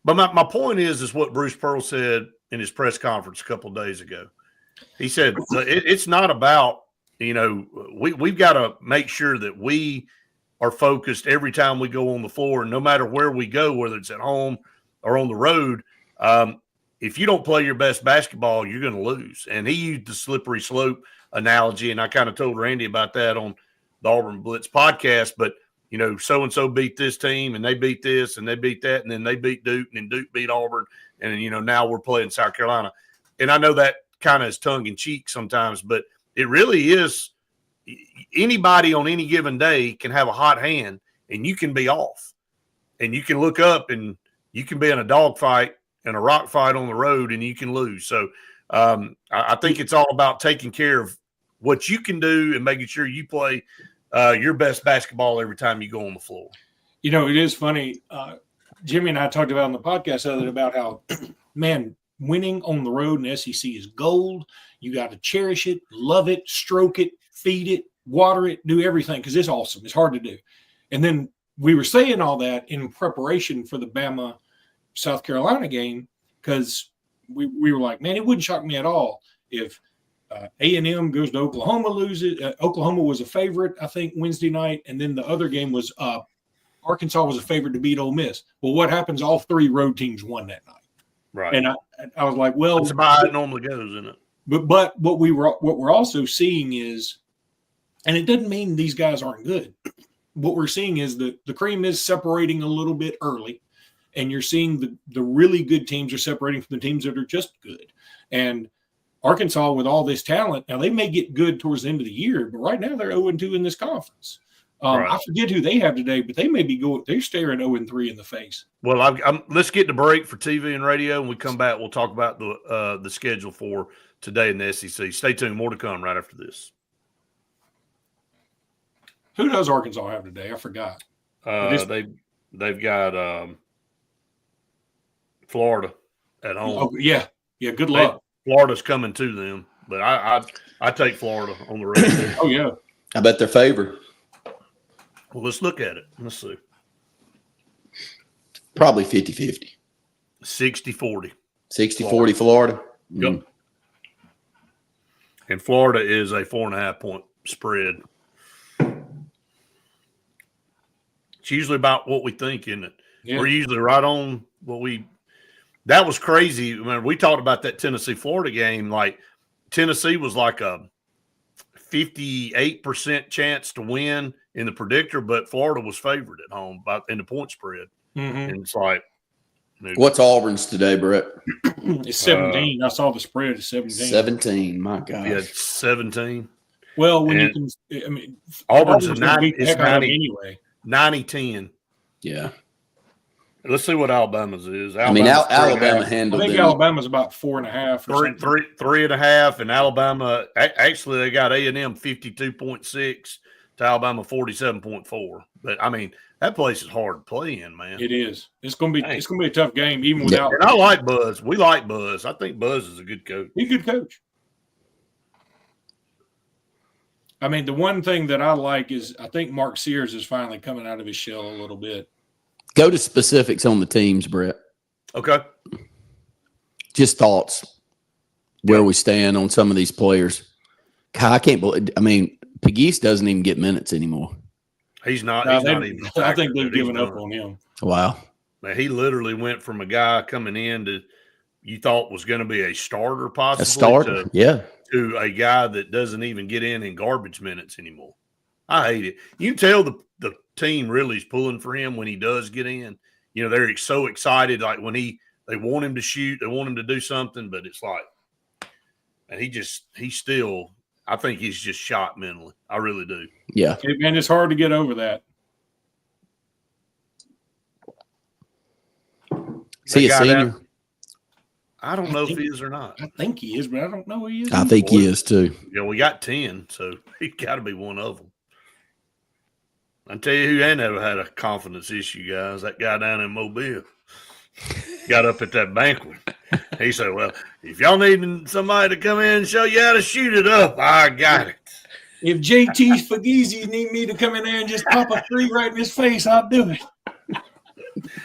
S1: But my point is what Bruce Pearl said in his press conference a couple of days ago. He said it's not about, we've got to make sure that we are focused every time we go on the floor, and no matter where we go, whether it's at home or on the road, if you don't play your best basketball, you're going to lose. And he used the slippery slope analogy, and I kind of told Randy about that on the Auburn Blitz podcast, but so-and-so beat this team, and they beat this, and they beat that, and then they beat Duke, and then Duke beat Auburn, and now we're playing South Carolina. And I know that kind of is tongue-in-cheek sometimes, but it really is. Anybody on any given day can have a hot hand, and you can be off. And you can look up, and you can be in a dogfight and a rock fight on the road, and you can lose. So I think it's all about taking care of what you can do and making sure you play your best basketball every time you go on the floor.
S3: It is funny. Jimmy and I talked about on the podcast other about how, man, winning on the road in SEC is gold. You got to cherish it, love it, stroke it, feed it, water it, do everything because it's awesome. It's hard to do. And then we were saying all that in preparation for the Bama South Carolina game because we were like, man, it wouldn't shock me at all if A&M goes to Oklahoma, loses. Oklahoma was a favorite, I think, Wednesday night, and then the other game was Arkansas was a favorite to beat Ole Miss. Well, what happens? All three road teams won that night,
S1: right?
S3: And I was like, well,
S1: that's about how it normally goes, isn't it?
S3: But what we're also seeing is, and it doesn't mean these guys aren't good. What we're seeing is the cream is separating a little bit early, and you're seeing the really good teams are separating from the teams that are just good. And Arkansas, with all this talent, now they may get good towards the end of the year, but right now they're 0-2 in this conference. Right. I forget who they have today, but they may be they're staring 0-3 in the face.
S1: Well, let's get the break for TV and radio, and we come back. We'll talk about the schedule for today in the SEC. Stay tuned. More to come right after this.
S3: Who does Arkansas have today? I forgot.
S1: They've got Florida at home.
S3: Oh, yeah. Good luck.
S1: Florida's coming to them, but I take Florida on the road.
S3: Oh, yeah.
S2: I bet they're favored.
S1: Well, let's look at it. Let's see.
S2: Probably 50-50.
S1: 60-40.
S2: 60-40 Florida.
S1: Yep. Mm. And Florida is a 4.5-point spread. It's usually about what we think, isn't it? Yeah. We're usually right on what we – that was crazy. I mean, we talked about that Tennessee-Florida game. Like, Tennessee was like a 58% chance to win in the predictor, but Florida was favored at home in the point spread.
S3: Mm-hmm.
S1: And it's like –
S2: What's Auburn's today, Brett?
S3: It's 17. I saw the spread is 17.
S2: 17, my gosh.
S1: Yeah, 17.
S3: Well, when you can – I mean,
S1: Auburn's a 90 – it's 90
S3: anyway.
S1: 90-10.
S2: Yeah.
S1: Let's see what Alabama's is.
S2: Alabama handled it.
S3: I think Alabama's about 4.5 or something.
S1: 3.5, and Alabama actually they got A&M 52.6 to Alabama 47.4. But I mean that place is hard to play in, man.
S3: It is. It's gonna be a tough game even without.
S1: And I like Buzz. We like Buzz. I think Buzz is a good coach.
S3: He's a good coach. I mean, the one thing that I like is I think Mark Sears is finally coming out of his shell a little bit.
S2: Go to specifics on the teams, Brett.
S1: Okay.
S2: Just thoughts where we stand on some of these players. God, I can't believe – I mean, Pegues doesn't even get minutes anymore.
S1: He's not.
S3: I think they've given up on him.
S2: Wow.
S1: Man, he literally went from a guy coming in to you thought was going to be a starter possibly.
S2: A starter,
S1: to a guy that doesn't even get in garbage minutes anymore. I hate it. You can tell the team really is pulling for him when he does get in. You know, they're so excited, like when they want him to shoot, they want him to do something, but it's like, and I think he's just shot mentally. I really do.
S2: Yeah.
S3: Man, it's hard to get over that.
S2: See a senior?
S1: I don't know if he is or not.
S3: I think he is, but I don't know who he is.
S2: I think he is too.
S1: Yeah, we got 10, so he got to be one of them. I tell you who ain't never had a confidence issue, guys. That guy down in Mobile got up at that banquet. He said, well, if y'all need somebody to come in and show you how to shoot it up, I got it.
S3: If JT Pegues need me to come in there and just pop a three right in his face, I'll do it.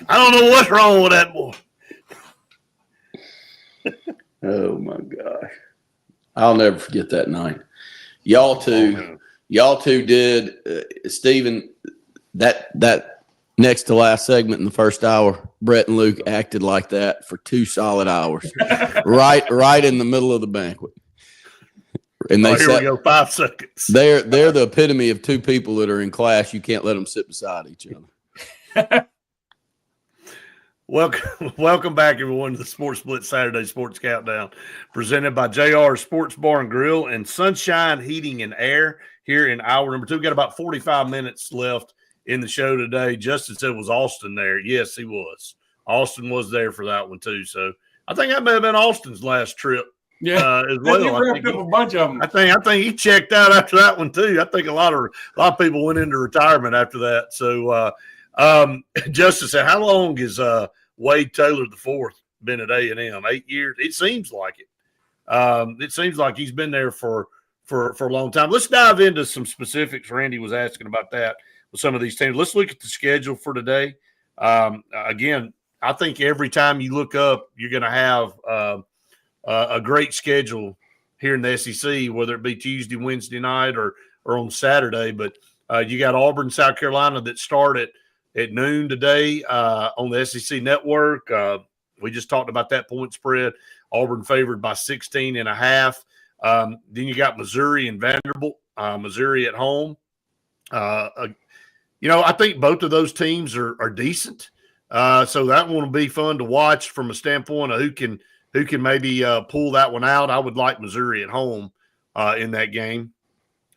S1: I don't know what's wrong with that boy.
S2: Oh, my gosh. I'll never forget that night. Y'all two did, Stephen, that next to last segment in the first hour, Brett and Luke acted like that for 2 solid hours, right in the middle of the banquet. And
S1: here we go, 5 seconds.
S2: They're the epitome of two people that are in class. You can't let them sit beside each other.
S1: Welcome back, everyone, to the Sports Split Saturday Sports Countdown, presented by JR Sports Bar and Grill and Sunshine Heating and Air here in hour number 2. We've got about 45 minutes left in the show today. Justin said, was Austin there? Yes, he was. Austin was there for that one, too. So I think that may have been Austin's last trip as well.
S3: He wrapped up a bunch of them.
S1: I think he checked out after that one too. I think a lot of people went into retirement after that. So, Justice said, how long has Wade Taylor IV been at A&M? 8 years. It seems like it. It seems like he's been there for a long time. Let's dive into some specifics. Randy was asking about that with some of these teams. Let's look at the schedule for today. Again, I think every time you look up, you're going to have a great schedule here in the SEC, whether it be Tuesday, Wednesday night, or on Saturday. But you got Auburn, South Carolina that start at noon today on the SEC Network. We just talked about that point spread. Auburn favored by 16.5. Then you got Missouri and Vanderbilt. Missouri at home. I think both of those teams are decent. So that one will be fun to watch from a standpoint of who can maybe pull that one out. I would like Missouri at home in that game.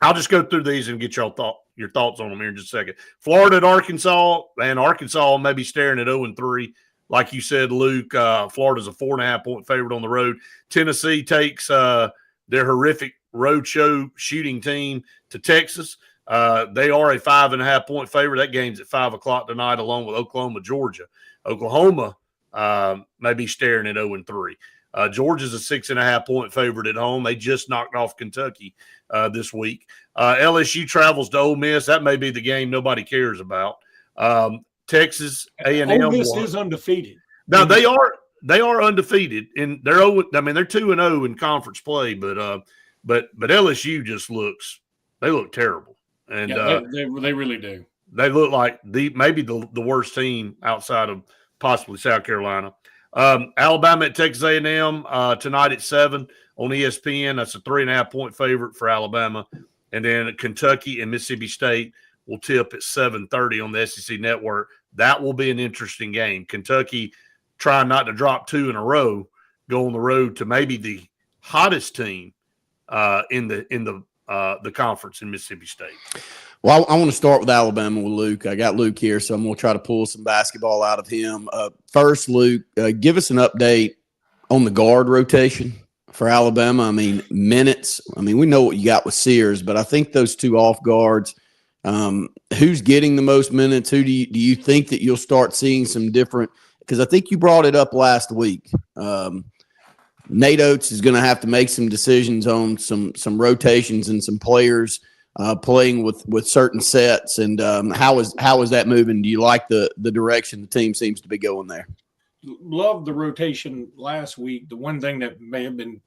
S1: I'll just go through these and get your thoughts on them here in just a second. Florida at Arkansas, and Arkansas may be staring at 0-3. Like you said, Luke, Florida's a 4.5-point favorite on the road. Tennessee takes their horrific roadshow shooting team to Texas. They are a 5.5-point favorite. That game's at 5 o'clock tonight, along with Oklahoma, Georgia. Oklahoma may be staring at 0-3. Georgia's a 6.5-point favorite at home. They just knocked off Kentucky this week. LSU travels to Ole Miss. That may be the game nobody cares about. Texas A&M.
S3: Ole Miss is undefeated.
S1: Now they are undefeated, and they're 2-0 in conference play, but LSU just look terrible, and
S3: they really do.
S1: They look like maybe the worst team outside of possibly South Carolina. Alabama at Texas A&M tonight at 7 on ESPN. That's a 3.5-point favorite for Alabama, and then Kentucky and Mississippi State will tip at 7:30 on the SEC Network. That will be an interesting game. Kentucky trying not to drop 2 in a row, go on the road to maybe the hottest team in the conference in Mississippi State.
S2: Well, I want to start with Alabama with Luke. I got Luke here, so I'm going to try to pull some basketball out of him. First, Luke, give us an update on the guard rotation for Alabama. I mean, minutes. I mean, we know what you got with Sears, but I think those two off guards, who's getting the most minutes? Who do you think that you'll start seeing some different – because I think you brought it up last week. Nate Oates is going to have to make some decisions on some rotations and some players playing with certain sets. And how is that moving? Do you like the direction the team seems to be going there?
S3: Loved the rotation last week. The one thing that may have been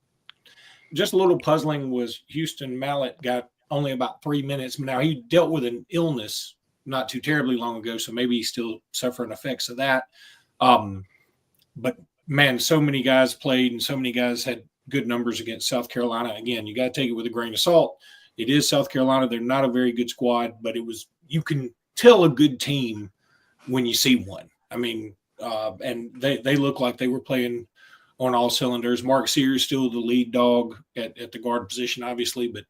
S3: just a little puzzling was Houston Mallett got only about 3 minutes. Now, he dealt with an illness not too terribly long ago, so maybe he's still suffering effects of that. But, man, so many guys played and so many guys had good numbers against South Carolina. Again, you got to take it with a grain of salt. It is South Carolina. They're not a very good squad, but you can tell a good team when you see one. I mean, and they look like they were playing on all cylinders. Mark Sears still the lead dog at the guard position, obviously, but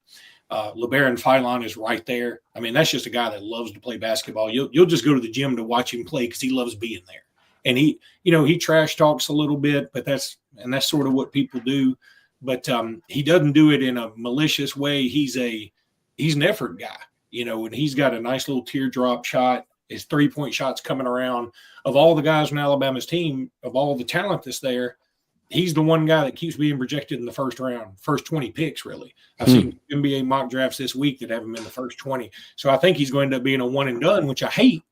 S3: LeBaron Philon is right there. I mean, that's just a guy that loves to play basketball. You'll just go to the gym to watch him play because he loves being there. And he trash talks a little bit, but that's sort of what people do. But he doesn't do it in a malicious way. He's an effort guy, and he's got a nice little teardrop shot. His 3-point shot's coming around. Of all the guys on Alabama's team, of all the talent that's there, he's the one guy that keeps being projected in the first round, first 20 picks, really. I've seen NBA mock drafts this week that have him in the first 20. So I think he's going to end up being a one and done, which I hate,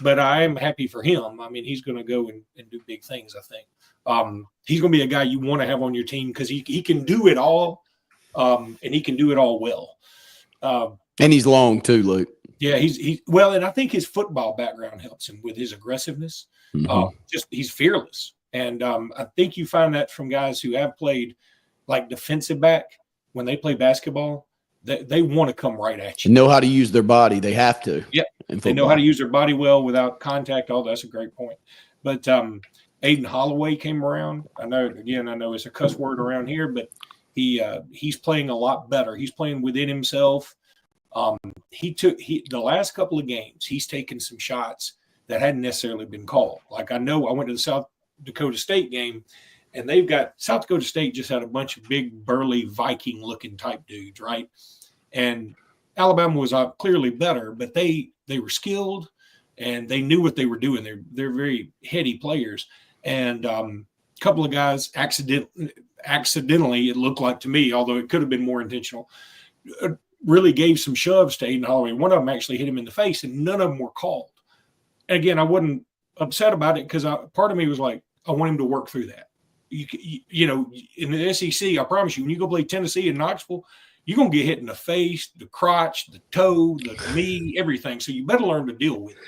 S3: but I am happy for him. I mean, he's going to go and do big things, I think. He's going to be a guy you want to have on your team because he can do it all, and he can do it all well.
S2: And he's long too, Luke.
S3: Yeah, he's well, and I think his football background helps him with his aggressiveness. Just he's fearless. And I think you find that from guys who have played like defensive back when they play basketball, they want to come right at you.
S2: Know how to use their body. They have to.
S3: Yeah, they know how to use their body well without contact. That's a great point. But Aiden Holloway came around. I know it's a cuss word around here, but he's playing a lot better. He's playing within himself. The last couple of games, he's taken some shots that hadn't necessarily been called. Like I went to the South Dakota State game, And they've got South Dakota State just had a bunch of big, burly, Viking-looking type dudes, right? And Alabama was clearly better, but they were skilled and they knew what they were doing. They're very heady players. And a couple of guys accidentally, it looked like to me, although it could have been more intentional, really gave some shoves to Aiden Holloway. One of them actually hit him in the face, and none of them were called. And again, I wasn't upset about it because part of me was like, I want him to work through that. You know, in the SEC, I promise you, when you go play Tennessee and Knoxville, you're going to get hit in the face, the crotch, the toe, the knee, everything. So you better learn to deal with it.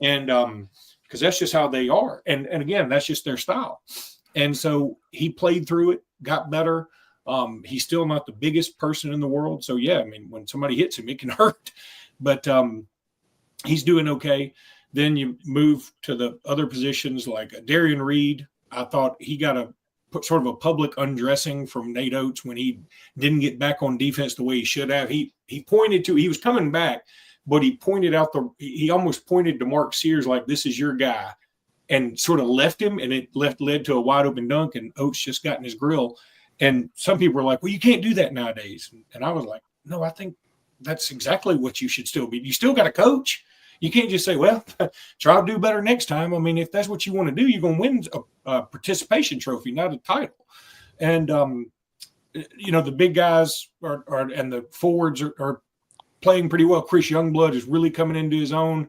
S3: And because that's just how they are. And again, that's just their style. And so he played through it, got better. He's still not the biggest person in the world. So, yeah, I mean, when somebody hits him, it can hurt. But he's doing okay. Then you move to the other positions like Darian Reed. I thought he got sort of a public undressing from Nate Oates when he didn't get back on defense the way he should have. He pointed to – he was coming back, but he pointed out he almost pointed to Mark Sears like, this is your guy, and sort of left him, and it led to a wide-open dunk, and Oates just got in his grill. And some people were like, well, you can't do that nowadays. And I was like, no, I think that's exactly what you should still be. You still got to coach. You can't just say, well, try to do better next time. I mean, if that's what you want to do, you're going to win a participation trophy, not a title. And, you know, the big guys and the forwards are playing pretty well. Chris Youngblood is really coming into his own.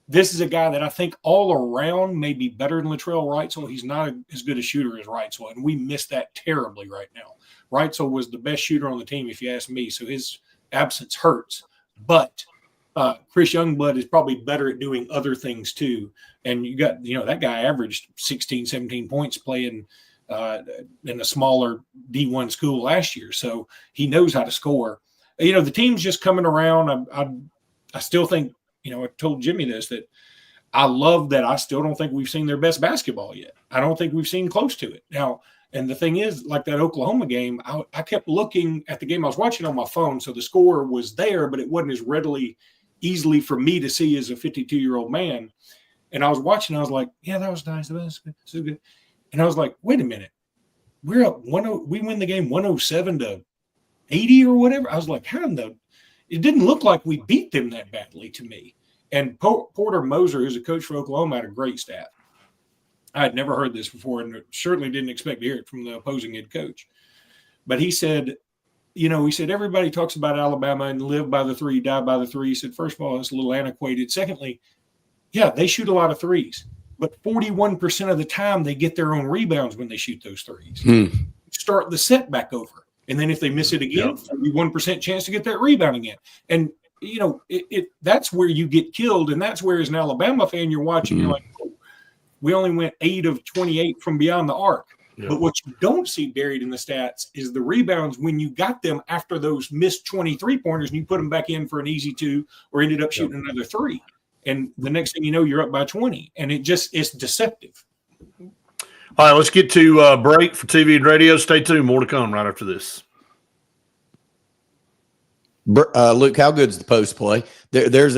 S3: This is a guy that I think all around may be better than Latrell Wrightsell. He's not as good a shooter as Wrightsell, and we miss that terribly right now. Wrightsell was the best shooter on the team, if you ask me, so his absence hurts. But Chris Youngblood is probably better at doing other things too. And you got, you know, that guy averaged 16, 17 points playing in a smaller D1 school last year. So he knows how to score. You know, the team's just coming around. I still think, you know, I told Jimmy this, that I love that I still don't think we've seen their best basketball yet. I don't think we've seen close to it. Now, and the thing is, like that Oklahoma game, I kept looking at the game. I was watching on my phone, so the score was there, but it wasn't as easily for me to see as a 52-year-old man. And I was watching, I was like, yeah, that was nice. That was good. So good. And I was like, wait a minute. We're up 1-0. We win the game 107-80 or whatever. I was like, how in the – it didn't look like we beat them that badly to me. And Porter Moser, who's a coach for Oklahoma, had a great staff. I had never heard this before and certainly didn't expect to hear it from the opposing head coach. But he said, you know, everybody talks about Alabama and live by the three, die by the three. He said, first of all, it's a little antiquated. Secondly, yeah, they shoot a lot of threes. But 41% of the time they get their own rebounds when they shoot those threes. Start the set back over. And then if they miss it again, 41% chance to get that rebound again. And, you know, that's where you get killed. And that's where, as an Alabama fan, you're watching, you're like, oh, we only went 8 of 28 from beyond the arc. Yep. But what you don't see buried in the stats is the rebounds when you got them after those missed 23-pointers and you put them back in for an easy 2 or ended up shooting another 3. And the next thing you know, you're up by 20. And it's deceptive.
S1: All right, let's get to break for TV and radio. Stay tuned. More to come right after this.
S2: Luke, how good's the post play? There's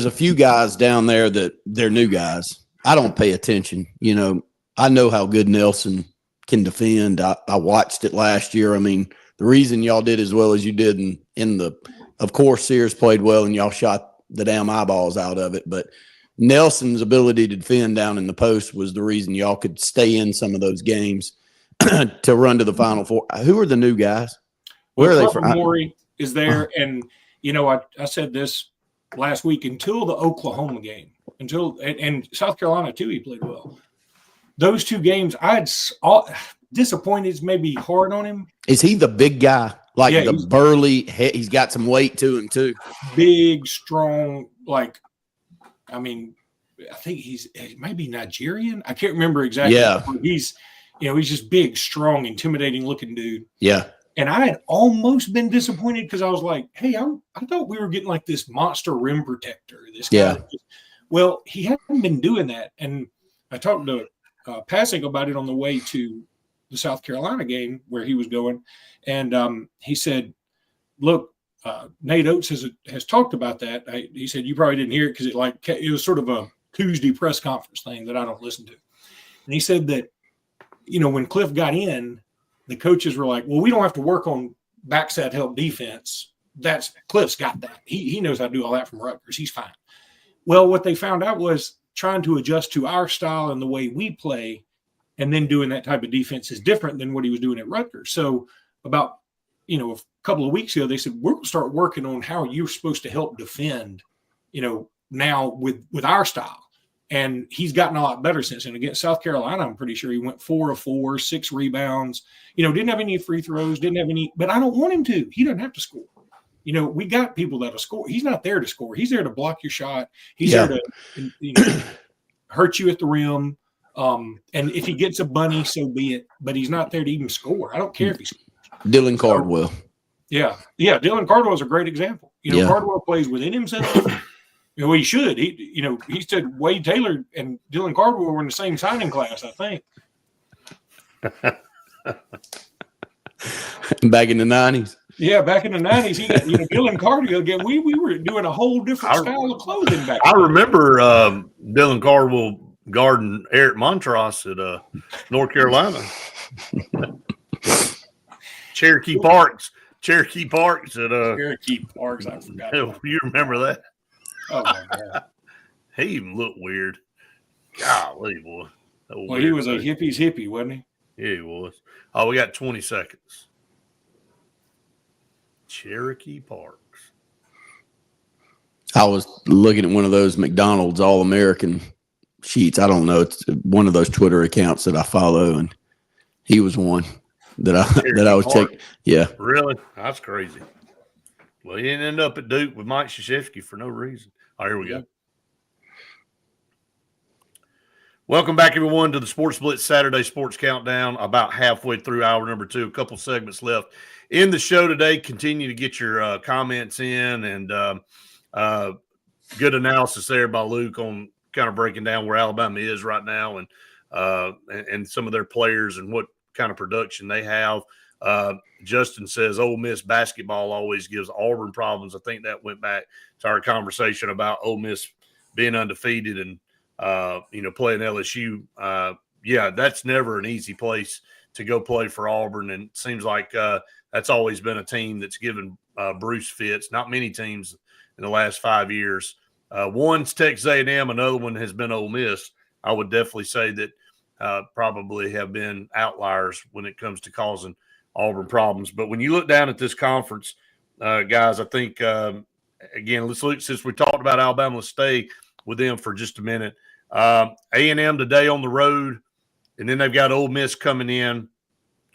S2: a few guys down there that they're new guys. I don't pay attention. You know, I know how good Nelson can defend. I watched it last year. I mean, the reason y'all did as well as you did of course, Sears played well and y'all shot the damn eyeballs out of it. But Nelson's ability to defend down in the post was the reason y'all could stay in some of those games to run to the Final Four. Who are the new guys? Where are they from?
S3: Maury is there. And, you know, I said this last week, until the Oklahoma game, and South Carolina too, he played well. Those 2 games, disappointed is maybe hard on him.
S2: Is he the big guy? Like the burly, he's got some weight to him too.
S3: Big, strong, like, I mean, I think he might be Nigerian. I can't remember exactly.
S2: Yeah.
S3: He's just big, strong, intimidating looking dude.
S2: Yeah.
S3: And I had almost been disappointed because I was like, hey, I thought we were getting like this monster rim protector. This guy.
S2: Yeah.
S3: Well, he hadn't been doing that. And I talked to Passing about it on the way to the South Carolina game where he was going. And he said, look, Nate Oates has talked about that. He said, you probably didn't hear it because it was sort of a Tuesday press conference thing that I don't listen to. And he said that when Cliff got in, the coaches were like, well, we don't have to work on backside help defense. That's Cliff's got that. He knows how to do all that from Rutgers. He's fine. Well, what they found out was trying to adjust to our style and the way we play, and then doing that type of defense is different than what he was doing at Rutgers. So about, a couple of weeks ago, they said, we're going to start working on how you're supposed to help defend, now with our style. And he's gotten a lot better since then. Against South Carolina, I'm pretty sure he went 4 of 4, 6 rebounds, didn't have any free throws, but I don't want him to. He doesn't have to score. We got people that'll score. He's not there to score. He's there to block your shot. He's there to hurt you at the rim. And if he gets a bunny, so be it. But he's not there to even score. I don't care if he scores.
S2: Dylan Cardwell.
S3: Yeah. Dylan Cardwell is a great example. Cardwell plays within himself. He should. He said Wade Taylor and Dylan Cardwell were in the same signing class, I think.
S2: Back in the 90s.
S3: Yeah, back in the 90s, he got, Dylan Cardwell again. We were doing a whole different style of clothing back then.
S1: I remember Dylan Cardwell guarding Eric Montross at North Carolina. Cherokee Parks at
S3: Cherokee Parks, I forgot.
S1: You remember that?
S3: Oh my God.
S1: He even looked weird. Golly, boy.
S3: Well, he was a hippie's hippie, wasn't he?
S1: Yeah, he was. Oh, we got 20 seconds. Cherokee Parks.
S2: I was looking at one of those McDonald's All-American sheets. I don't know. It's one of those Twitter accounts that I follow, and he was one that I was checking. Yeah.
S1: Really? That's crazy. Well, he didn't end up at Duke with Mike Krzyzewski for no reason. All right, here we go. Welcome back, everyone, to the Sports Blitz Saturday Sports Countdown. About halfway through hour number 2, a couple segments left in the show today. Continue to get your comments in, and good analysis there by Luke on kind of breaking down where Alabama is right now and some of their players and what kind of production they have. Justin says Ole Miss basketball always gives Auburn problems. I think that went back to our conversation about Ole Miss being undefeated and playing LSU. Yeah, that's never an easy place to go play for Auburn, and it seems like that's always been a team that's given Bruce fits. Not many teams in the last 5 years. One's Texas A&M, another one has been Ole Miss. I would definitely say that probably have been outliers when it comes to causing Auburn problems. But when you look down at this conference, guys, I think, again, let's look, since we talked about Alabama, let's stay with them for just a minute. A&M today on the road, and then they've got Ole Miss coming in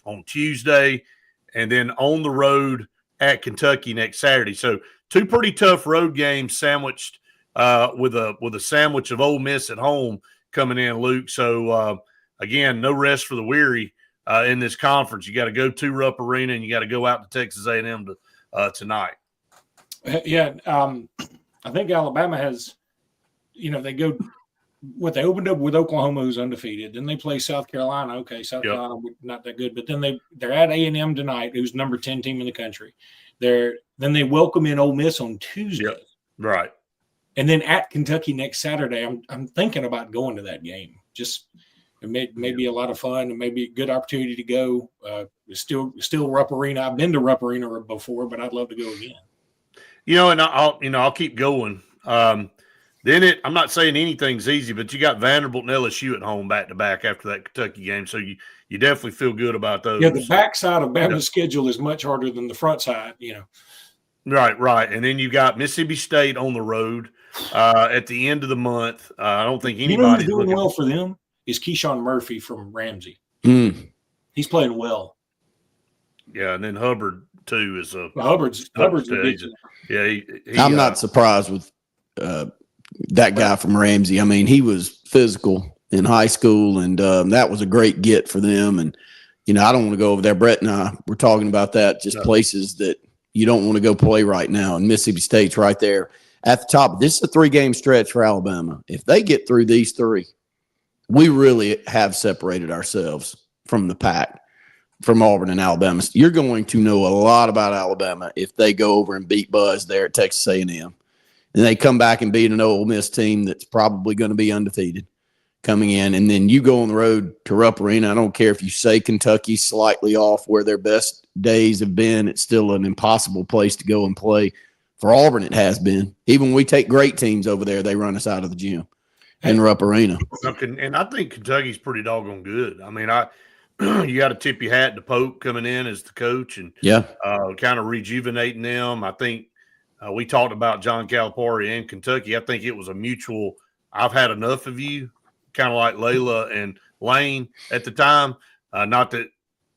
S1: on Tuesday, and then on the road at Kentucky next Saturday. So 2 pretty tough road games sandwiched with a sandwich of Ole Miss at home coming in, Luke. So, again, no rest for the weary in this conference. You got to go to Rupp Arena, and you got to go out to Texas A&M tonight.
S3: Yeah, I think Alabama has – they go they opened up with Oklahoma, who's undefeated. Then they play South Carolina. Okay, South Carolina not that good, but then they're at A&M tonight, who's number 10 team in the country. Then they welcome in Ole Miss on Tuesday.
S1: Yep. Right.
S3: And then at Kentucky next Saturday. I'm thinking about going to that game. Just it may be a lot of fun and maybe a good opportunity to go. It's still Rupp Arena. I've been to Rupp Arena before, but I'd love to go again.
S1: And I'll keep going. Then I'm not saying anything's easy, but you got Vanderbilt and LSU at home back-to-back after that Kentucky game, so you definitely feel good about those.
S3: Yeah, the backside of Bama's schedule is much harder than the front side,
S1: Right. And then you got Mississippi State on the road at the end of the month. I don't think anybody's
S3: doing well for them is Keyshawn Murphy from Ramsey. He's playing well.
S1: Yeah, and then Hubbard, too, is a –
S3: Hubbard's
S2: I'm not surprised with that guy from Ramsey. I mean, he was physical in high school, and that was a great get for them. And, I don't want to go over there. Brett and I were talking about that, just places that you don't want to go play right now. And Mississippi State's right there at the top. This is a 3-game stretch for Alabama. If they get through these 3, we really have separated ourselves from the pack, from Auburn and Alabama. You're going to know a lot about Alabama if they go over and beat Buzz there at Texas A&M. And they come back and beat an Ole Miss team that's probably going to be undefeated coming in, and then you go on the road to Rupp Arena. I don't care if you say Kentucky's slightly off where their best days have been. It's still an impossible place to go and play. For Auburn, it has been. Even when we take great teams over there, they run us out of the gym in Rupp Arena.
S1: And I think Kentucky's pretty doggone good. I mean, you got to tip your hat to Pope coming in as the coach and kind of rejuvenating them. I think we talked about John Calipari and Kentucky. I think it was a mutual, I've had enough of you, kind of like Layla and Lane at the time. Not that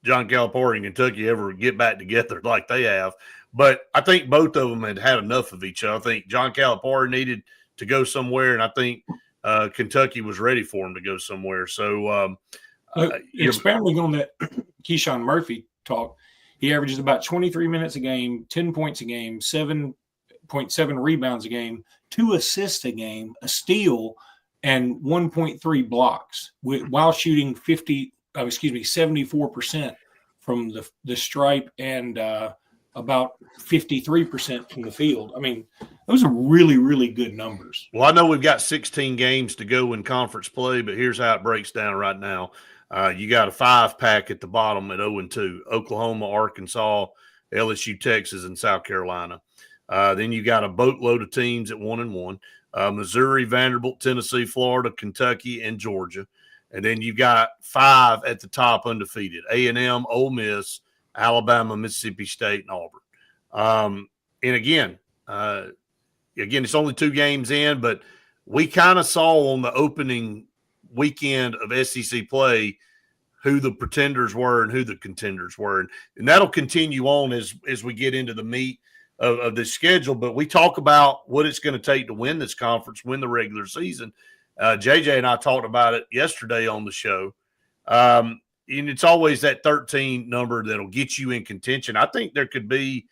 S1: John Calipari and Kentucky ever get back together like they have, but I think both of them had enough of each other. I think John Calipari needed to go somewhere, and I think Kentucky was ready for him to go somewhere. So,
S3: expounding on that Keyshawn Murphy talk, he averages about 23 minutes a game, 10 points a game, 7.7 rebounds a game, 2 assists a game, a steal, and 1.3 blocks while shooting 74% from the stripe and about 53% from the field. I mean, those are really, really good numbers.
S1: Well, I know we've got 16 games to go in conference play, but here's how it breaks down right now. You got a 5-pack at the bottom at 0-2, Oklahoma, Arkansas, LSU, Texas, and South Carolina. Then you got a boatload of teams at 1-1, Missouri, Vanderbilt, Tennessee, Florida, Kentucky, and Georgia. And then you got 5 at the top undefeated, A&M, Ole Miss, Alabama, Mississippi State, and Auburn. And again, it's only 2 games in, but we kind of saw on the opening weekend of SEC play who the pretenders were and who the contenders were. And that'll continue on as we get into the meat of this schedule. But we talk about what it's going to take to win this conference, win the regular season. JJ and I talked about it yesterday on the show. And it's always that 13 number that'll get you in contention. I think there could be,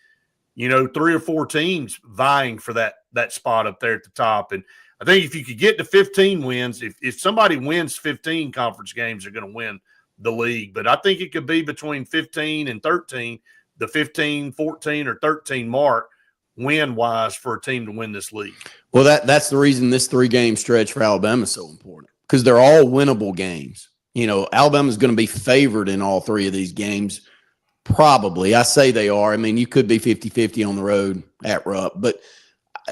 S1: 3 or 4 teams vying for that spot up there at the top. And I think if you could get to 15 wins, if somebody wins 15 conference games, they're going to win the league. But I think it could be between 15 and 13, the 15, 14, or 13 mark win-wise for a team to win this league.
S2: Well, that's the reason this 3-game stretch for Alabama is so important, because they're all winnable games. Alabama's going to be favored in all 3 of these games. Probably. I say they are. I mean, you could be 50-50 on the road at Rupp, but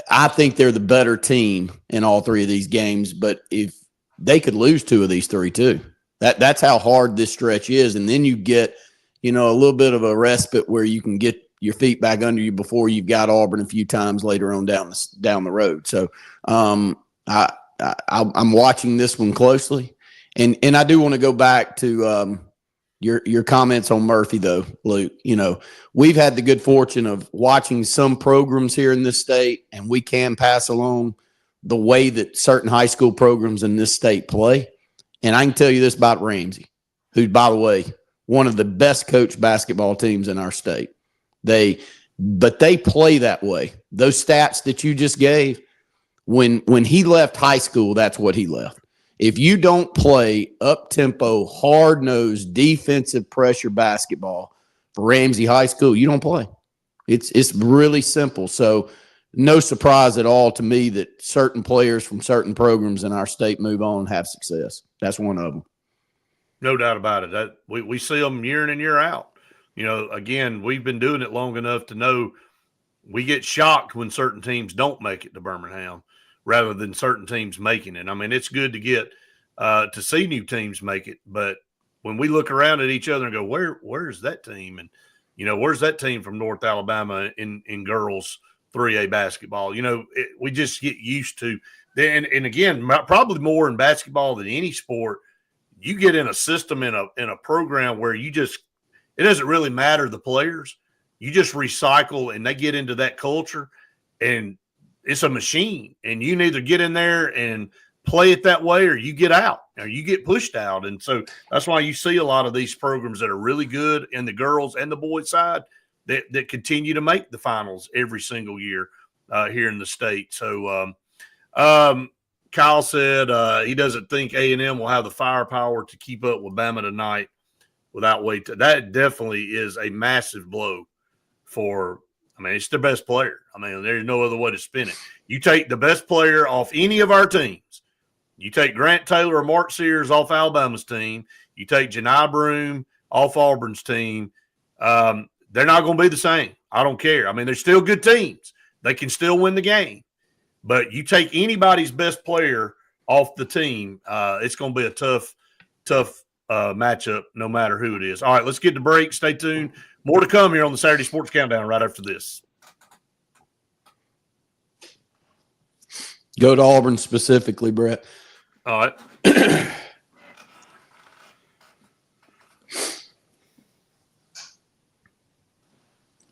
S2: I think they're the better team in all 3 of these games. But if they could lose 2 of these 3 too, that's how hard this stretch is. And then you get, a little bit of a respite where you can get your feet back under you before you've got Auburn a few times later on down the road. So I'm watching this one closely. And I do want to go back to your comments on Murphy, though, Luke. We've had the good fortune of watching some programs here in this state, and we can pass along the way that certain high school programs in this state play. And I can tell you this about Ramsey, who's, by the way, one of the best coached basketball teams in our state. But they play that way. Those stats that you just gave, when he left high school, that's what he left. If you don't play up-tempo, hard-nosed, defensive pressure basketball for Ramsey High School, you don't play. It's really simple. So no surprise at all to me that certain players from certain programs in our state move on and have success. That's one of them.
S1: No doubt about it. That we see them year in and year out. Again, we've been doing it long enough to know we get shocked when certain teams don't make it to Birmingham rather than certain teams making it. I mean, it's good to get to see new teams make it, but when we look around at each other and go, where's that team? And, where's that team from North Alabama in girls 3A basketball? We just get used to – and again, probably more in basketball than any sport, you get in a system in a program where you just – it doesn't really matter the players. You just recycle and they get into that culture, and it's a machine. And you either get in there and play it that way or you get out or you get pushed out. And so that's why you see a lot of these programs that are really good in the girls and the boys side that continue to make the finals every single year here in the state. So Kyle said he doesn't think A&M will have the firepower to keep up with Bama tonight. Without weight, that definitely is a massive blow for. I mean, it's the best player. I mean, there's no other way to spin it. You take the best player off any of our teams, You take Grant Taylor or Mark Sears off Alabama's team. You take Janai Broome off Auburn's team. They're not going to be the same. I don't care. I mean, they're still good teams. They can still win the game. But you take anybody's best player off the team, it's going to be a tough matchup no matter who it is. All right, let's get to break. Stay tuned. More to come here on the Saturday Sports Countdown right after this.
S2: Go to Auburn specifically, Brett.
S1: All right.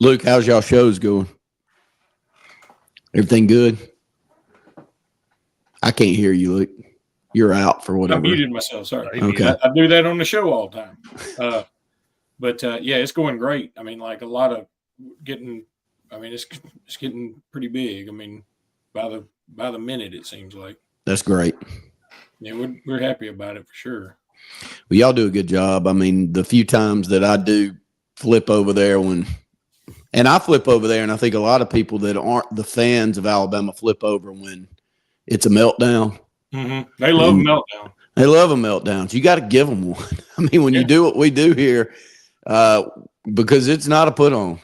S2: Luke, how's y'all shows going? Everything good? I can't hear you, Luke. You're out for whatever.
S3: I muted myself. Sorry.
S2: Okay.
S3: I do that on the show all the time. But yeah, it's going great. I mean, like a lot of getting. I mean, it's getting pretty big. I mean, by the minute, it seems like.
S2: That's great.
S3: Yeah, we're happy about it for sure.
S2: Well, y'all do a good job. I mean, the few times that I do flip over there and I flip over there, and I think a lot of people that aren't the fans of Alabama flip over when it's a meltdown.
S3: Mm-hmm. They love a meltdown.
S2: They love a meltdown. You got to give them one. I mean, when you do what we do here, because it's not a put on.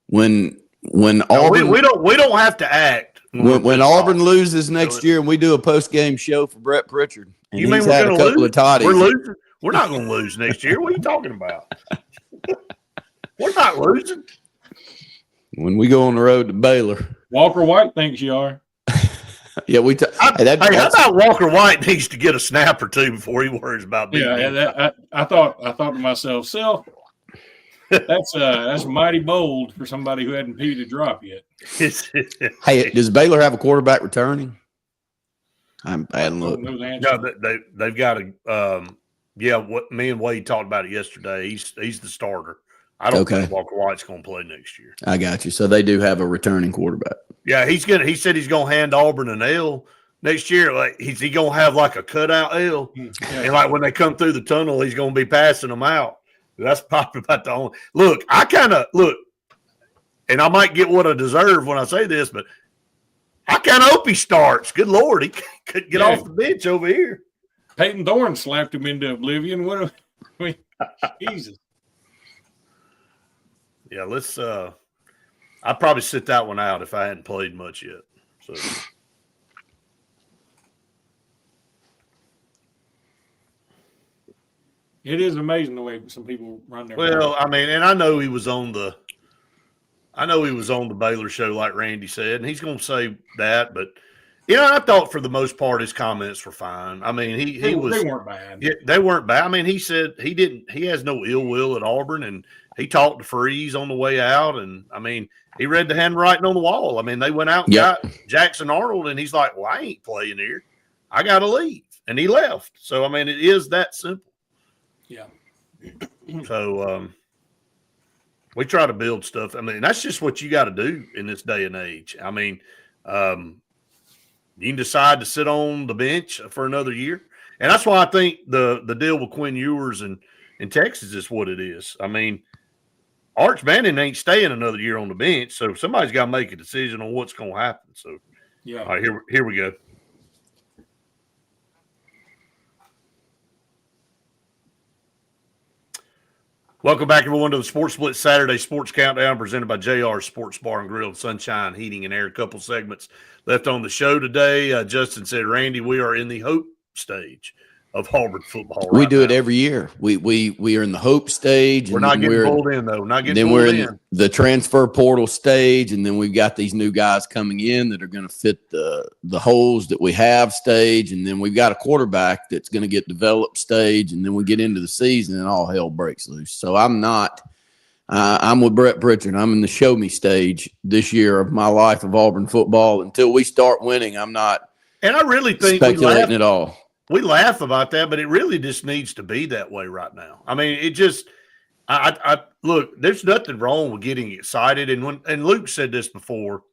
S2: When Auburn,
S1: we don't have to act.
S2: When Auburn loses next year, and we do a post game show for Brett Pritchard, and
S1: you mean
S2: he's
S1: we're
S2: had a couple
S1: lose?
S2: of toddies.
S1: We're losing. We're not going to lose next year. What are you talking about? We're not losing.
S2: When we go on the road to Baylor,
S3: Walker White thinks you are.
S2: Yeah,
S1: how about Walker White needs to get a snap or two before he worries about being.
S3: Yeah, I thought to myself, Self, that's mighty bold for somebody who hadn't peed a drop yet.
S2: Hey, does Baylor have a quarterback returning? I'm bad look.
S1: No, they've got a what me and Wade talked about it yesterday. He's the starter. I don't think Walker White's going to play next year.
S2: I got you. So they do have a returning quarterback.
S1: Yeah, he said he's going to hand Auburn an L next year. Like, is he going to have like a cutout L? Yeah. And like when they come through the tunnel, he's going to be passing them out. That's probably about the only – look, and I might get what I deserve when I say this, but I kind of hope he starts. Good Lord, he could get off the bench over here.
S3: Peyton Thorne slapped him into oblivion. Jesus.
S1: Yeah, let's I'd probably sit that one out if I hadn't played much yet. So
S3: it is amazing the way some people run their
S1: ball. I mean, and I know he was on the Baylor show, like Randy said, and he's gonna say that, but I thought for the most part his comments were fine. I mean, they
S3: weren't bad.
S1: Yeah, they weren't bad. I mean, he said he has no ill will at Auburn, and he talked to Freeze on the way out, and I mean, he read the handwriting on the wall. I mean, they went out and got Jackson Arnold, and he's like, "Well, I ain't playing here. I got to leave," and he left. So I mean, it is that simple.
S3: Yeah.
S1: So we try to build stuff. I mean, that's just what you got to do in this day and age. I mean, you can decide to sit on the bench for another year. And that's why I think the deal with Quinn Ewers in Texas is what it is. I mean, Arch Manning ain't staying another year on the bench, so somebody's got to make a decision on what's going to happen. So,
S3: yeah.
S1: All right, here we go. Welcome back, everyone, to the Sports Split Saturday Sports Countdown presented by JR Sports Bar and Grill, Sunshine Heating and Air. A couple segments left on the show today. Justin said, Randy, we are in the hope stage of Auburn football.
S2: We do it every year. We are in the hope stage.
S1: We're not getting pulled in, though.
S2: Then we're in the transfer portal stage, and then we've got these new guys coming in that are going to fit the holes that we have stage, and then we've got a quarterback that's going to get developed stage, and then we get into the season, and all hell breaks loose. So I'm with Brett Pritchard. I'm in the show me stage this year of my life of Auburn football. Until we start winning, I'm not
S1: and I really think
S2: speculating at all.
S1: We laugh about that, but it really just needs to be that way right now. I mean, it just I look, there's nothing wrong with getting excited. And Luke said this before,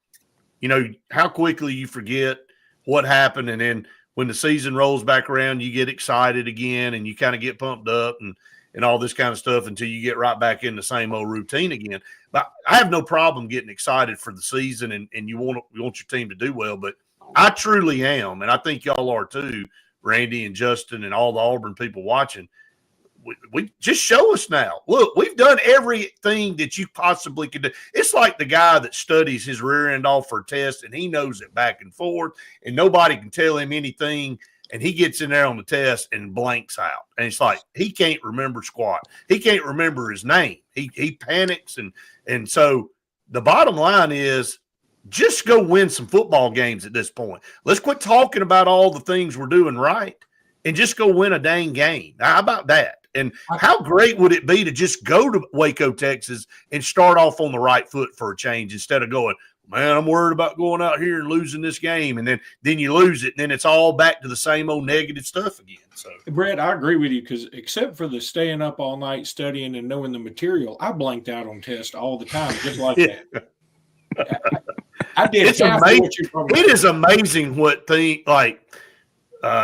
S1: how quickly you forget what happened. And then when the season rolls back around, you get excited again and you kind of get pumped up and all this kind of stuff until you get right back in the same old routine again. But I have no problem getting excited for the season and you want your team to do well, but I truly am, and I think y'all are too, Randy and Justin and all the Auburn people watching. We just show us now. Look, we've done everything that you possibly could do. It's like the guy that studies his rear end off for a test, and he knows it back and forth, and nobody can tell him anything. And he gets in there on the test and blanks out. And it's like he can't remember squat. He can't remember his name. He panics. And so the bottom line is just go win some football games at this point. Let's quit talking about all the things we're doing right and just go win a dang game. How about that? And how great would it be to just go to Waco, Texas and start off on the right foot for a change instead of going, man, I'm worried about going out here and losing this game. And then you lose it. And then it's all back to the same old negative stuff again. So,
S3: Brett, I agree with you because except for the staying up all night studying and knowing the material, I blanked out on tests all the time, just like that. I did.
S1: It's amazing. It is amazing what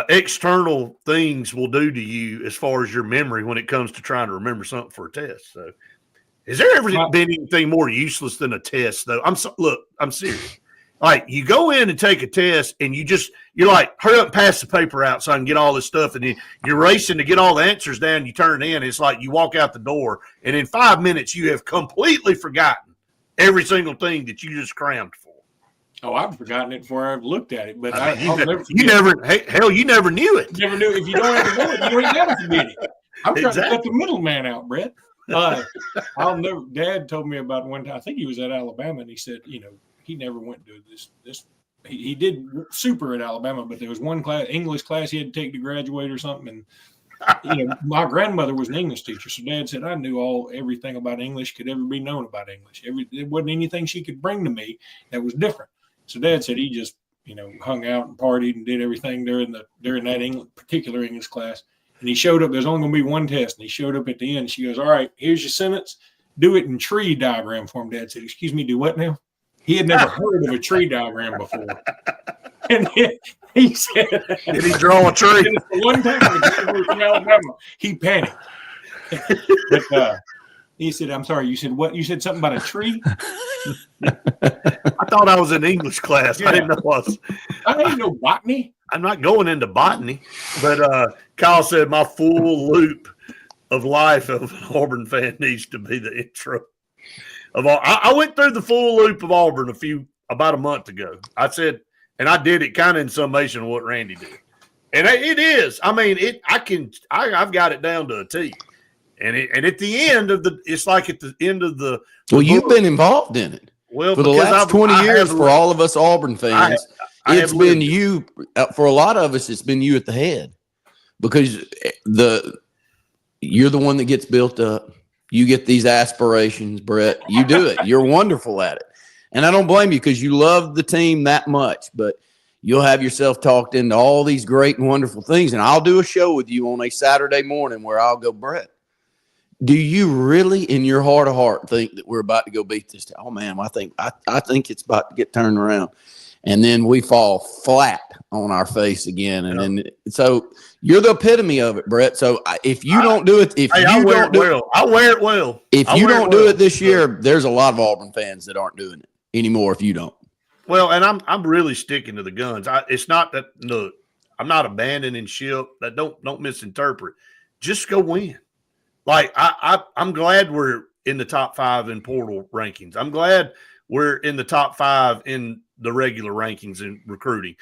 S1: external things will do to you as far as your memory when it comes to trying to remember something for a test. So, has there ever been anything more useless than a test, though? I'm serious. Like, you go in and take a test, and you're like, hurry up and pass the paper out so I can get all this stuff, and then you're racing to get all the answers down. You turn it in. It's like you walk out the door, and in 5 minutes, you have completely forgotten every single thing that you just crammed for.
S3: Oh, I've forgotten it before I've looked at it, but
S1: you never knew it.
S3: Never knew. If you don't have to know it, you ain't got to forget it. I'm trying to cut the middleman out, Brett. Dad told me about one time. I think he was at Alabama, and he said, he never went to this. He did super at Alabama, but there was one English class he had to take to graduate or something. And my grandmother was an English teacher, so Dad said I knew everything about English could ever be known about English. There wasn't anything she could bring to me that was different. So Dad said he just, hung out and partied and did everything during that particular English class. And he showed up. There's only going to be one test. And he showed up at the end. She goes, all right, here's your sentence. Do it in tree diagram form. Dad said, excuse me, do what now? He had never heard of a tree diagram before. And he said,
S1: did he draw a tree?
S3: One time in Alabama, he panicked. But he said, I'm sorry, you said what? You said something about a tree?
S1: I thought I was in English class. Yeah. I didn't know
S3: I didn't know botany.
S1: I'm not going into botany, but Kyle said my full loop of life of an Auburn fan needs to be the intro of all. I went through the full loop of Auburn about a month ago. I said, and I did it kind of in summation of what Randy did, and it is. I mean, I've got it down to a T, and at the end of it's like at the end of the.
S2: Well, you've been involved in it.
S1: Well,
S2: for the last 20 years, for all of us Auburn fans. It's been you for a lot of us. It's been you at the head because you're the one that gets built up. You get these aspirations, Brett. You do it. You're wonderful at it, and I don't blame you because you love the team that much. But you'll have yourself talked into all these great and wonderful things, and I'll do a show with you on a Saturday morning where I'll go, Brett. Do you really, in your heart of heart, think that we're about to go beat this team? Oh man, I think it's about to get turned around. And then we fall flat on our face again. And then, so you're the epitome of it, Brett. So if you don't do it,
S1: I wear it well.
S2: If you don't do it this year, there's a lot of Auburn fans that aren't doing it anymore if you don't.
S1: Well, and I'm really sticking to the guns. It's not that, look, I'm not abandoning ship. That don't misinterpret. Just go win. Like I'm glad we're in the top 5 in portal rankings. I'm glad we're in the top 5 in the regular rankings in recruiting.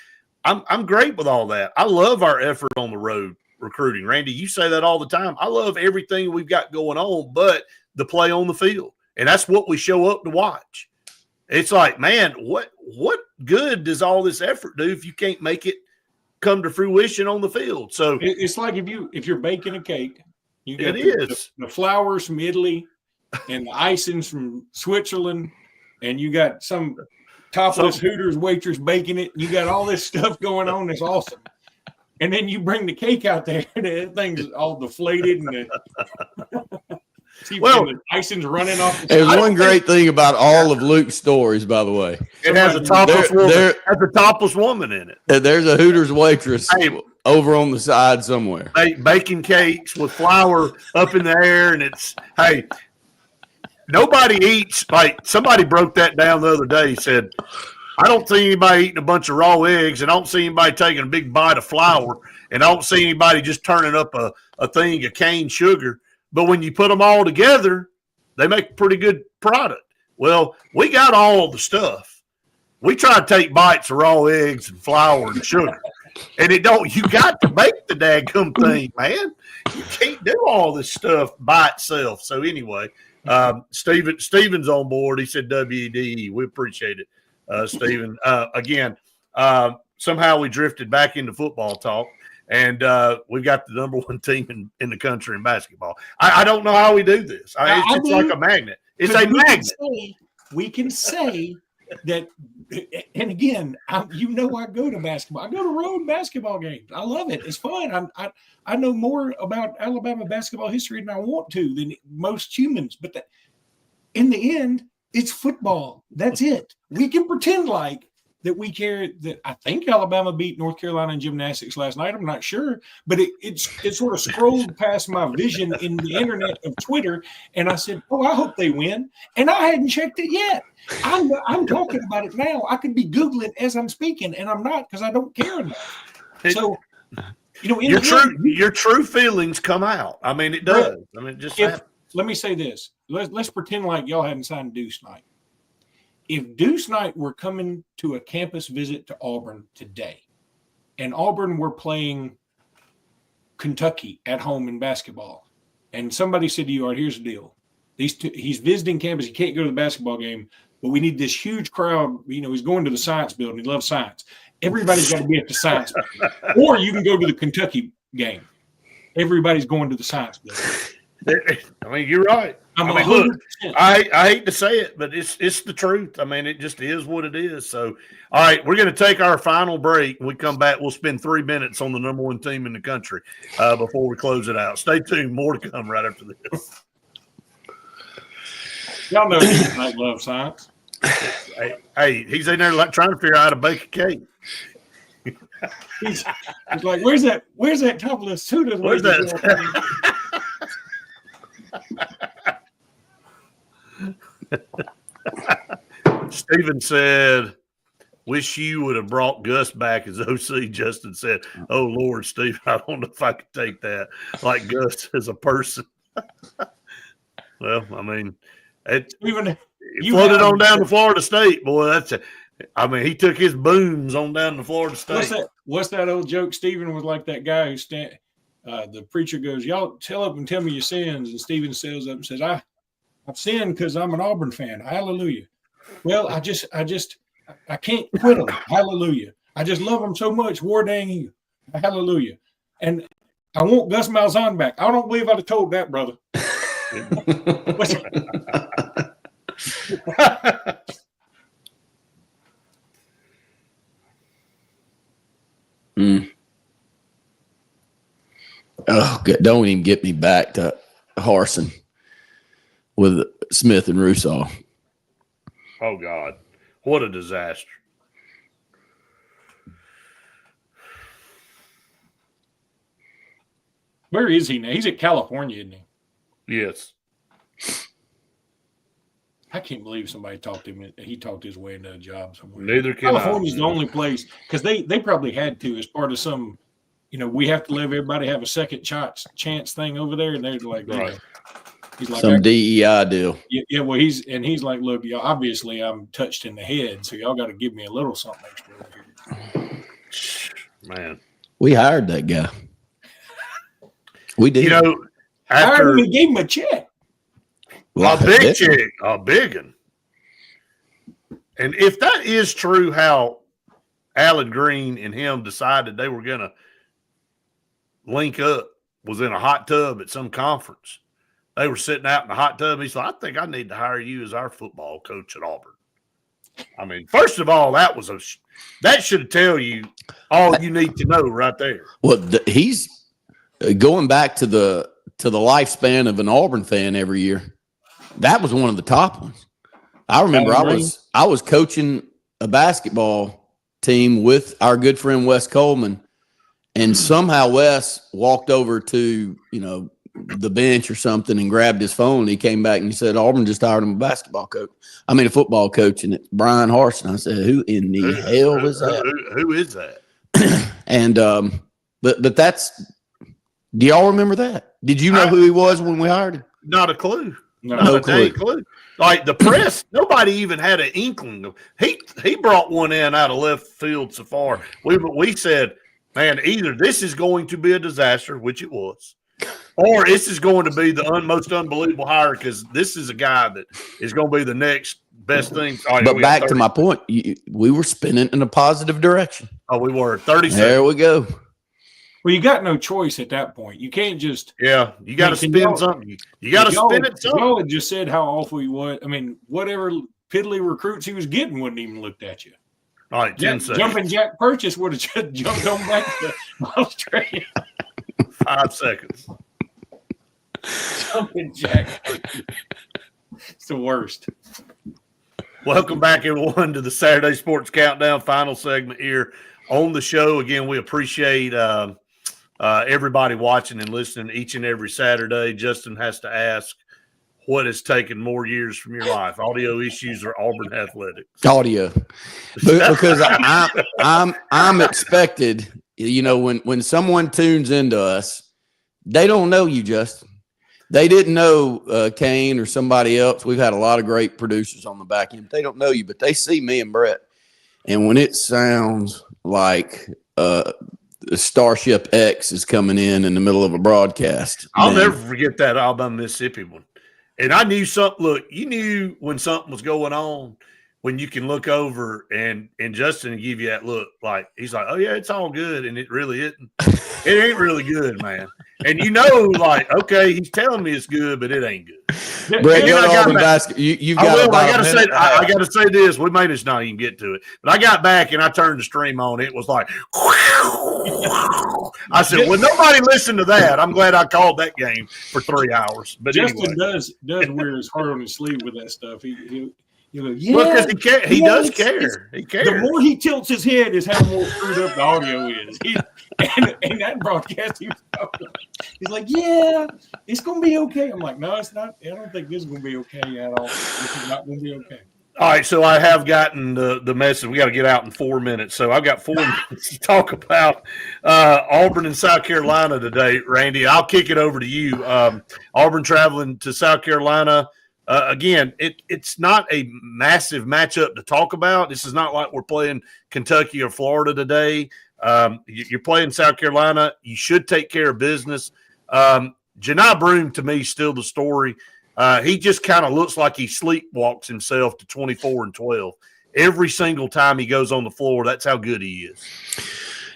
S1: I'm great with all that. I love our effort on the road recruiting. Randy, you say that all the time. I love everything we've got going on, but the play on the field. And that's what we show up to watch. It's like, man, what good does all this effort do if you can't make it come to fruition on the field? So
S3: it's like if you're baking a cake, you get the flours from Italy and the icings from Switzerland, and you got some topless Hooters waitress baking it. You got all this stuff going on that's awesome. And then you bring the cake out there, and the thing's all deflated, and the icing's running off.
S2: There's one great thing about all of Luke's stories, by the way.
S1: It has a topless woman. Has a topless woman in it.
S2: There's a Hooters waitress over on the side somewhere.
S1: Baking cakes with flour up in the air, and nobody eats, like somebody broke that down the other day, said I don't see anybody eating a bunch of raw eggs, and I don't see anybody taking a big bite of flour, and I don't see anybody just turning up a thing of cane sugar. But when you put them all together, they make a pretty good product. Well, we got all the stuff. We try to take bites of raw eggs and flour and sugar. And you got to make the daggum thing, man. You can't do all this stuff by itself. So anyway, Steven's on board. He said WDE. We appreciate it, Steven. Again, somehow we drifted back into football talk, and we've got the number one team in the country in basketball. I don't know how we do this. It's like a magnet. It's a magnet.
S3: We can say that, and again, I go to basketball. I go to road basketball games. I love it. It's fun. I know more about Alabama basketball history than I want to than most humans. But in the end, it's football. That's it. We can pretend like that we care. That I think Alabama beat North Carolina in gymnastics last night. I'm not sure, but it sort of scrolled past my vision in the internet of Twitter, and I said, "Oh, I hope they win." And I hadn't checked it yet. I'm talking about it now. I could be Googling as I'm speaking, and I'm not because I don't care enough. So,
S1: your true feelings come out. I mean, it does. I mean,
S3: let me say this. Let's pretend like y'all hadn't signed Deuce Knight. If Deuce Knight were coming to a campus visit to Auburn today, and Auburn were playing Kentucky at home in basketball, and somebody said to you, "All right, here's the deal. He's visiting campus. He can't go to the basketball game, but we need this huge crowd. He's going to the science building. He loves science. Everybody's got to be at the science building. Or you can go to the Kentucky game. Everybody's going to the science building."
S1: I mean, you're right. Look, I hate to say it, but it's the truth. I mean, it just is what it is. So, all right, we're going to take our final break. When we come back, we'll spend 3 minutes on the number one team in the country before we close it out. Stay tuned. More to come right after this.
S3: Y'all know I love science.
S1: Hey, he's in there trying to figure out how to bake a cake.
S3: He's like, where's that tablet suit?
S1: Where's that? Steven said, "Wish you would have brought Gus back as OC." Justin said, "Oh Lord, Steve, I don't know if I could take that. Like Gus as a person." Well, I mean, he floated on down to Florida State, boy. He took his booms on down to Florida State.
S3: What's that old joke? Stephen was like that guy who the preacher goes, "Y'all tell up and tell me your sins," and Stephen says up and says, "I've sinned because I'm an Auburn fan. Hallelujah. Well, I can't quit them. Hallelujah. I just love them so much. War dang you. Hallelujah. And I want Gus Malzahn back. I don't believe I'd have told that, brother."
S2: Oh, God, don't even get me back to Harsin with Smith and Russaw.
S1: Oh, God. What a disaster.
S3: Where is he now? He's at California, isn't he?
S1: Yes.
S3: I can't believe somebody talked him. He talked his way into a job somewhere.
S1: Neither can
S3: California's the only place, because they probably had to as part of some, we have to let everybody have a second chance thing over there, and they're like,
S1: right.
S2: He's like some DEI deal.
S3: Yeah. Well, he's like, look, y'all, obviously I'm touched in the head, so y'all got to give me a little something extra over here.
S1: Man,
S2: we hired that guy. We did.
S3: After we gave him a check.
S1: A big check, a big one. And if that is true, how Alan Green and him decided they were going to link up was in a hot tub at some conference. They were sitting out in the hot tub. He's like, "I think I need to hire you as our football coach at Auburn." I mean, first of all, that should tell you all you need to know right there.
S2: Well, he's going back to the lifespan of an Auburn fan every year. That was one of the top ones. I remember I was coaching a basketball team with our good friend Wes Coleman, and somehow Wes walked over to the bench or something and grabbed his phone. And he came back and he said, Auburn just hired him a football coach, and it's Brian Harsin. I said, who in the hell is that?
S1: Who is that?
S2: And but that's, do y'all remember that? Did you know who he was when we hired him?
S1: Not a clue.
S2: No clue.
S1: Like the press, nobody even had an inkling. He brought one in out of left field so far. We said, man, either this is going to be a disaster, which it was, or this is going to be the most unbelievable hire, because this is a guy that is going to be the next best thing.
S2: Right, but back to my point, we were spinning in a positive direction.
S1: Oh, we were. 30 seconds.
S2: There we go.
S3: Well, you got no choice at that point. You can't just
S1: you got to spin something. You got to spin it.
S3: Y'all had just said how awful he was. I mean, whatever piddly recruits he was getting wouldn't even looked at you.
S1: All right, 10 seconds.
S3: Jumping Jack Purchase would have just jumped on back to Australia.
S1: 5 seconds.
S3: Jumping Jack Purchase. It's the worst.
S1: Welcome back, everyone, to the Saturday Sports Countdown final segment here on the show. Again, we appreciate everybody watching and listening each and every Saturday. Justin has to ask, what has taken more years from your life, audio issues or Auburn athletics?
S2: Audio, because I'm expected. You know, when someone tunes into us, they don't know you, Justin. They didn't know Kane or somebody else. We've had a lot of great producers on the back end. They don't know you, but they see me and Brett. And when it sounds like Starship X is coming in the middle of a broadcast,
S1: I'll never forget that Alabama, Mississippi one. And I knew something. Look, you knew when something was going on when you can look over and Justin give you that look, like he's like, oh yeah, it's all good, and it really isn't. It ain't really good, man. And you know, like, okay, he's telling me it's good, but it ain't good.
S2: Brett, I
S1: got to say this. We may just not even get to it, but I got back and I turned the stream on. It was like, I said, well, nobody listened to that. I'm glad I called that game for 3 hours. But
S3: Justin
S1: anyway.
S3: does wear his heart on his sleeve with that stuff. He goes,
S1: because he does care. He cares.
S3: The more he tilts his head is how more screwed up the audio is. And that broadcast, he's like, yeah, it's going to be okay. I'm like, no, it's not. I don't think this is going to be okay at all. This is not going to be okay.
S1: All right, so I have gotten the message. We got to get out in 4 minutes. So I've got 4 minutes to talk about Auburn and South Carolina today. Randy, I'll kick it over to you. Auburn traveling to South Carolina. Again, it's not a massive matchup to talk about. This is not like we're playing Kentucky or Florida today. You're playing South Carolina. You should take care of business. Janai Broome, to me, is still the story. He just kind of looks like he sleepwalks himself to 24-12. Every single time he goes on the floor, that's how good he is.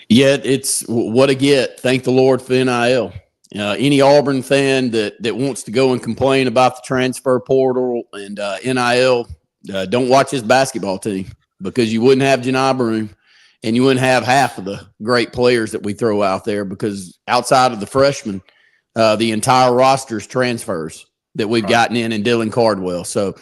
S2: Yeah, it's what a get. Thank the Lord for NIL. Any Auburn fan that wants to go and complain about the transfer portal and NIL, don't watch his basketball team, because you wouldn't have Janai Broome and you wouldn't have half of the great players that we throw out there, because outside of the freshmen, the entire roster's transfers that we've gotten in, and Dylan Cardwell. So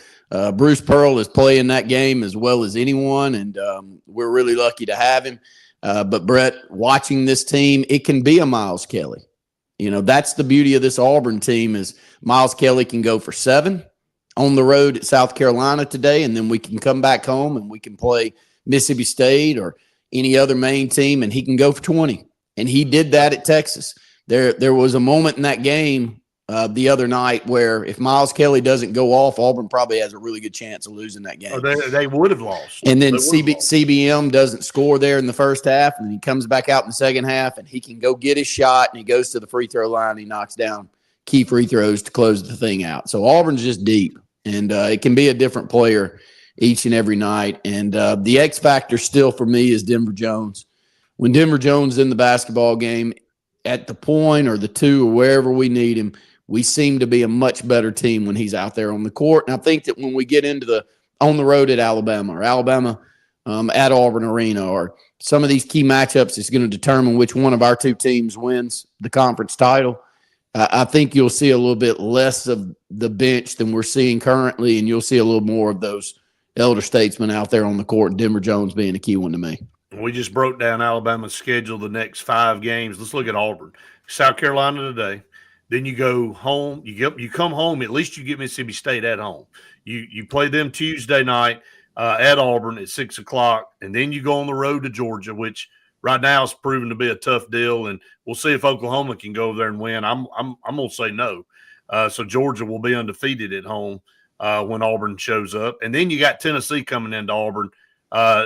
S2: Bruce Pearl is playing that game as well as anyone, and we're really lucky to have him. But Brett, watching this team, it can be a Miles Kelly. You know, that's the beauty of this Auburn team, is Miles Kelly can go for 7 on the road at South Carolina today, and then we can come back home and we can play Mississippi State or any other main team, and he can go for 20. And he did that at Texas. There was a moment in that game the other night where if Miles Kelly doesn't go off, Auburn probably has a really good chance of losing that game.
S1: Oh, they would have lost.
S2: And then CBM doesn't score there in the first half, and he comes back out in the second half, and he can go get his shot, and he goes to the free throw line, and he knocks down key free throws to close the thing out. So Auburn's just deep, and it can be a different player each and every night. And the X factor still for me is Denver Jones. When Denver Jones is in the basketball game at the point or the 2 or wherever we need him, we seem to be a much better team when he's out there on the court. And I think that when we get into on the road at Alabama, or Alabama at Auburn Arena, or some of these key matchups is going to determine which one of our 2 teams wins the conference title. I think you'll see a little bit less of the bench than we're seeing currently, and you'll see a little more of those elder statesmen out there on the court, and Denver Jones being a key one to me.
S1: We just broke down Alabama's schedule the next 5 games. Let's look at Auburn. South Carolina today. Then you go home. You come home. At least you get Mississippi State at home. You play them Tuesday night at Auburn at 6 o'clock, and then you go on the road to Georgia, which right now is proven to be a tough deal. And we'll see if Oklahoma can go over there and win. I'm gonna say no. So Georgia will be undefeated at home when Auburn shows up, and then you got Tennessee coming into Auburn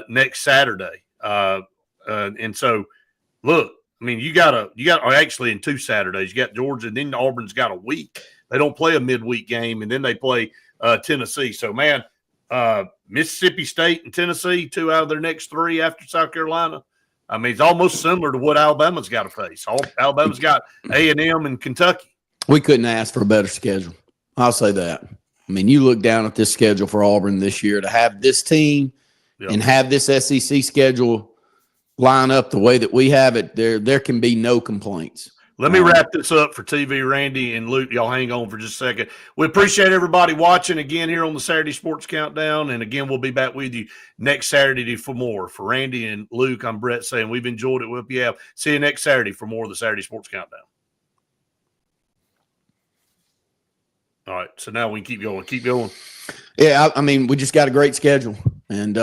S1: next Saturday. And so, look. I mean, you got actually in 2 Saturdays, you got Georgia, and then Auburn's got a week. They don't play a midweek game, and then they play Tennessee. So, man, Mississippi State and Tennessee, 2 out of their next 3 after South Carolina. I mean, it's almost similar to what Alabama's got to face. Alabama's got A&M and Kentucky.
S2: We couldn't ask for a better schedule. I'll say that. I mean, you look down at this schedule for Auburn this year to have this team and have this SEC schedule line up the way that we have it, there can be no complaints.
S1: Let me wrap this up for TV. Randy and Luke, y'all hang on for just a second. We appreciate everybody watching again here on the Saturday Sports Countdown. And again, we'll be back with you next Saturday for more. For Randy and Luke, I'm Brett saying we've enjoyed it. We hope you have. See you next Saturday for more of the Saturday Sports Countdown. All right, so now we can keep going. Keep going.
S2: Yeah, I mean, we just got a great schedule. And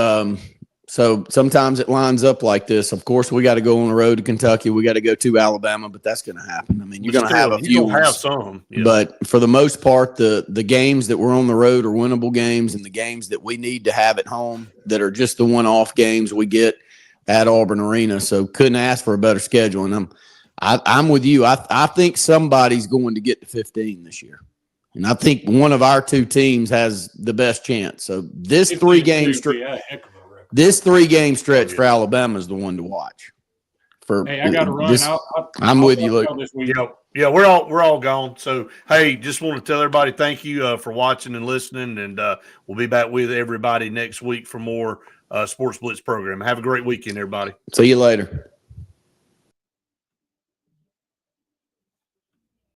S2: so sometimes it lines up like this. Of course, we got to go on the road to Kentucky. We got to go to Alabama, but that's going to happen. I mean, you're going to have a few.
S1: You're going to have some. Yeah.
S2: But for the most part, the games that we're on the road are winnable games, and the games that we need to have at home that are just the one-off games we get at Auburn Arena. So couldn't ask for a better schedule. And I'm with you. I think somebody's going to get to 15 this year. And I think one of our 2 teams has the best chance. So this 3-game stretch. This 3-game stretch for Alabama is the one to watch.
S3: Hey, I got to run.
S2: I'm with you, Luke.
S1: Yeah, we're all gone. So, hey, just want to tell everybody thank you for watching and listening, and we'll be back with everybody next week for more Sports Blitz program. Have a great weekend, everybody.
S2: See you later.